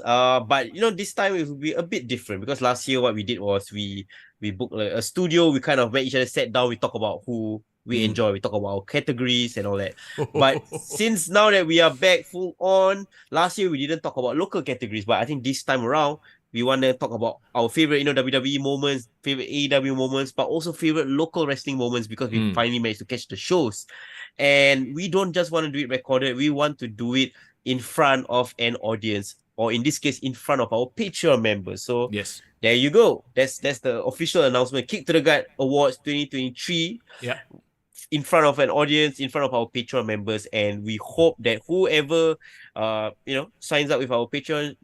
But this time it will be a bit different because last year what we did was we booked a studio. We kind of made each other sit down. We talk about who we enjoy. We talk about our categories and all that. But since now that we are back full on, last year we didn't talk about local categories. But I think this time around, we want to talk about our favorite, WWE moments, favorite AEW moments, but also favorite local wrestling moments because we finally managed to catch the shows. And we don't just want to do it recorded. We want to do it in front of an audience, or in this case, in front of our Patreon members. So yes, there you go. That's the official announcement. Kick to the Gut Awards 2023. Yeah. In front of an audience, in front of our Patreon members, and we hope that whoever signs up with our Patreon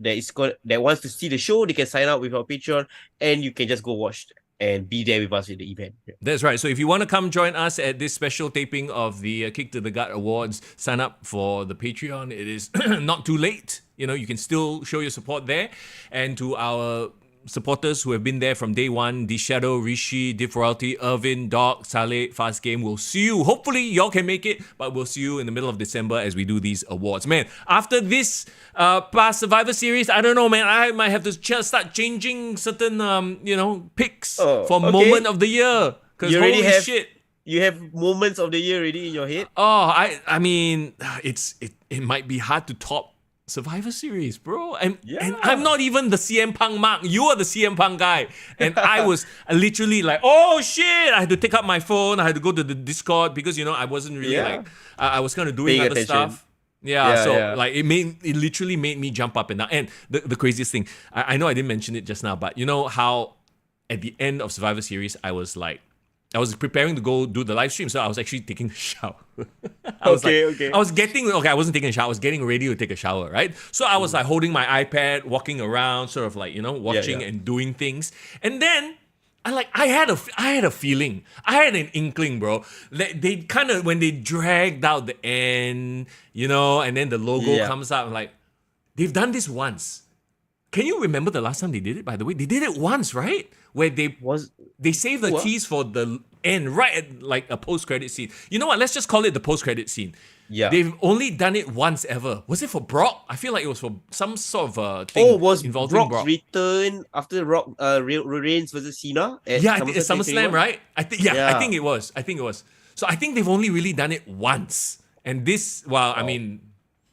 that wants to see the show, they can sign up with our Patreon, and you can just go watch and be there with us at the event. That's right. So if you want to come join us at this special taping of the Kick to the Gut Awards, sign up for the Patreon. It is not too late. You can still show your support there. And to our supporters who have been there from day one, The Shadow, Rishi, Div Royalty, Irvin, Doc, Saleh, Fast Game. We'll see you. Hopefully, y'all can make it, but we'll see you in the middle of December as we do these awards. Man, after this past Survivor Series, I don't know, man. I might have to start changing certain, picks for moment of the year. Because holy shit. You have moments of the year already in your head? Oh, I mean, it might be hard to top Survivor Series, bro. And I'm not even the CM Punk mark. You are the CM Punk guy. And I was literally like, oh shit. I had to take up my phone. I had to go to the Discord because, I wasn't really I was kind of doing other stuff. Like it literally made me jump up and down. And the craziest thing, I know I didn't mention it just now, but you know how at the end of Survivor Series, I was preparing to go do the live stream, so I was actually taking a shower. I wasn't taking a shower, I was getting ready to take a shower, right? So I was like holding my iPad, walking around, sort of like, watching and doing things. And then I had a feeling, I had an inkling, bro. They kind of, when they dragged out the end, and then the logo comes out, I'm like, they've done this once. Can you remember the last time they did it, by the way? They did it once, right? Where they saved the tease for the end, right at like a post-credit scene. You know what? Let's just call it the post-credit scene. Yeah. They've only done it once ever. Was it for Brock? I feel like it was for some sort of thing involving Brock. Return after Rock Reigns versus Cena? At SummerSlam, right? I think it was. So I think they've only really done it once. And this, I mean,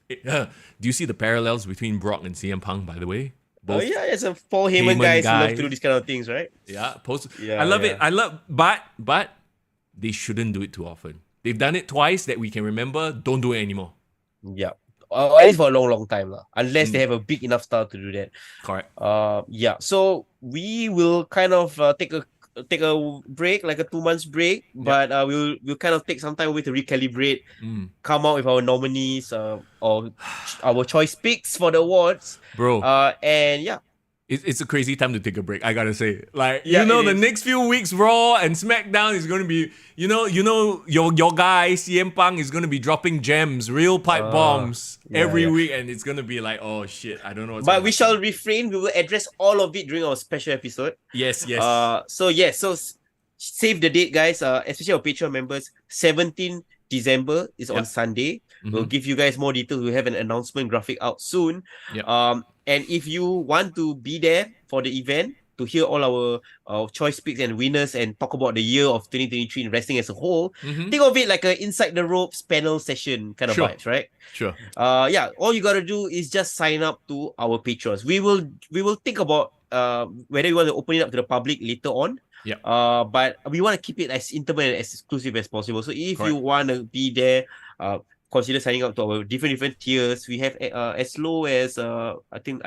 do you see the parallels between Brock and CM Punk, by the way? Both it's a Paul Heyman guys who love to do these kind of things, right? Yeah, I love it. But they shouldn't do it too often. They've done it twice that we can remember. Don't do it anymore. Yeah, at least for a long time, unless they have a big enough star to do that. Correct. So we will kind of take a break, like a 2 months break, but we'll kind of take some time away to recalibrate, come out with our nominees or our choice picks for the awards, bro. It's a crazy time to take a break, I gotta say. Like, the next few weeks, Raw and SmackDown is gonna be, your guy CM Punk is gonna be dropping gems, real pipe bombs every week, and it's gonna be like, oh shit, I don't know. But we shall refrain. We will address all of it during our special episode. Yes. So save the date, guys. Especially our Patreon members. 17 December is on Sunday. We'll give you guys more details. We'll have an announcement graphic out soon. And if you want to be there for the event to hear all our choice picks and winners and talk about the year of 2023 in wrestling as a whole, think of it like a Inside the Ropes panel session kind of vibes, right? Sure. All you gotta do is just sign up to our Patrons. We will think about whether we want to open it up to the public later on. But we want to keep it as intimate and as exclusive as possible. So if you want to be there, consider signing up to our different tiers. We have as low as I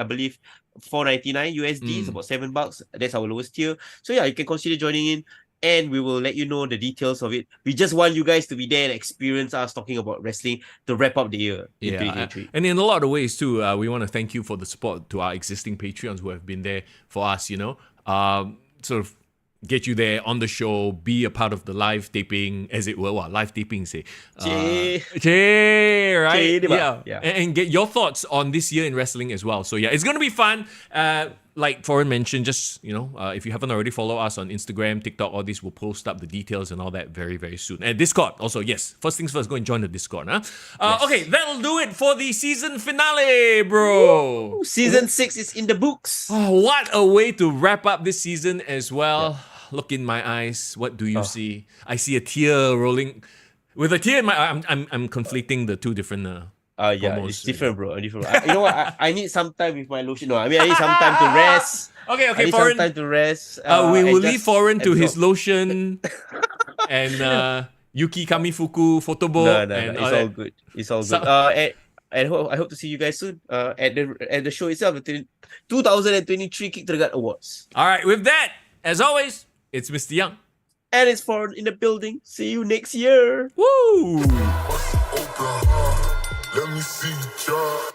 believe $4.99 USD. It's about $7. That's our lowest tier. So you can consider joining in, and we will let you know the details of it. We just want you guys to be there and experience us talking about wrestling to wrap up the year in 2023. And in a lot of ways too, we want to thank you for the support to our existing Patreons who have been there for us. Sort of get you there on the show, be a part of the live taping, as it were. Live taping, say. Right? Yeah. And get your thoughts on this year in wrestling as well. So it's going to be fun. Like Foreign mentioned, just, if you haven't already, follow us on Instagram, TikTok, all this. We'll post up the details and all that very, very soon. And Discord also, yes. First things first, go and join the Discord. Okay, that'll do it for the season finale, bro. Ooh, season 6 is in the books. Oh, what a way to wrap up this season as well. Look in my eyes. What do you see? I see a tear rolling. With a tear in my eye, I'm conflicting the two different... it's different, bro. You know what? I need some time with my lotion. I need some time to rest. Okay, I need Foreign. some time to rest. We will leave Foreign to his lotion and Yuki Kamifuku photobook. No, it's all good. And I hope to see you guys soon at the show itself, the 2023 Kick to the Gut Awards. All right, with that, as always, it's Mr. Young. And it's Foreign in the building. See you next year. Woo! Let me see you try.